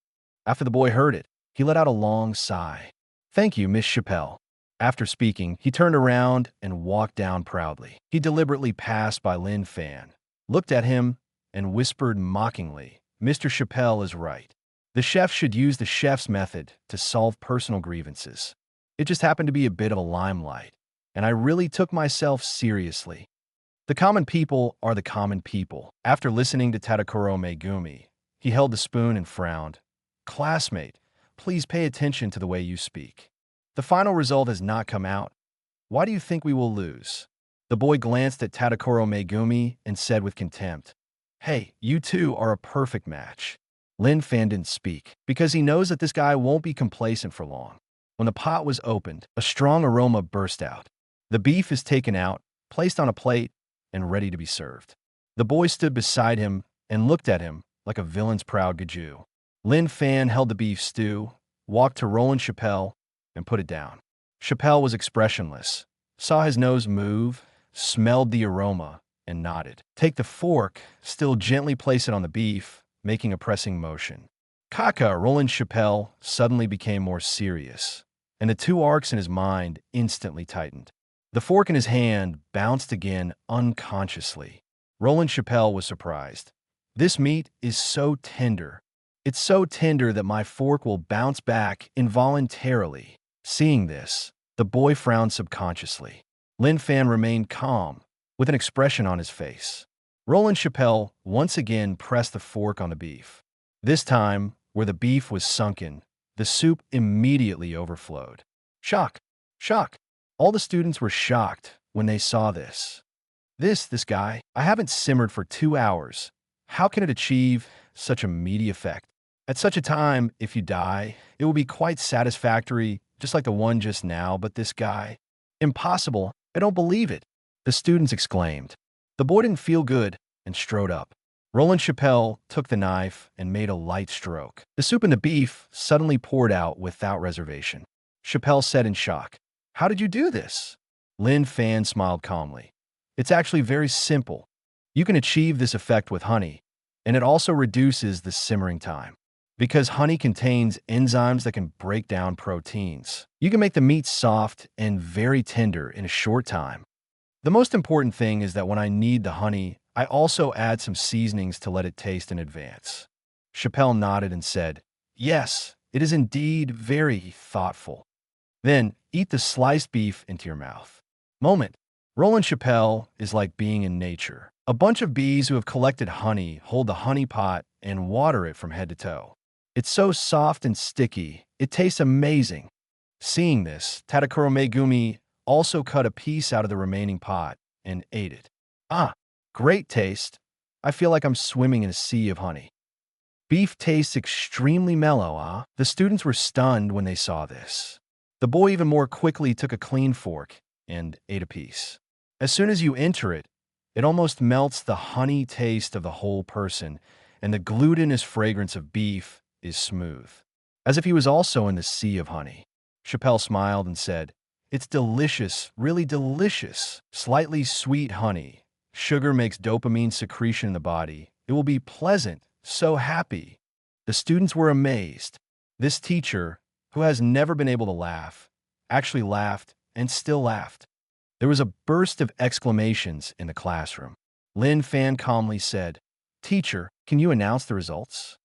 After the boy heard it, he let out a long sigh. "Thank you, Miss Chappelle." After speaking, he turned around and walked down proudly. He deliberately passed by Lin Fan, looked at him, and whispered mockingly, "Mr. Chappelle is right. The chef should use the chef's method to solve personal grievances. It just happened to be a bit of a limelight, and I really took myself seriously. The common people are the common people." After listening to Tadakuro Megumi, he held the spoon and frowned. "Classmate, please pay attention to the way you speak. The final result has not come out. Why do you think we will lose?" The boy glanced at Tadakuro Megumi and said with contempt, "Hey, you two are a perfect match." Lin Fan didn't speak, because he knows that this guy won't be complacent for long. When the pot was opened, a strong aroma burst out. The beef is taken out, placed on a plate, and ready to be served. The boy stood beside him and looked at him like a villain's proud gaju. Lin Fan held the beef stew, walked to Roland Chappelle, and put it down. Chappelle was expressionless, saw his nose move, smelled the aroma, and nodded. "Take the fork, still gently place it on the beef, making a pressing motion." Kaka, Roland Chappelle, suddenly became more serious, and the two arcs in his mind instantly tightened. The fork in his hand bounced again unconsciously. Roland Chappelle was surprised. "This meat is so tender. It's so tender that my fork will bounce back involuntarily." Seeing this, the boy frowned subconsciously. Lin Fan remained calm, with an expression on his face. Roland Chappelle once again pressed the fork on the beef. This time, where the beef was sunken, the soup immediately overflowed. Shock. Shock. All the students were shocked when they saw this. This guy, I haven't simmered for 2 hours. How can it achieve such a meaty effect? At such a time, if you die, it will be quite satisfactory, just like the one just now, but this guy. Impossible. I don't believe it. The students exclaimed. The boy didn't feel good and strode up. Roland Chappelle took the knife and made a light stroke. The soup and the beef suddenly poured out without reservation. Chappelle said in shock, "How did you do this?" Lin Fan smiled calmly. "It's actually very simple. You can achieve this effect with honey, and it also reduces the simmering time. Because honey contains enzymes that can break down proteins, you can make the meat soft and very tender in a short time. The most important thing is that when I knead the honey, I also add some seasonings to let it taste in advance." Chappelle nodded and said, "Yes, it is indeed very thoughtful." Then eat the sliced beef into your mouth. Moment. Roland Chappelle is like being in nature. A bunch of bees who have collected honey hold the honey pot and water it from head to toe. It's so soft and sticky, it tastes amazing. Seeing this, Tadakuro Megumi also cut a piece out of the remaining pot and ate it. Ah, great taste. I feel like I'm swimming in a sea of honey. Beef tastes extremely mellow, ah? The students were stunned when they saw this. The boy even more quickly took a clean fork and ate a piece. As soon as you enter it, it almost melts the honey taste of the whole person, and the glutinous fragrance of beef is smooth. As if he was also in the sea of honey. Chappelle smiled and said, "It's delicious, really delicious. Slightly sweet honey. Sugar makes dopamine secretion in the body. It will be pleasant, so happy." The students were amazed. This teacher, who has never been able to laugh, actually laughed and still laughed. There was a burst of exclamations in the classroom. Lin Fan calmly said, "Teacher, can you announce the results?"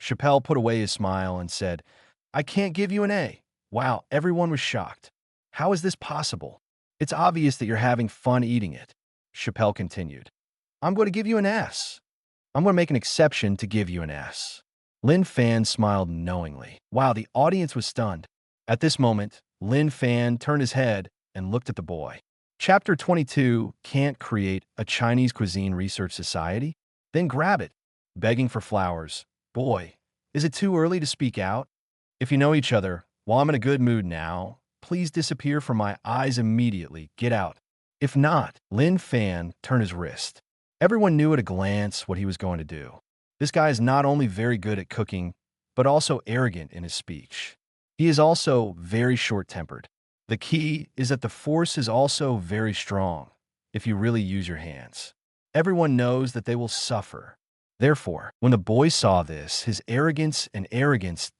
Chappelle put away his smile and said, "I can't give you an A." Wow, everyone was shocked. "How is this possible? It's obvious that you're having fun eating it." Chappelle continued, "I'm going to give you an S. I'm going to make an exception to give you an S." Lin Fan smiled knowingly. Wow, the audience was stunned. At this moment, Lin Fan turned his head and looked at the boy. Chapter 22, Can't Create a Chinese Cuisine Research Society? Then grab it, begging for flowers. Boy, is it too early to speak out? If you know each other, while I'm in a good mood now, please disappear from my eyes immediately. Get out. If not, Lin Fan turned his wrist. Everyone knew at a glance what he was going to do. This guy is not only very good at cooking, but also arrogant in his speech. He is also very short-tempered. The key is that the force is also very strong if you really use your hands. Everyone knows that they will suffer. Therefore, when the boy saw this, his arrogance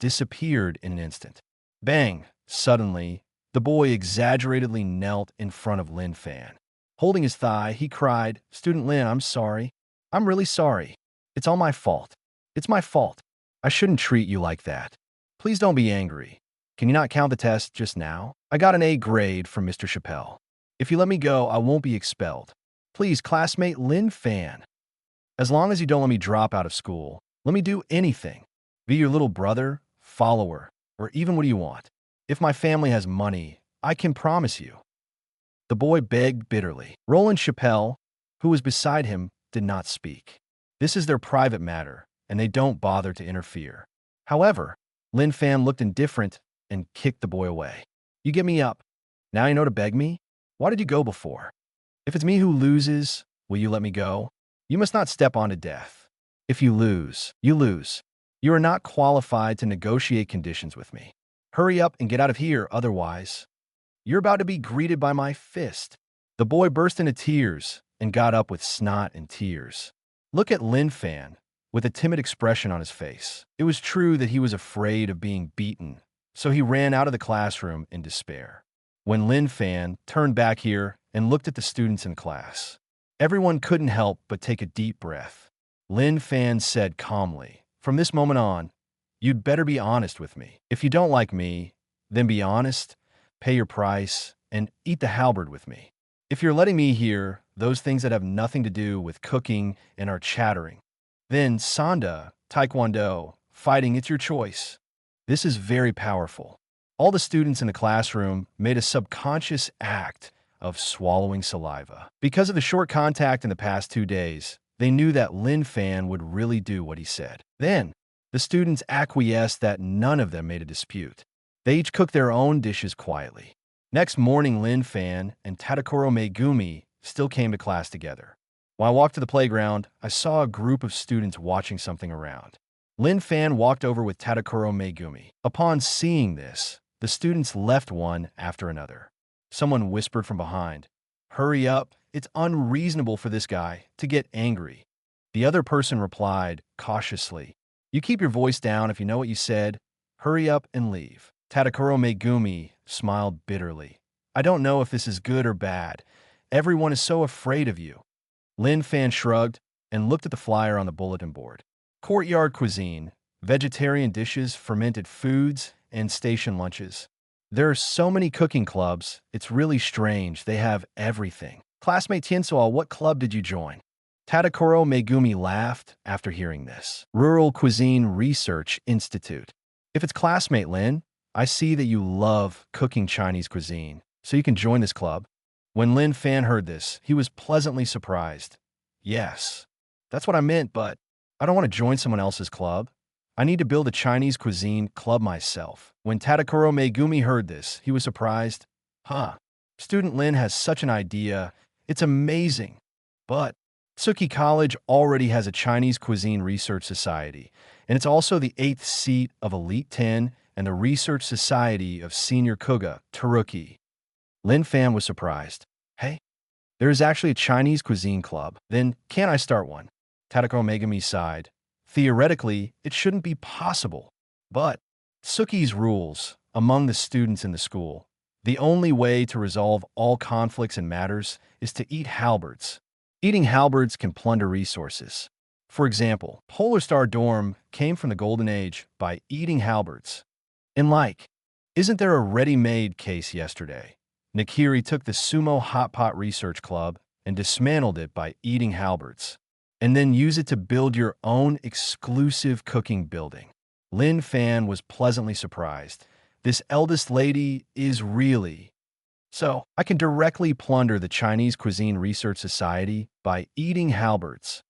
disappeared in an instant. Bang! Suddenly, the boy exaggeratedly knelt in front of Lin Fan. Holding his thigh, he cried, "Student Lin, I'm sorry. I'm really sorry. It's all my fault. It's my fault. I shouldn't treat you like that. Please don't be angry. Can you not count the test just now? I got an A grade from Mr. Chappelle. If you let me go, I won't be expelled. Please, classmate Lin Fan. As long as you don't let me drop out of school, let me do anything. Be your little brother, follower, or even what do you want? If my family has money, I can promise you." The boy begged bitterly. Roland Chappelle, who was beside him, did not speak. This is their private matter, and they don't bother to interfere. However, Lin Fan looked indifferent and kicked the boy away. "You get me up. Now you know to beg me? Why did you go before? If it's me who loses, will you let me go? You must not step on to death. If you lose, you lose. You are not qualified to negotiate conditions with me. Hurry up and get out of here, otherwise you're about to be greeted by my fist." The boy burst into tears and got up with snot and tears. Look at Lin Fan, with a timid expression on his face. It was true that he was afraid of being beaten, so he ran out of the classroom in despair. When Lin Fan turned back here and looked at the students in class, everyone couldn't help but take a deep breath. Lin Fan said calmly, "From this moment on, you'd better be honest with me. If you don't like me, then be honest, pay your price, and eat the halberd with me. If you're letting me hear those things that have nothing to do with cooking and are chattering, then Sanda, Taekwondo, fighting, it's your choice." This is very powerful. All the students in the classroom made a subconscious act of swallowing saliva. Because of the short contact in the past 2 days, they knew that Lin Fan would really do what he said. Then, the students acquiesced that none of them made a dispute. They each cooked their own dishes quietly. Next morning, Lin Fan and Tadakoro Megumi still came to class together. When I walked to the playground, I saw a group of students watching something around. Lin Fan walked over with Tadakoro Megumi. Upon seeing this, the students left one after another. Someone whispered from behind, "Hurry up, it's unreasonable for this guy to get angry." The other person replied, cautiously, "You keep your voice down if you know what you said. Hurry up and leave." Tadakoro Megumi smiled bitterly. "I don't know if this is good or bad. Everyone is so afraid of you." Lin Fan shrugged and looked at the flyer on the bulletin board. Courtyard cuisine, vegetarian dishes, fermented foods, and station lunches. There are so many cooking clubs, it's really strange. They have everything. Classmate Tiansuo, what club did you join? Tadakoro Megumi laughed after hearing this. Rural Cuisine Research Institute. If it's classmate Lin, I see that you love cooking Chinese cuisine, so you can join this club. When Lin Fan heard this, he was pleasantly surprised. Yes, that's what I meant, but I don't want to join someone else's club. I need to build a Chinese cuisine club myself. When Tadakoro Megumi heard this, he was surprised. Huh, student Lin has such an idea. It's amazing. But Tsuki College already has a Chinese Cuisine Research Society, and it's also the 8th seat of Elite 10 and the Research Society of Senior Kuga, Taruki. Lin Fan was surprised. Hey, there is actually a Chinese cuisine club. Then can't I start one? Tadakoro Megumi sighed. Theoretically, it shouldn't be possible. But Tsuki's rules among the students in the school. The only way to resolve all conflicts and matters is to eat halberds. Eating halberds can plunder resources. For example, Polar Star Dorm came from the Golden Age by eating halberds. And isn't there a ready-made case yesterday? Nakiri took the Sumo Hot Pot Research Club and dismantled it by eating halberds, and then use it to build your own exclusive cooking building. Lin Fan was pleasantly surprised. This eldest lady is really... So, I can directly plunder the Chinese Cuisine Research Society by eating halberds.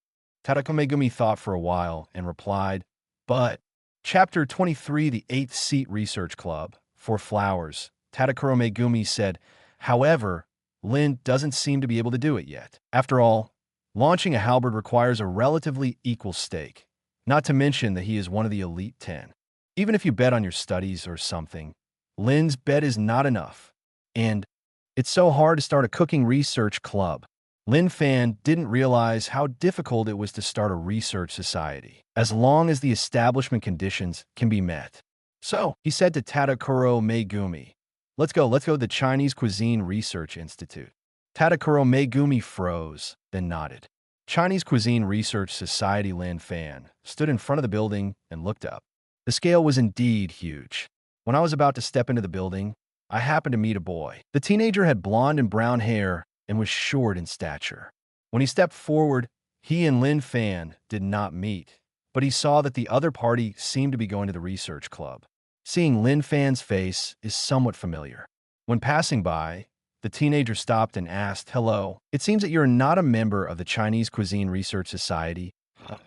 Tadakoro Megumi thought for a while and replied, but Chapter 23, the 8th Seat Research Club, for flowers. Tadakoro Megumi said, however, Lin doesn't seem to be able to do it yet. After all, launching a halberd requires a relatively equal stake, not to mention that he is one of the Elite 10. Even if you bet on your studies or something, Lin's bet is not enough. And it's so hard to start a cooking research club. Lin Fan didn't realize how difficult it was to start a research society, as long as the establishment conditions can be met. So, he said to Tadakoro Megumi, let's go to the Chinese Cuisine Research Institute. Tadakoro Megumi froze, then nodded. Chinese Cuisine Research Society. Lin Fan stood in front of the building and looked up. The scale was indeed huge. When I was about to step into the building, I happened to meet a boy. The teenager had blonde and brown hair and was short in stature. When he stepped forward, he and Lin Fan did not meet, but he saw that the other party seemed to be going to the research club. Seeing Lin Fan's face is somewhat familiar. When passing by, the teenager stopped and asked, hello, it seems that you're not a member of the Chinese Cuisine Research Society,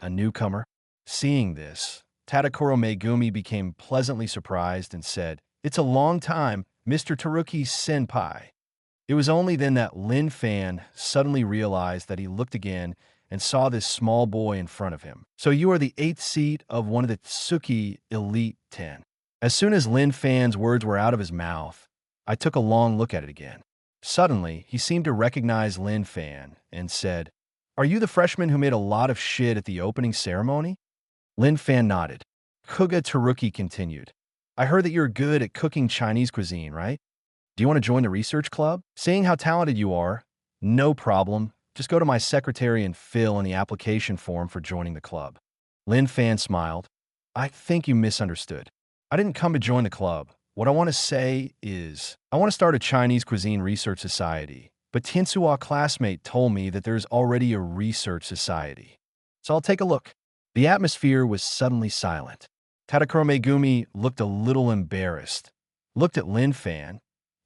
a newcomer. Seeing this, Tadakoro Megumi became pleasantly surprised and said, it's a long time, Mr. Taruki Senpai. It was only then that Lin Fan suddenly realized that he looked again and saw this small boy in front of him. So you are the 8th seat of one of the Tsuki Elite 10. As soon as Lin Fan's words were out of his mouth, I took a long look at it again. Suddenly, he seemed to recognize Lin Fan and said, are you the freshman who made a lot of shit at the opening ceremony? Lin Fan nodded. Kuga Taruki continued, I heard that you're good at cooking Chinese cuisine, right? Do you want to join the research club? Seeing how talented you are, no problem. Just go to my secretary and fill in the application form for joining the club. Lin Fan smiled. I think you misunderstood. I didn't come to join the club. What I want to say is, I want to start a Chinese Cuisine Research Society, but Tiansuo's classmate told me that there's already a research society. So I'll take a look. The atmosphere was suddenly silent. Tadakoro Megumi looked a little embarrassed. looked at Lin Fan,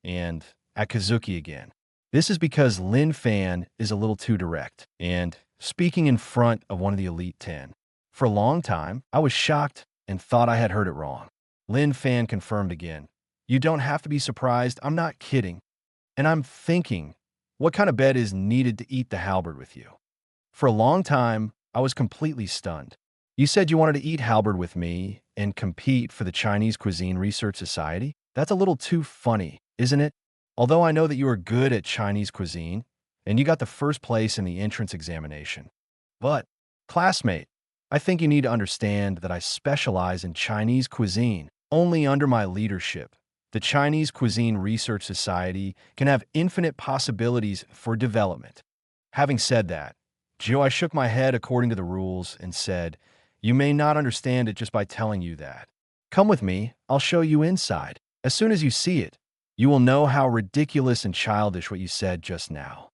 and at Kazuki again. This is because Lin Fan is a little too direct and speaking in front of one of the Elite 10. For a long time, I was shocked and thought I had heard it wrong. Lin Fan confirmed again. You don't have to be surprised. I'm not kidding. And I'm thinking, what kind of bed is needed to eat the halberd with you? For a long time, I was completely stunned. You said you wanted to eat halberd with me and compete for the Chinese Cuisine Research Society? That's a little too funny, isn't it? Although I know that you are good at Chinese cuisine, and you got the first place in the entrance examination. But, classmate, I think you need to understand that I specialize in Chinese cuisine only under my leadership. The Chinese Cuisine Research Society can have infinite possibilities for development. Having said that, Joe, I shook my head according to the rules and said, you may not understand it just by telling you that. Come with me, I'll show you inside. As soon as you see it, you will know how ridiculous and childish what you said just now.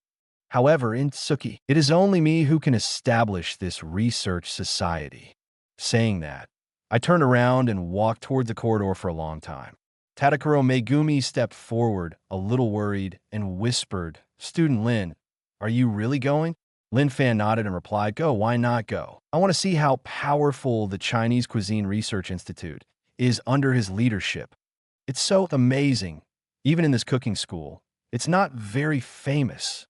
However, in Tsuki, it is only me who can establish this research society. Saying that, I turned around and walked toward the corridor for a long time. Tadakuro Megumi stepped forward, a little worried, and whispered, Student Lin, are you really going? Lin Fan nodded and replied, Go, why not go? I want to see how powerful the Chinese Cuisine Research Institute is under his leadership. It's so amazing. Even in this cooking school, it's not very famous.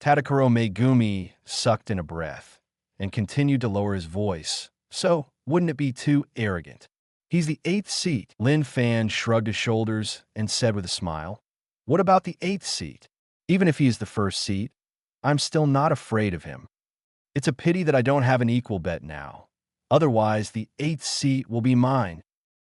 Tadakuro Megumi sucked in a breath and continued to lower his voice. So, wouldn't it be too arrogant? He's the 8th seat. Lin Fan shrugged his shoulders and said with a smile, What about the 8th seat? Even if he is the 1st seat, I'm still not afraid of him. It's a pity that I don't have an equal bet now. Otherwise, the 8th seat will be mine.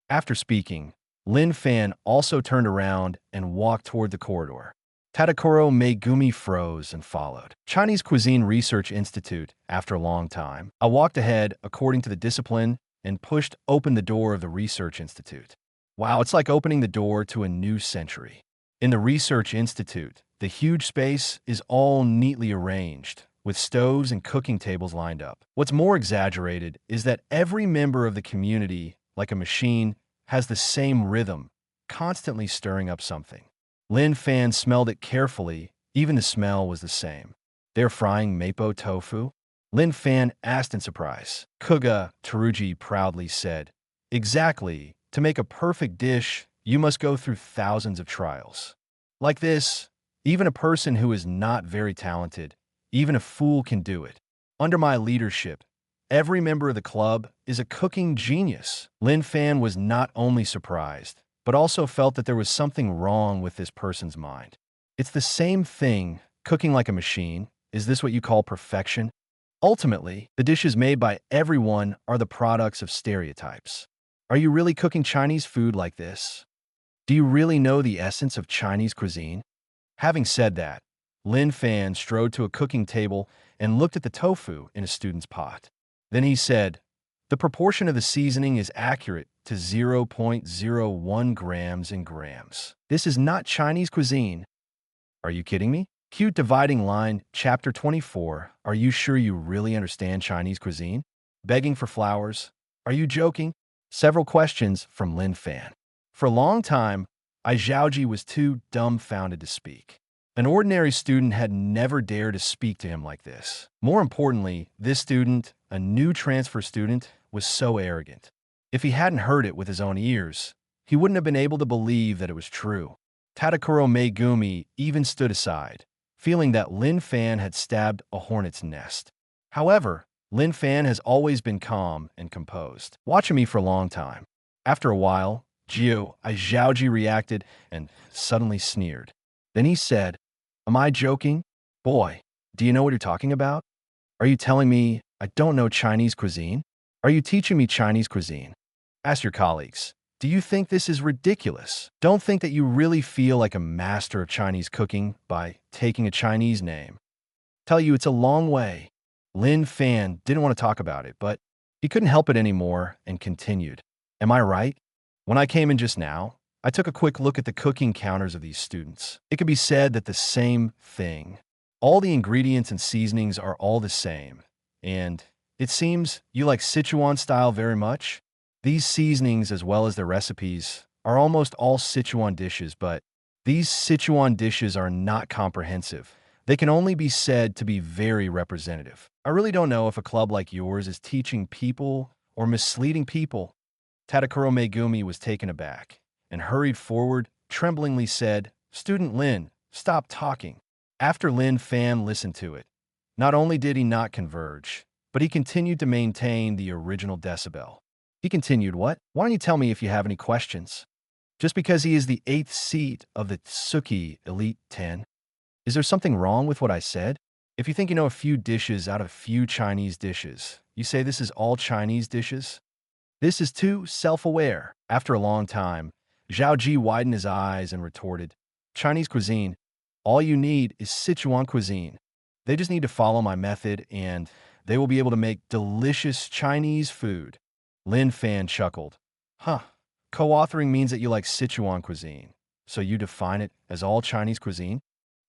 After speaking, Lin Fan also turned around and walked toward the corridor. Tadakuro Megumi froze and followed. Chinese Cuisine Research Institute, after a long time. I walked ahead according to the discipline and pushed open the door of the Research Institute. Wow, it's like opening the door to a new century. In the Research Institute, the huge space is all neatly arranged, with stoves and cooking tables lined up. What's more exaggerated is that every member of the community, like a machine, has the same rhythm, constantly stirring up something. Lin Fan smelled it carefully. Even the smell was the same. They're frying mapo tofu? Lin Fan asked in surprise. Kuga, Teruji proudly said, Exactly. To make a perfect dish, you must go through thousands of trials. Like this, even a person who is not very talented, even a fool can do it. Under my leadership, every member of the club is a cooking genius. Lin Fan was not only surprised, but also felt that there was something wrong with this person's mind. It's the same thing, cooking like a machine. Is this what you call perfection? Ultimately, the dishes made by everyone are the products of stereotypes. Are you really cooking Chinese food like this? Do you really know the essence of Chinese cuisine? Having said that, Lin Fan strode to a cooking table and looked at the tofu in a student's pot. Then he said, The proportion of the seasoning is accurate to 0.01 grams in grams. This is not Chinese cuisine. Are you kidding me? Cute dividing line, chapter 24. Are you sure you really understand Chinese cuisine? Begging for flowers. Are you joking? Several questions from Lin Fan. For a long time, Aizaoji was too dumbfounded to speak. An ordinary student had never dared to speak to him like this. More importantly, this student, a new transfer student, was so arrogant. If he hadn't heard it with his own ears, he wouldn't have been able to believe that it was true. Tadakuro Megumi even stood aside, feeling that Lin Fan had stabbed a hornet's nest. However, Lin Fan has always been calm and composed, watching me for a long time. After a while, Aizaoji reacted and suddenly sneered. Then he said, Am I joking? Boy, do you know what you're talking about? Are you telling me I don't know Chinese cuisine? Are you teaching me Chinese cuisine? Ask your colleagues. Do you think this is ridiculous? Don't think that you really feel like a master of Chinese cooking by taking a Chinese name. Tell you it's a long way. Lin Fan didn't want to talk about it, but he couldn't help it anymore and continued. Am I right? When I came in just now, I took a quick look at the cooking counters of these students. It could be said that the same thing. All the ingredients and seasonings are all the same. And it seems you like Sichuan style very much. These seasonings, as well as their recipes, are almost all Sichuan dishes, but these Sichuan dishes are not comprehensive. They can only be said to be very representative. I really don't know if a club like yours is teaching people or misleading people. Tadakuro Megumi was taken aback and hurried forward, tremblingly said, "Student Lin, stop talking." After Lin Fan listened to it, not only did he not converge, but he continued to maintain the original decibel. He continued, "What? Why don't you tell me if you have any questions?" Just because he is the 8th seat of the Totsuki Elite 10? Is there something wrong with what I said? If you think you know a few dishes out of a few Chinese dishes, you say this is all Chinese dishes? This is too self-aware. After a long time, Zhao Ji widened his eyes and retorted, "Chinese cuisine, all you need is Sichuan cuisine. They just need to follow my method and they will be able to make delicious Chinese food." Lin Fan chuckled. Huh. Co-authoring means that you like Sichuan cuisine, so you define it as all Chinese cuisine?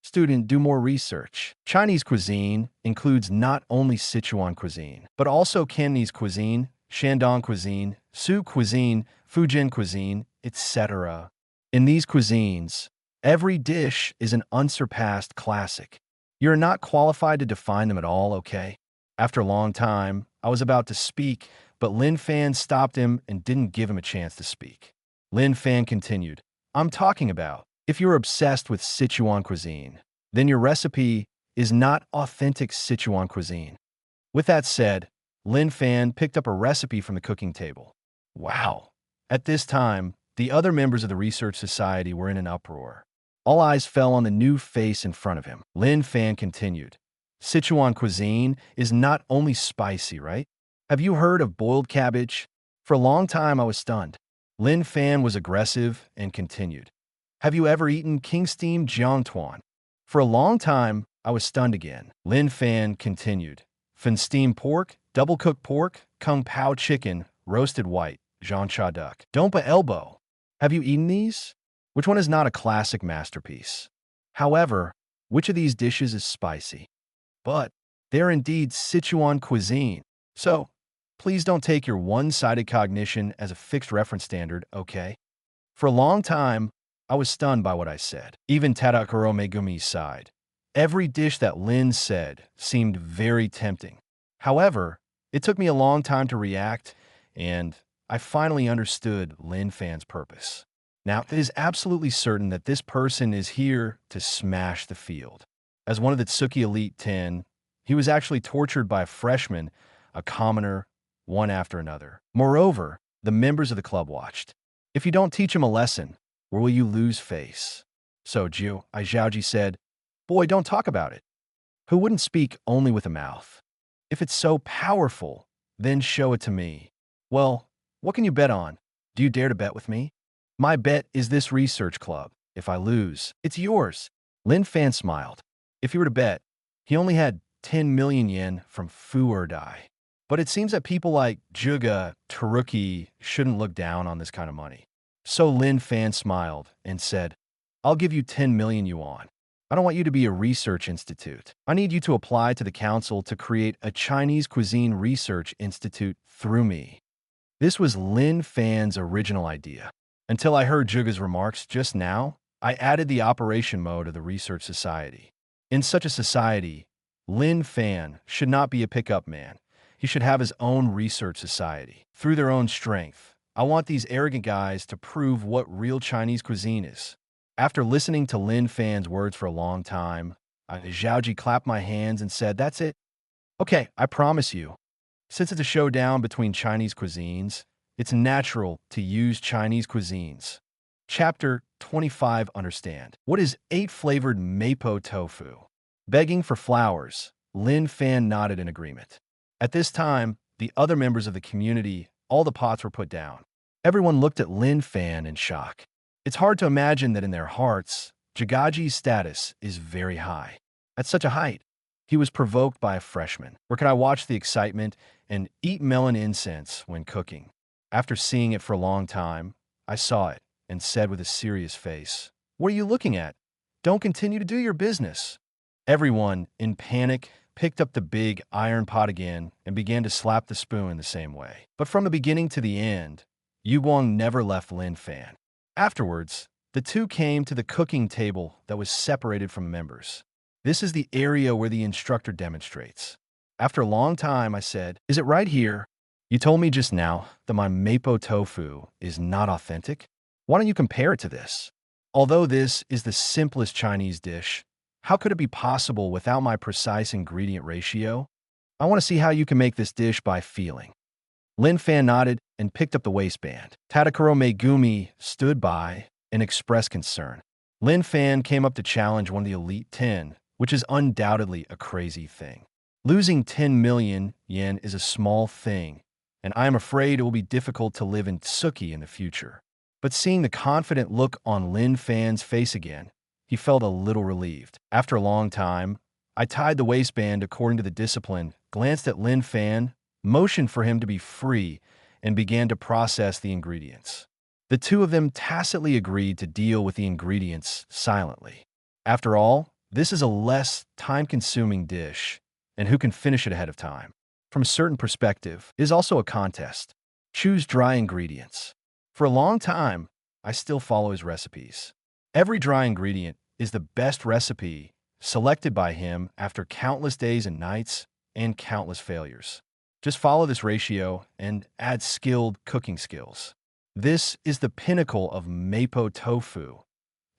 Student, do more research. Chinese cuisine includes not only Sichuan cuisine, but also Cantonese cuisine, Shandong cuisine, Sioux cuisine, Fujian cuisine, etc. In these cuisines, every dish is an unsurpassed classic. You're not qualified to define them at all, okay? After a long time, I was about to speak, but Lin Fan stopped him and didn't give him a chance to speak. Lin Fan continued, "I'm talking about, if you're obsessed with Sichuan cuisine, then your recipe is not authentic Sichuan cuisine." With that said, Lin Fan picked up a recipe from the cooking table. Wow. At this time, the other members of the research society were in an uproar. All eyes fell on the new face in front of him. Lin Fan continued, "Sichuan cuisine is not only spicy, right? Have you heard of boiled cabbage?" For a long time, I was stunned. Lin Fan was aggressive and continued, "Have you ever eaten king steamed jiangtuan?" For a long time, I was stunned again. Lin Fan continued, "Fin steamed pork, double-cooked pork, kung pao chicken, roasted white, zhangcha duck, dompa elbow. Have you eaten these? Which one is not a classic masterpiece? However, which of these dishes is spicy? But they're indeed Sichuan cuisine. So, please don't take your one-sided cognition as a fixed reference standard, okay?" For a long time, I was stunned by what I said. Even Tadakuro Megumi's side. Every dish that Lin said seemed very tempting. However, it took me a long time to react, and I finally understood Lin Fan's purpose. Now, it is absolutely certain that this person is here to smash the field. As one of the Totsuki Elite 10, he was actually tortured by a freshman, a commoner, one after another. Moreover, the members of the club watched. If you don't teach him a lesson, where will you lose face? So Zhaoji said, "Boy, don't talk about it. Who wouldn't speak only with a mouth? If it's so powerful, then show it to me." Well, what can you bet on? Do you dare to bet with me? My bet is this research club. If I lose, it's yours. Lin Fan smiled. If he were to bet, he only had 10 million yen from Fu or Die. But it seems that people like Juga, Taruki shouldn't look down on this kind of money. So Lin Fan smiled and said, "I'll give you 10 million yuan. I don't want you to be a research institute. I need you to apply to the council to create a Chinese cuisine research institute through me." This was Lin Fan's original idea. Until I heard Juga's remarks just now, I added the operation mode of the research society. In such a society, Lin Fan should not be a pickup man. He should have his own research society. Through their own strength, I want these arrogant guys to prove what real Chinese cuisine is. After listening to Lin Fan's words for a long time, Zhaoji clapped my hands and said, "That's it. Okay, I promise you. Since it's a showdown between Chinese cuisines, it's natural to use Chinese cuisines." Chapter 25 Understand. What is 8-flavored mapo tofu? Begging for flowers, Lin Fan nodded in agreement. At this time, the other members of the community, all the pots were put down. Everyone looked at Lin Fan in shock. It's hard to imagine that in their hearts, Jagaji's status is very high. At such a height, he was provoked by a freshman. Or could I watch the excitement and eat melon incense when cooking? After seeing it for a long time, I saw it and said with a serious face, "What are you looking at? Don't continue to do your business." Everyone, in panic, picked up the big iron pot again and began to slap the spoon the same way. But from the beginning to the end, Yu Guang never left Lin Fan. Afterwards, the two came to the cooking table that was separated from members. This is the area where the instructor demonstrates. After a long time, I said, "Is it right here? You told me just now that my mapo tofu is not authentic. Why don't you compare it to this? Although this is the simplest Chinese dish, how could it be possible without my precise ingredient ratio? I want to see how you can make this dish by feeling." Lin Fan nodded and picked up the waistband. Tadakuro Megumi stood by and expressed concern. Lin Fan came up to challenge one of the Elite 10, which is undoubtedly a crazy thing. Losing 10 million yen is a small thing, and I am afraid it will be difficult to live in Tsuki in the future. But seeing the confident look on Lin Fan's face again, he felt a little relieved. After a long time, I tied the waistband according to the discipline, glanced at Lin Fan, motioned for him to be free, and began to process the ingredients. The two of them tacitly agreed to deal with the ingredients silently. After all, this is a less time-consuming dish, and who can finish it ahead of time? From a certain perspective, it is also a contest. Choose dry ingredients. For a long time, I still follow his recipes. Every dry ingredient is the best recipe selected by him after countless days and nights and countless failures. Just follow this ratio and add skilled cooking skills. This is the pinnacle of mapo tofu,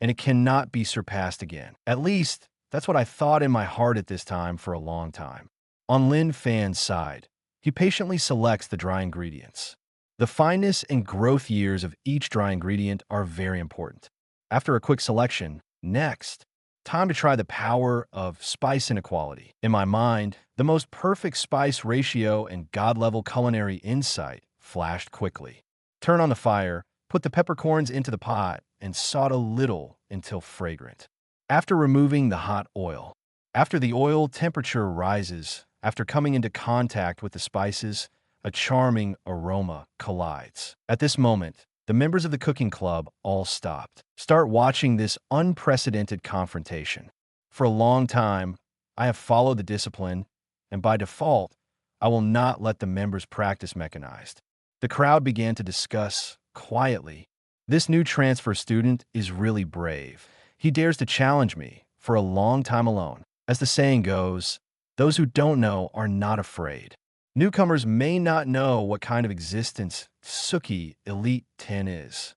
and it cannot be surpassed again. At least, that's what I thought in my heart at this time for a long time. On Lin Fan's side, he patiently selects the dry ingredients. The fineness and growth years of each dry ingredient are very important. After a quick selection, next, time to try the power of spice inequality. In my mind, the most perfect spice ratio and god-level culinary insight flashed quickly. Turn on the fire, put the peppercorns into the pot, and saute a little until fragrant. After removing the hot oil, after the oil temperature rises, after coming into contact with the spices, a charming aroma collides. At this moment, the members of the cooking club all stopped. Start watching this unprecedented confrontation. For a long time, I have followed the discipline, and by default, I will not let the members practice mechanized. The crowd began to discuss quietly. This new transfer student is really brave. He dares to challenge me for a long time alone. As the saying goes, those who don't know are not afraid. Newcomers may not know what kind of existence Tsuki Elite 10 is.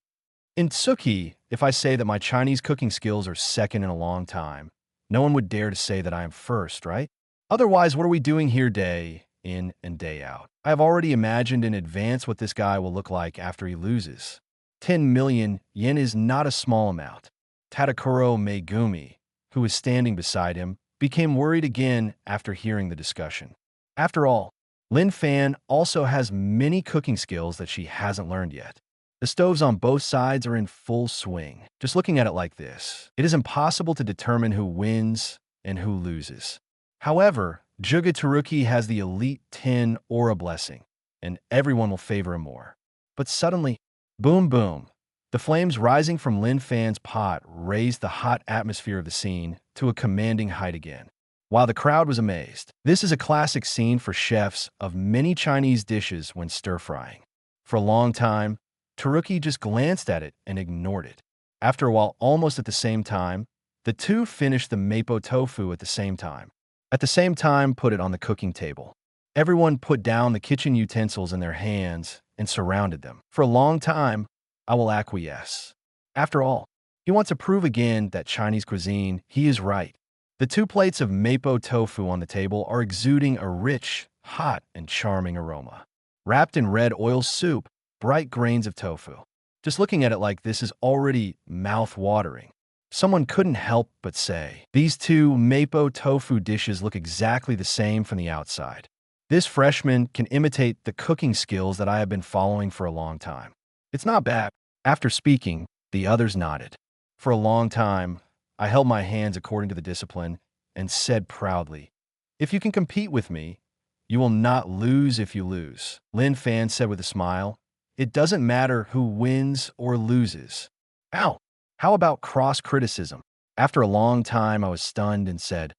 In Tsuki, if I say that my Chinese cooking skills are second in a long time, no one would dare to say that I am first, right? Otherwise, what are we doing here day in and day out? I have already imagined in advance what this guy will look like after he loses. 10 million yen is not a small amount. Tadakuro Megumi, who was standing beside him, became worried again after hearing the discussion. After all, Lin Fan also has many cooking skills that she hasn't learned yet. The stoves on both sides are in full swing. Just looking at it like this, it is impossible to determine who wins and who loses. However, Juga Teruki has the Elite 10 aura blessing, and everyone will favor him more. But suddenly, boom boom, the flames rising from Lin Fan's pot raised the hot atmosphere of the scene to a commanding height again. While the crowd was amazed, this is a classic scene for chefs of many Chinese dishes when stir-frying. For a long time, Teruki just glanced at it and ignored it. After a while, almost at the same time, the two finished the mapo tofu at the same time. At the same time, put it on the cooking table. Everyone put down the kitchen utensils in their hands and surrounded them. For a long time, I will acquiesce. After all, he wants to prove again that Chinese cuisine, he is right. The 2 plates of mapo tofu on the table are exuding a rich, hot, and charming aroma. Wrapped in red oil soup, bright grains of tofu. Just looking at it like this is already mouth-watering. Someone couldn't help but say, these 2 mapo tofu dishes look exactly the same from the outside. This freshman can imitate the cooking skills that I have been following for a long time. It's not bad. After speaking, the others nodded. For a long time, I held my hands according to the discipline and said proudly, "If you can compete with me, you will not lose if you lose." Lin Fan said with a smile, "It doesn't matter who wins or loses." Ow! How about cross-criticism? After a long time, I was stunned and said,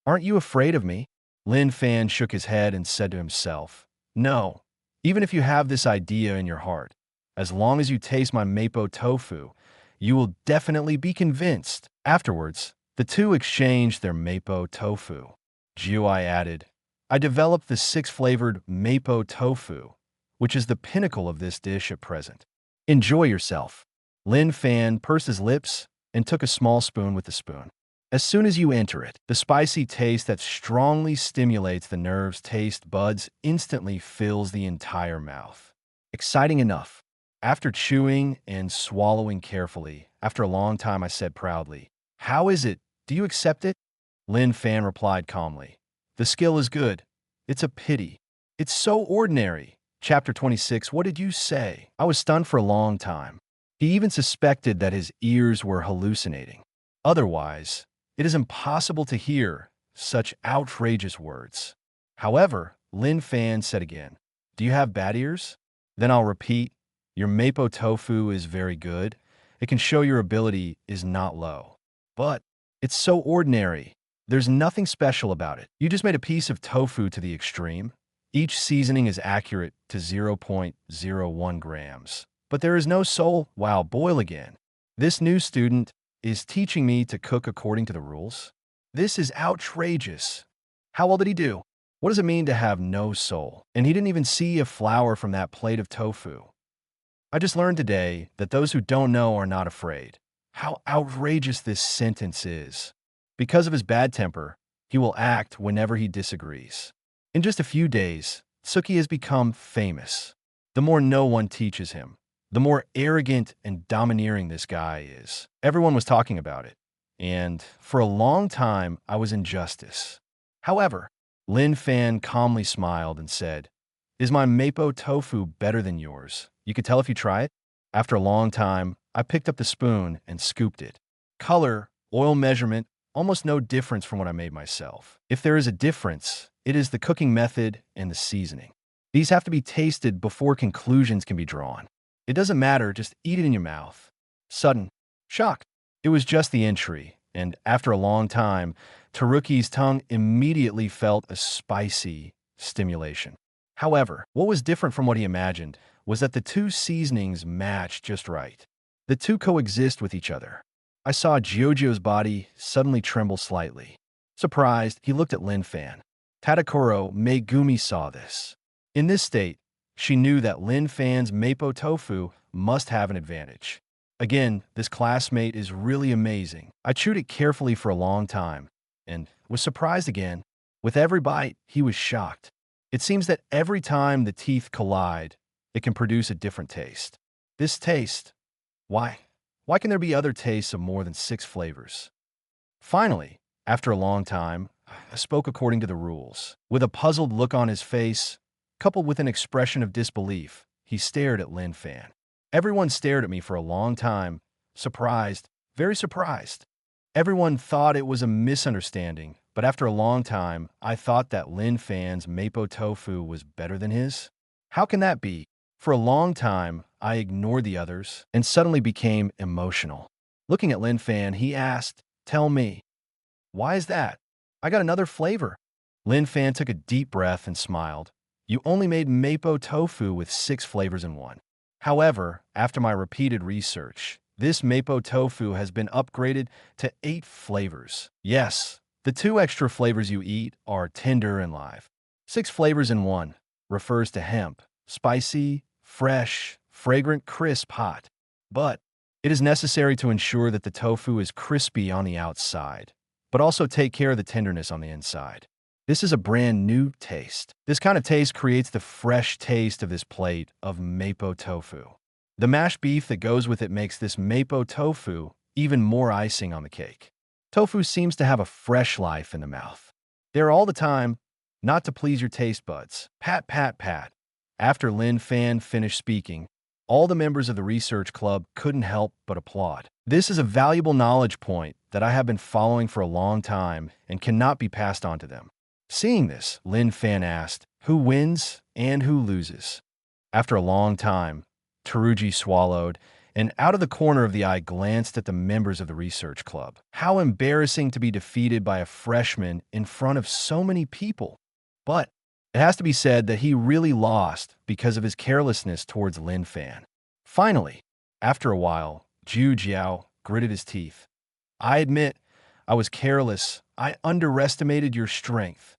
"Aren't you afraid of me?" Lin Fan shook his head and said to himself, "No, even if you have this idea in your heart, as long as you taste my mapo tofu, You will definitely be convinced. Afterwards, the two exchanged their mapo tofu. Jiuai added, I developed the 6-flavored mapo tofu, which is the pinnacle of this dish at present. Enjoy yourself. Lin Fan pursed his lips and took a small spoon with the spoon. As soon as you enter it, the spicy taste that strongly stimulates the nerves' taste buds instantly fills the entire mouth. Exciting enough. After chewing and swallowing carefully, after a long time I said proudly, How is it? Do you accept it? Lin Fan replied calmly, The skill is good. It's a pity. It's so ordinary. Chapter 26, What did you say? I was stunned for a long time. He even suspected that his ears were hallucinating. Otherwise, it is impossible to hear such outrageous words. However, Lin Fan said again, Do you have bad ears? Then I'll repeat, Your mapo tofu is very good. It can show your ability is not low. But it's so ordinary. There's nothing special about it. You just made a piece of tofu to the extreme. Each seasoning is accurate to 0.01 grams. But there is no soul. Wow, boil again. This new student is teaching me to cook according to the rules. This is outrageous. How well did he do? What does it mean to have no soul? And he didn't even see a flower from that plate of tofu. I just learned today that those who don't know are not afraid. How outrageous this sentence is. Because of his bad temper, he will act whenever he disagrees. In just a few days, Tsuki has become famous. The more no one teaches him, the more arrogant and domineering this guy is. Everyone was talking about it, and for a long time I was in justice. However, Lin Fan calmly smiled and said, Is my mapo tofu better than yours? You could tell if you try it. After a long time, I picked up the spoon and scooped it. Color, oil measurement, almost no difference from what I made myself. If there is a difference, it is the cooking method and the seasoning. These have to be tasted before conclusions can be drawn. It doesn't matter, just eat it in your mouth. Sudden shock. It was just the entry, and after a long time, Totsuki's tongue immediately felt a spicy stimulation. However, what was different from what he imagined was that the two seasonings matched just right. The two coexist with each other. I saw Giorgio's body suddenly tremble slightly. Surprised, he looked at Lin Fan. Tadakoro Megumi saw this. In this state, she knew that Lin Fan's mapo tofu must have an advantage. Again, this classmate is really amazing. I chewed it carefully for a long time and was surprised again. With every bite, he was shocked. It seems that every time the teeth collide, it can produce a different taste. This taste, why can there be other tastes of more than 6 flavors? Finally, after a long time, I spoke according to the rules. With a puzzled look on his face, coupled with an expression of disbelief, he stared at Lin Fan. Everyone stared at me for a long time, surprised, very surprised. Everyone thought it was a misunderstanding, but after a long time, I thought that Lin Fan's mapo tofu was better than his. How can that be? For a long time, I ignored the others and suddenly became emotional. Looking at Lin Fan, he asked, Tell me, why is that? I got another flavor. Lin Fan took a deep breath and smiled. You only made mapo tofu with 6 flavors in one. However, after my repeated research, this mapo tofu has been upgraded to 8 flavors. Yes, the 2 extra flavors you eat are tender and live. 6 flavors in one refers to hemp, spicy, fresh, fragrant, crisp, hot. But it is necessary to ensure that the tofu is crispy on the outside, but also take care of the tenderness on the inside. This is a brand new taste. This kind of taste creates the fresh taste of this plate of mapo tofu. The mashed beef that goes with it makes this mapo tofu even more icing on the cake. Tofu seems to have a fresh life in the mouth. There all the time, not to please your taste buds. Pat, pat, pat. After Lin Fan finished speaking, all the members of the research club couldn't help but applaud. This is a valuable knowledge point that I have been following for a long time and cannot be passed on to them. Seeing this, Lin Fan asked, Who wins and who loses? After a long time, Totsuki swallowed and out of the corner of the eye glanced at the members of the research club. How embarrassing to be defeated by a freshman in front of so many people. But it has to be said that he really lost because of his carelessness towards Lin Fan. Finally, after a while, Zhu Jiao gritted his teeth. I admit, I was careless. I underestimated your strength.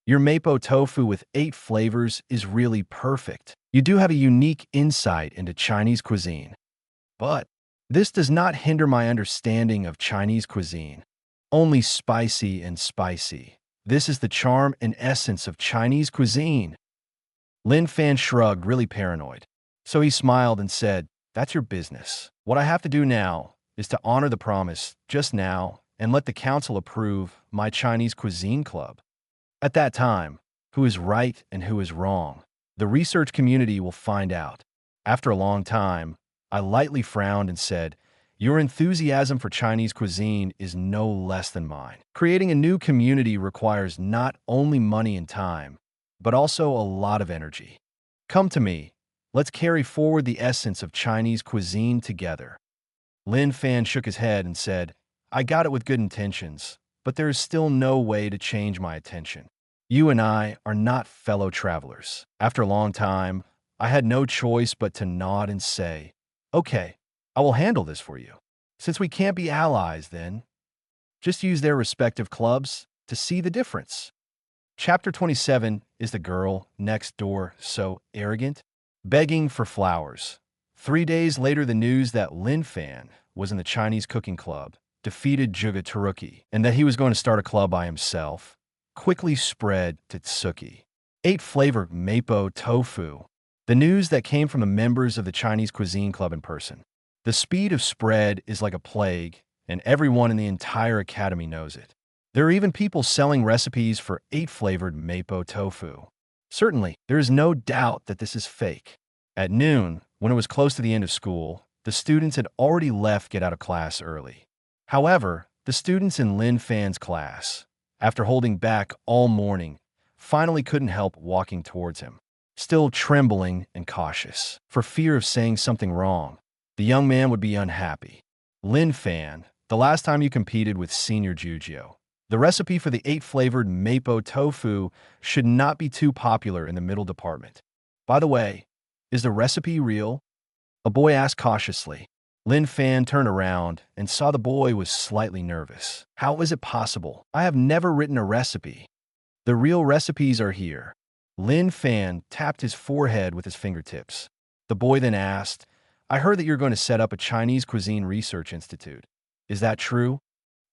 Your mapo tofu with 8 flavors is really perfect. You do have a unique insight into Chinese cuisine. But this does not hinder my understanding of Chinese cuisine. Only spicy and spicy. This is the charm and essence of Chinese cuisine. Lin Fan shrugged, really paranoid. So he smiled and said, that's your business. What I have to do now is to honor the promise just now and let the council approve my Chinese cuisine club. At that time, who is right and who is wrong? The research community will find out. After a long time, I lightly frowned and said, your enthusiasm for Chinese cuisine is no less than mine. Creating a new community requires not only money and time, but also a lot of energy. Come to me. Let's carry forward the essence of Chinese cuisine together. Lin Fan shook his head and said, I got it with good intentions, but there is still no way to change my attention. You and I are not fellow travelers. After a long time, I had no choice but to nod and say, okay, I will handle this for you. Since we can't be allies then, just use their respective clubs to see the difference. Chapter 27 is the girl next door so arrogant, begging for flowers. 3 days later, the news that Lin Fan was in the Chinese cooking club, defeated Juga Taruki, and that he was going to start a club by himself, quickly spread to Totsuki. 8-flavor mapo tofu. The news that came from the members of the Chinese cuisine club in person. The speed of spread is like a plague, and everyone in the entire academy knows it. There are even people selling recipes for 8-flavored mapo tofu. Certainly, there is no doubt that this is fake. At noon, when it was close to the end of school, the students had already left get out of class early. However, the students in Lin Fan's class, after holding back all morning, finally couldn't help walking towards him, still trembling and cautious, for fear of saying something wrong. The young man would be unhappy. Lin Fan, the last time you competed with Senior Jujio, the recipe for the 8-flavored mapo tofu should not be too popular in the middle department. By the way, is the recipe real? A boy asked cautiously. Lin Fan turned around and saw the boy was slightly nervous. How is it possible? I have never written a recipe. The real recipes are here. Lin Fan tapped his forehead with his fingertips. The boy then asked, I heard that you're going to set up a Chinese cuisine research institute. Is that true?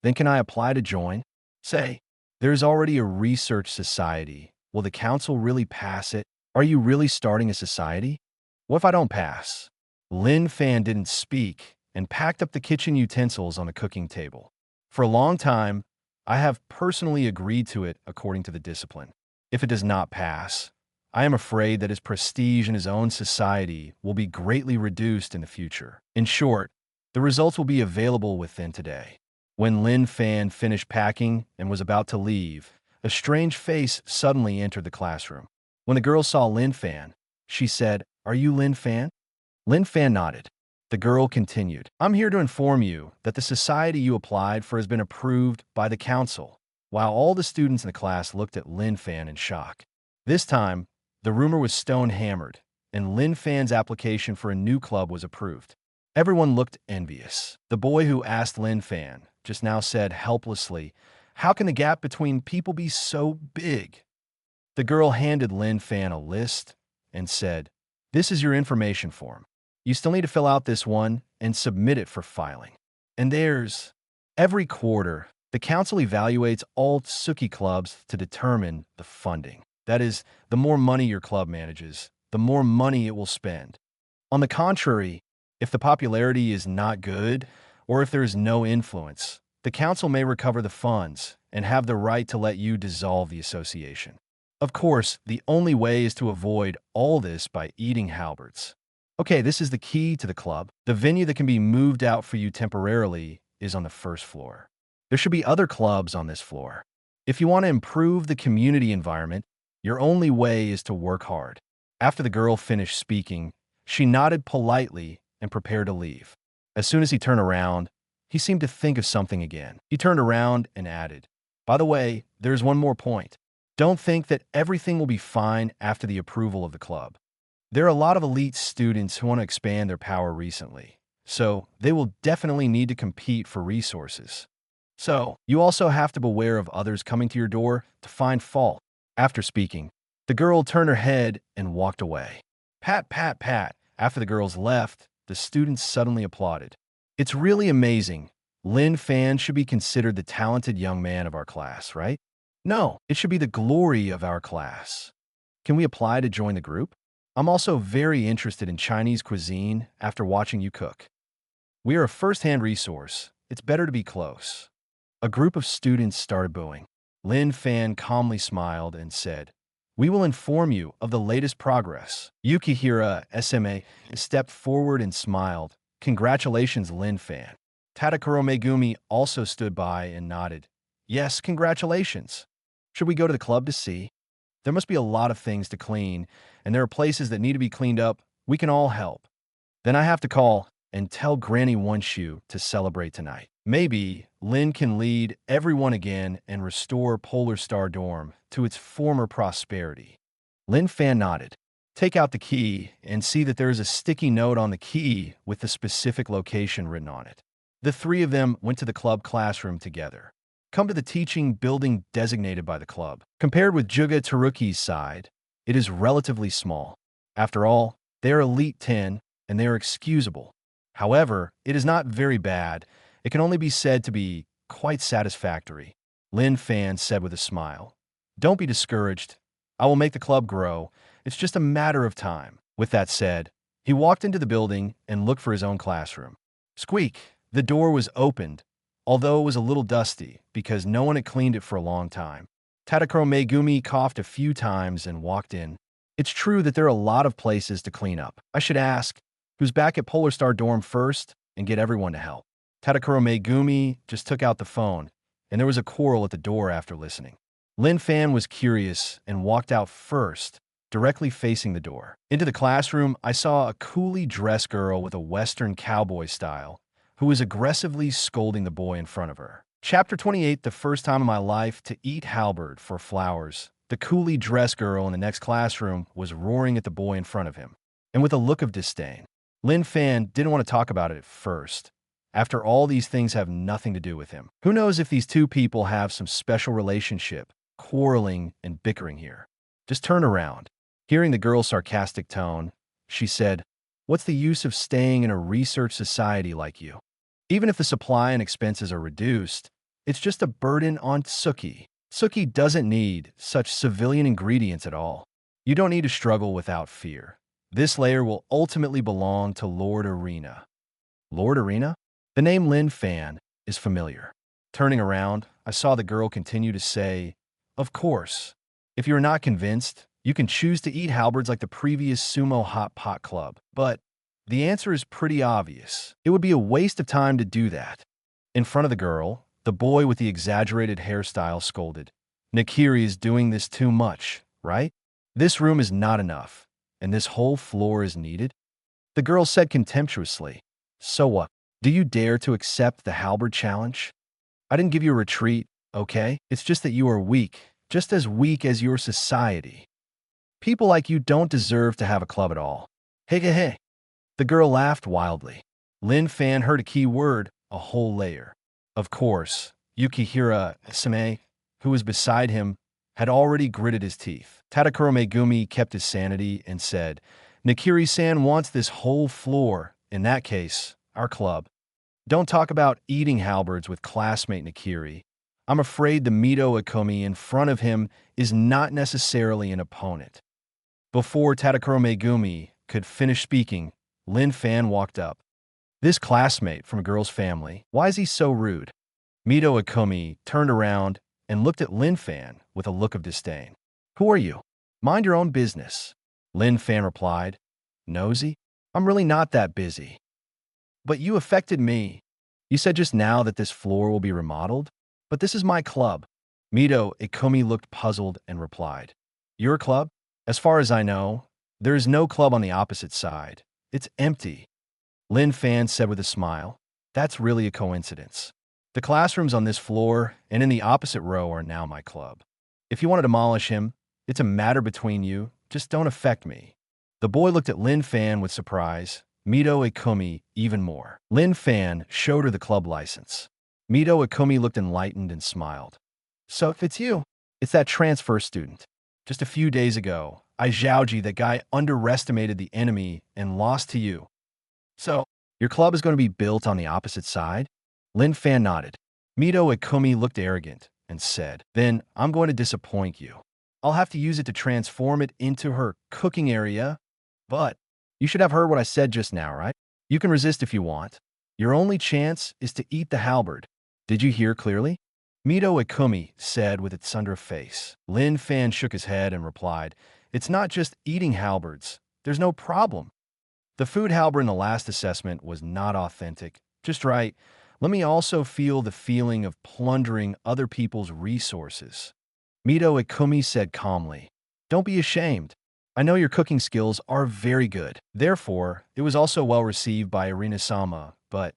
Then can I apply to join? Say, there's already a research society. Will the council really pass it? Are you really starting a society? What if I don't pass? Lin Fan didn't speak and packed up the kitchen utensils on the cooking table. For a long time, I have personally agreed to it according to the discipline. If it does not pass, I am afraid that his prestige in his own society will be greatly reduced in the future. In short, the results will be available within today. When Lin Fan finished packing and was about to leave, a strange face suddenly entered the classroom. When the girl saw Lin Fan, she said, Are you Lin Fan? Lin Fan nodded. The girl continued, I'm here to inform you that the society you applied for has been approved by the council. While all the students in the class looked at Lin Fan in shock. This time, the rumor was stone-hammered, and Lin Fan's application for a new club was approved. Everyone looked envious. The boy who asked Lin Fan just now said helplessly, How can the gap between people be so big? The girl handed Lin Fan a list and said, This is your information form. You still need to fill out this one and submit it for filing. And there's, every quarter, the council evaluates all Tsuki clubs to determine the funding. That is, the more money your club manages, the more money it will spend. On the contrary, if the popularity is not good, or if there is no influence, the council may recover the funds and have the right to let you dissolve the association. Of course, the only way is to avoid all this by eating halberds. Okay, this is the key to the club. The venue that can be moved out for you temporarily is on the first floor. There should be other clubs on this floor. If you want to improve the community environment, your only way is to work hard. After the girl finished speaking, she nodded politely and prepared to leave. As soon as he turned around, he seemed to think of something again. He turned around and added, By the way, there's one more point. Don't think that everything will be fine after the approval of the club. There are a lot of elite students who want to expand their power recently, so they will definitely need to compete for resources. So, you also have to beware of others coming to your door to find fault. After speaking, the girl turned her head and walked away. Pat, pat, pat. After the girls left, the students suddenly applauded. It's really amazing. Lin Fan should be considered the talented young man of our class, right? No, it should be the glory of our class. Can we apply to join the group? I'm also very interested in Chinese cuisine after watching you cook. We are a first-hand resource. It's better to be close. A group of students started booing. Lin Fan calmly smiled and said, "We will inform you of the latest progress." Yukihira SMA stepped forward and smiled. "Congratulations, Lin Fan." Tadakuro Megumi also stood by and nodded. "Yes, congratulations. Should we go to the club to see? There must be a lot of things to clean, and there are places that need to be cleaned up. We can all help. Then I have to call and tell Granny wants you to celebrate tonight. Maybe Lin can lead everyone again and restore Polar Star Dorm to its former prosperity." Lin Fan nodded. "Take out the key and see that there is a sticky note on the key with the specific location written on it." The three of them went to the club classroom together. Come to the teaching building designated by the club. Compared with Juga Taruki's side, it is relatively small. After all, they are Elite 10 and they are excusable. However, it is not very bad. It can only be said to be quite satisfactory. Lin Fan said with a smile. "Don't be discouraged. I will make the club grow. It's just a matter of time." With that said, he walked into the building and looked for his own classroom. Squeak! The door was opened, although it was a little dusty because no one had cleaned it for a long time. Tadakuro Megumi coughed a few times and walked in. "It's true that there are a lot of places to clean up. I should ask, who's back at Polar Star Dorm first and get everyone to help?" Tadakuro Megumi just took out the phone, and there was a quarrel at the door after listening. Lin Fan was curious and walked out first, directly facing the door. Into the classroom, I saw a coolly dressed girl with a Western cowboy style who was aggressively scolding the boy in front of her. Chapter 28, the first time in my life to eat halberd for flowers. The coolly dressed girl in the next classroom was roaring at the boy in front of him, and with a look of disdain. Lin Fan didn't want to talk about it at first. After all, these things have nothing to do with him. Who knows if these two people have some special relationship, quarreling and bickering here. Just turn around. Hearing the girl's sarcastic tone, she said, "What's the use of staying in a research society like you? Even if the supply and expenses are reduced, it's just a burden on Tsuki. Tsuki doesn't need such civilian ingredients at all. You don't need to struggle without fear. This layer will ultimately belong to Lord Arena." Lord Arena? The name Lin Fan is familiar. Turning around, I saw the girl continue to say, "Of course. If you're not convinced, you can choose to eat halberds like the previous Sumo Hot Pot Club. But the answer is pretty obvious. It would be a waste of time to do that." In front of the girl, the boy with the exaggerated hairstyle scolded, "Nakiri is doing this too much, right? This room is not enough, and this whole floor is needed." The girl said contemptuously, "So what? Do you dare to accept the halberd challenge? I didn't give you a retreat, okay? It's just that you are weak, just as weak as your society. People like you don't deserve to have a club at all. Hey, hey, hey." The girl laughed wildly. Lin Fan heard a key word, a whole layer. Of course, Yukihira Same, who was beside him, had already gritted his teeth. Tadakuro Megumi kept his sanity and said, "Nakiri-san wants this whole floor. In that case, our club. Don't talk about eating halberds with classmate Nakiri. I'm afraid the Mito Yumei in front of him is not necessarily an opponent." Before Tadakuro Megumi could finish speaking, Lin Fan walked up. "This classmate from a girl's family, why is he so rude?" Mito Yumei turned around and looked at Lin Fan with a look of disdain. "Who are you? Mind your own business." Lin Fan replied, "Nosy? I'm really not that busy." "But you affected me. You said just now that this floor will be remodeled, but this is my club." Mito Yumei looked puzzled and replied, "Your club? As far as I know, there is no club on the opposite side. It's empty." Lin Fan said with a smile, "That's really a coincidence. The classrooms on this floor and in the opposite row are now my club. If you want to demolish him, it's a matter between you. Just don't affect me." The boy looked at Lin Fan with surprise. Mito Ikumi even more. Lin Fan showed her the club license. Mito Ikumi looked enlightened and smiled. So if it's you, it's that transfer student. Just a few days ago, Aizaoji, that guy, underestimated the enemy and lost to you. So, your club is going to be built on the opposite side? Lin Fan nodded. Mito Ikumi looked arrogant and said, then I'm going to disappoint you. I'll have to use it to transform it into her cooking area. But you should have heard what I said just now, right? You can resist if you want. Your only chance is to eat the halberd. Did you hear clearly? Mito Ikumi said with its under face. Lin Fan shook his head and replied, it's not just eating halberds. There's no problem. The food halberd in the last assessment was not authentic. Just right. Let me also feel the feeling of plundering other people's resources. Mito Ikumi said calmly, don't be ashamed. I know your cooking skills are very good. Therefore, it was also well received by Irina-sama, but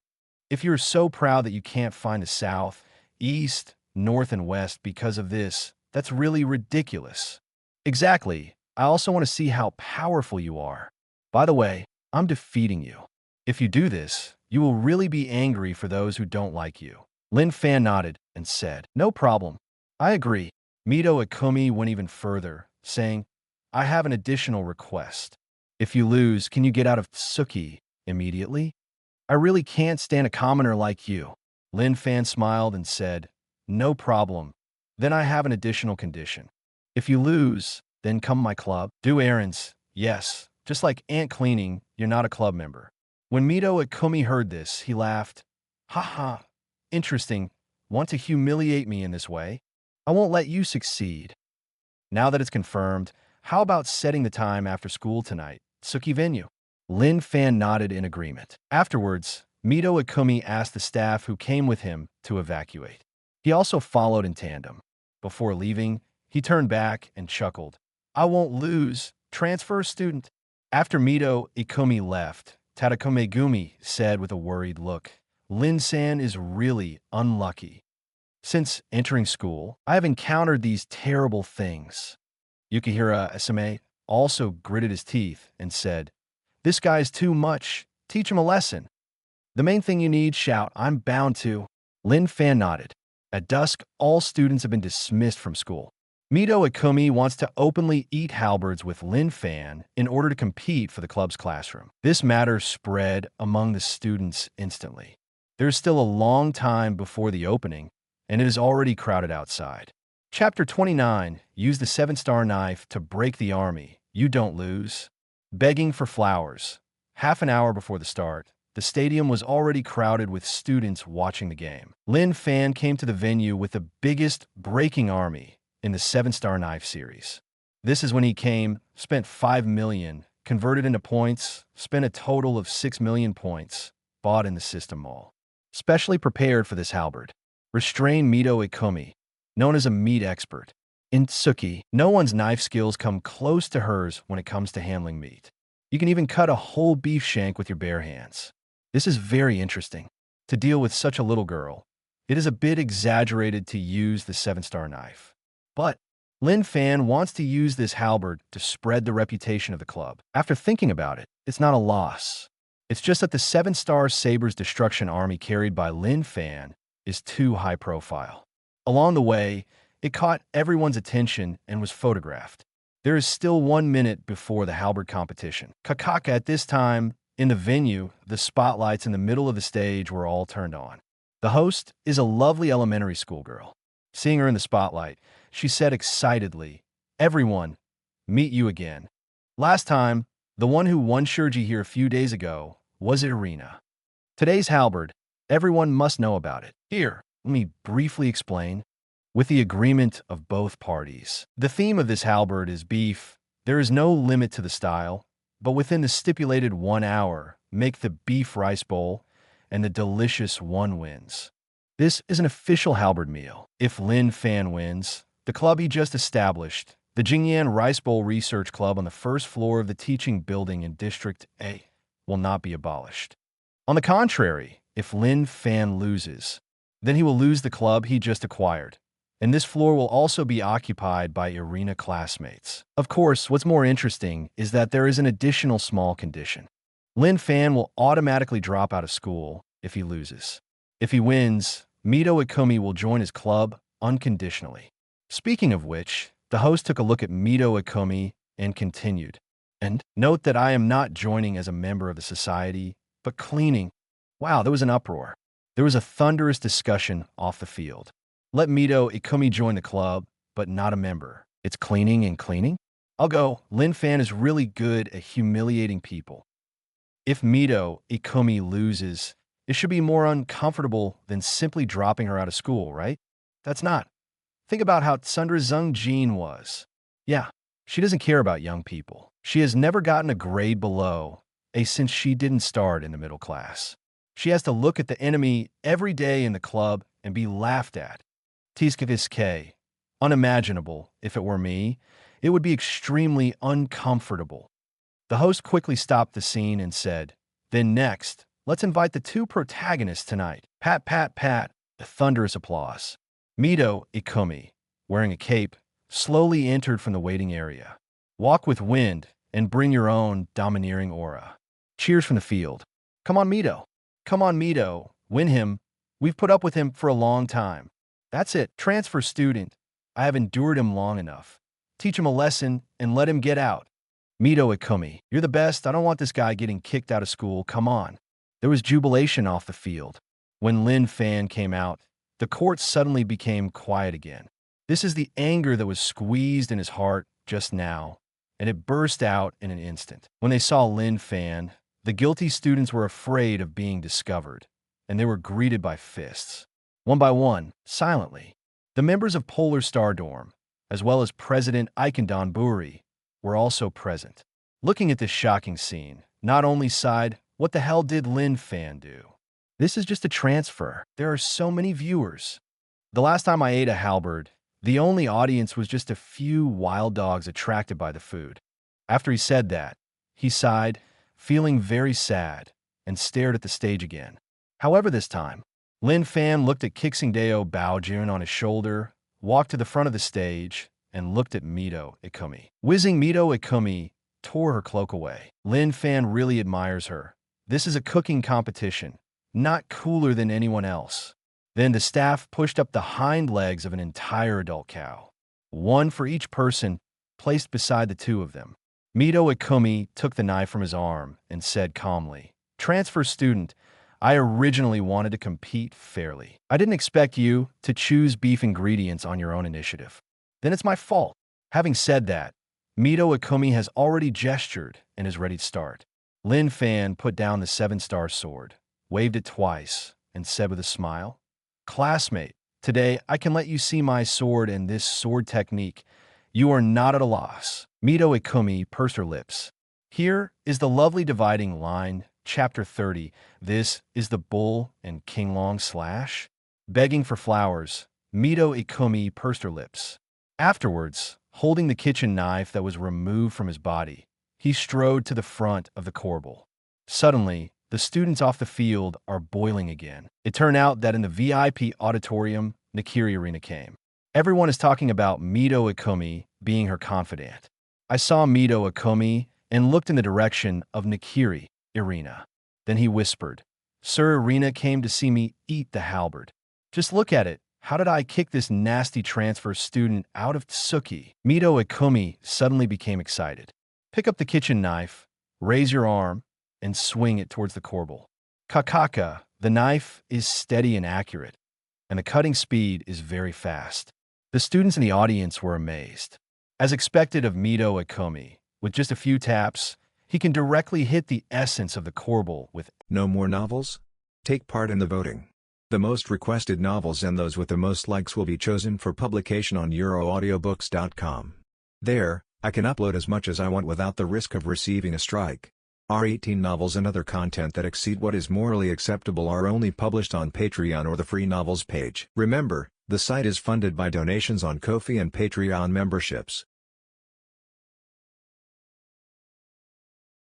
if you're so proud that you can't find the south, east, north, and west because of this, that's really ridiculous. Exactly. I also want to see how powerful you are. By the way, I'm defeating you. If you do this, you will really be angry for those who don't like you. Lin Fan nodded and said, no problem. I agree. Mito Ikumi went even further, saying, I have an additional request. If you lose, can you get out of Tsuki immediately? I really can't stand a commoner like you. Lin Fan smiled and said, no problem. Then I have an additional condition. If you lose, then come my club. Do errands. Yes, just like ant cleaning, you're not a club member. When Mito Ikumi heard this, he laughed. Ha, interesting. Want to humiliate me in this way? I won't let you succeed. Now that it's confirmed, how about setting the time after school tonight? Tsuki venue. Lin Fan nodded in agreement. Afterwards, Mito Ikumi asked the staff who came with him to evacuate. He also followed in tandem. Before leaving, he turned back and chuckled. I won't lose. Transfer student. After Mito Ikumi left, Tadako Megumi said with a worried look, Lin-san is really unlucky. Since entering school, I have encountered these terrible things. Yukihira-sama also gritted his teeth and said, this guy's too much. Teach him a lesson. The main thing you need, shout, I'm bound to. Lin Fan nodded. At dusk, all students have been dismissed from school. Mito Ikumi wants to openly eat halberds with Lin Fan in order to compete for the club's classroom. This matter spread among the students instantly. There's still a long time before the opening, and it is already crowded outside. Chapter 29, use the 7-star knife to break the army. You don't lose. Begging for flowers. Half an hour before the start, the stadium was already crowded with students watching the game. Lin Fan came to the venue with the biggest breaking army in the 7-star knife series. This is when he came, spent 5 million, converted into points, spent a total of 6 million points, bought in the system mall. Specially prepared for this halberd. Restrain Mito Ikumi, known as a meat expert. In Tsuki, no one's knife skills come close to hers when it comes to handling meat. You can even cut a whole beef shank with your bare hands. This is very interesting. To deal with such a little girl, it is a bit exaggerated to use the 7-star knife. But Lin Fan wants to use this halberd to spread the reputation of the club. After thinking about it, it's not a loss. It's just that the 7-star Saber's destruction army carried by Lin Fan is too high profile. Along the way, it caught everyone's attention and was photographed. There is still 1 minute before the halberd competition. Kakaka at this time, in the venue, the spotlights in the middle of the stage were all turned on. The host is a lovely elementary school girl. Seeing her in the spotlight, she said excitedly, everyone, meet you again. Last time, the one who won Shurji here a few days ago was Irina. Today's halberd, everyone must know about it. Here, let me briefly explain. With the agreement of both parties. The theme of this halberd is beef. There is no limit to the style, but within the stipulated 1 hour, make the beef rice bowl, and the delicious one wins. This is an official halberd meal. If Lin Fan wins, the club he just established, the Jingyan Rice Bowl Research Club on the first floor of the teaching building in District A, will not be abolished. On the contrary, if Lin Fan loses, then he will lose the club he just acquired. And this floor will also be occupied by Irina classmates. Of course, what's more interesting is that there is an additional small condition. Lin Fan will automatically drop out of school if he loses. If he wins, Mito Yumei will join his club unconditionally. Speaking of which, the host took a look at Mito Yumei and continued. And note that I am not joining as a member of the society, but cleaning. Wow, there was an uproar. There was a thunderous discussion off the field. Let Mito Yumei join the club, but not a member. It's cleaning and cleaning? I'll go. Lin Fan is really good at humiliating people. If Mito Yumei loses, it should be more uncomfortable than simply dropping her out of school, right? That's not. Think about how Eizan Zhijin was. Yeah, she doesn't care about young people. She has never gotten a grade below A since she didn't start in the middle class. She has to look at the enemy every day in the club and be laughed at. Totsuki. Unimaginable. If it were me, it would be extremely uncomfortable. The host quickly stopped the scene and said, "Then next, let's invite the two protagonists tonight." Pat, pat, pat. A thunderous applause. Mito Yumei, wearing a cape, slowly entered from the waiting area. Walk with wind and bring your own domineering aura. Cheers from the field. Come on, Mito. Come on, Mito. Win him. We've put up with him for a long time. That's it. Transfer student. I have endured him long enough. Teach him a lesson and let him get out. Mito Yumei, you're the best. I don't want this guy getting kicked out of school. Come on. There was jubilation off the field. When Lin Fan came out, the court suddenly became quiet again. This is the anger that was squeezed in his heart just now, and it burst out in an instant. When they saw Lin Fan, the guilty students were afraid of being discovered, and they were greeted by fists. One by one, silently, the members of Polar Star Dorm, as well as President Eizan Zhijin, were also present. Looking at this shocking scene, not only sighed, "What the hell did Lin Fan do? This is just a transfer. There are so many viewers." The last time I ate a halberd, the only audience was just a few wild dogs attracted by the food. After he said that, he sighed, feeling very sad, and stared at the stage again. However, this time, Lin Fan looked at Qinglong Baojun on his shoulder, walked to the front of the stage, and looked at Mito Yumei. Whizzing Mito Yumei tore her cloak away. Lin Fan really admires her. This is a cooking competition, not cooler than anyone else. Then the staff pushed up the hind legs of an entire adult cow, one for each person, placed beside the two of them. Mito Yumei took the knife from his arm and said calmly, "Transfer student, I originally wanted to compete fairly. I didn't expect you to choose beef ingredients on your own initiative. Then it's my fault." Having said that, Mito Yumei has already gestured and is ready to start. Lin Fan put down the 7-star sword, waved it twice, and said with a smile, "Classmate, today I can let you see my sword and this sword technique. You are not at a loss." Mito Yumei pursed her lips. Here is the lovely dividing line, Chapter 30. This is the bull and Qinglong slash. Begging for flowers, Mito Yumei pursed her lips. Afterwards, holding the kitchen knife that was removed from his body, he strode to the front of the corbel. Suddenly, the students off the field are boiling again. It turned out that in the VIP auditorium, Nikiri Arena came. Everyone is talking about Mito Yumei being her confidant. I saw Mito Yumei and looked in the direction of Nikiri Arena. Then he whispered, "Sir, Arena came to see me eat the halberd. Just look at it. How did I kick this nasty transfer student out of Tsuki?" Mito Yumei suddenly became excited. Pick up the kitchen knife, raise your arm, and swing it towards the corbel. Kakaka, the knife is steady and accurate, and the cutting speed is very fast. The students in the audience were amazed. As expected of Mito Yumei, with just a few taps, he can directly hit the essence of the corbel with. No more novels? Take part in the voting. The most requested novels and those with the most likes will be chosen for publication on euroaudiobooks.com. There, I can upload as much as I want without the risk of receiving a strike. Our 18 novels and other content that exceed what is morally acceptable are only published on Patreon or the free novels page. Remember, the site is funded by donations on Ko-fi and Patreon memberships.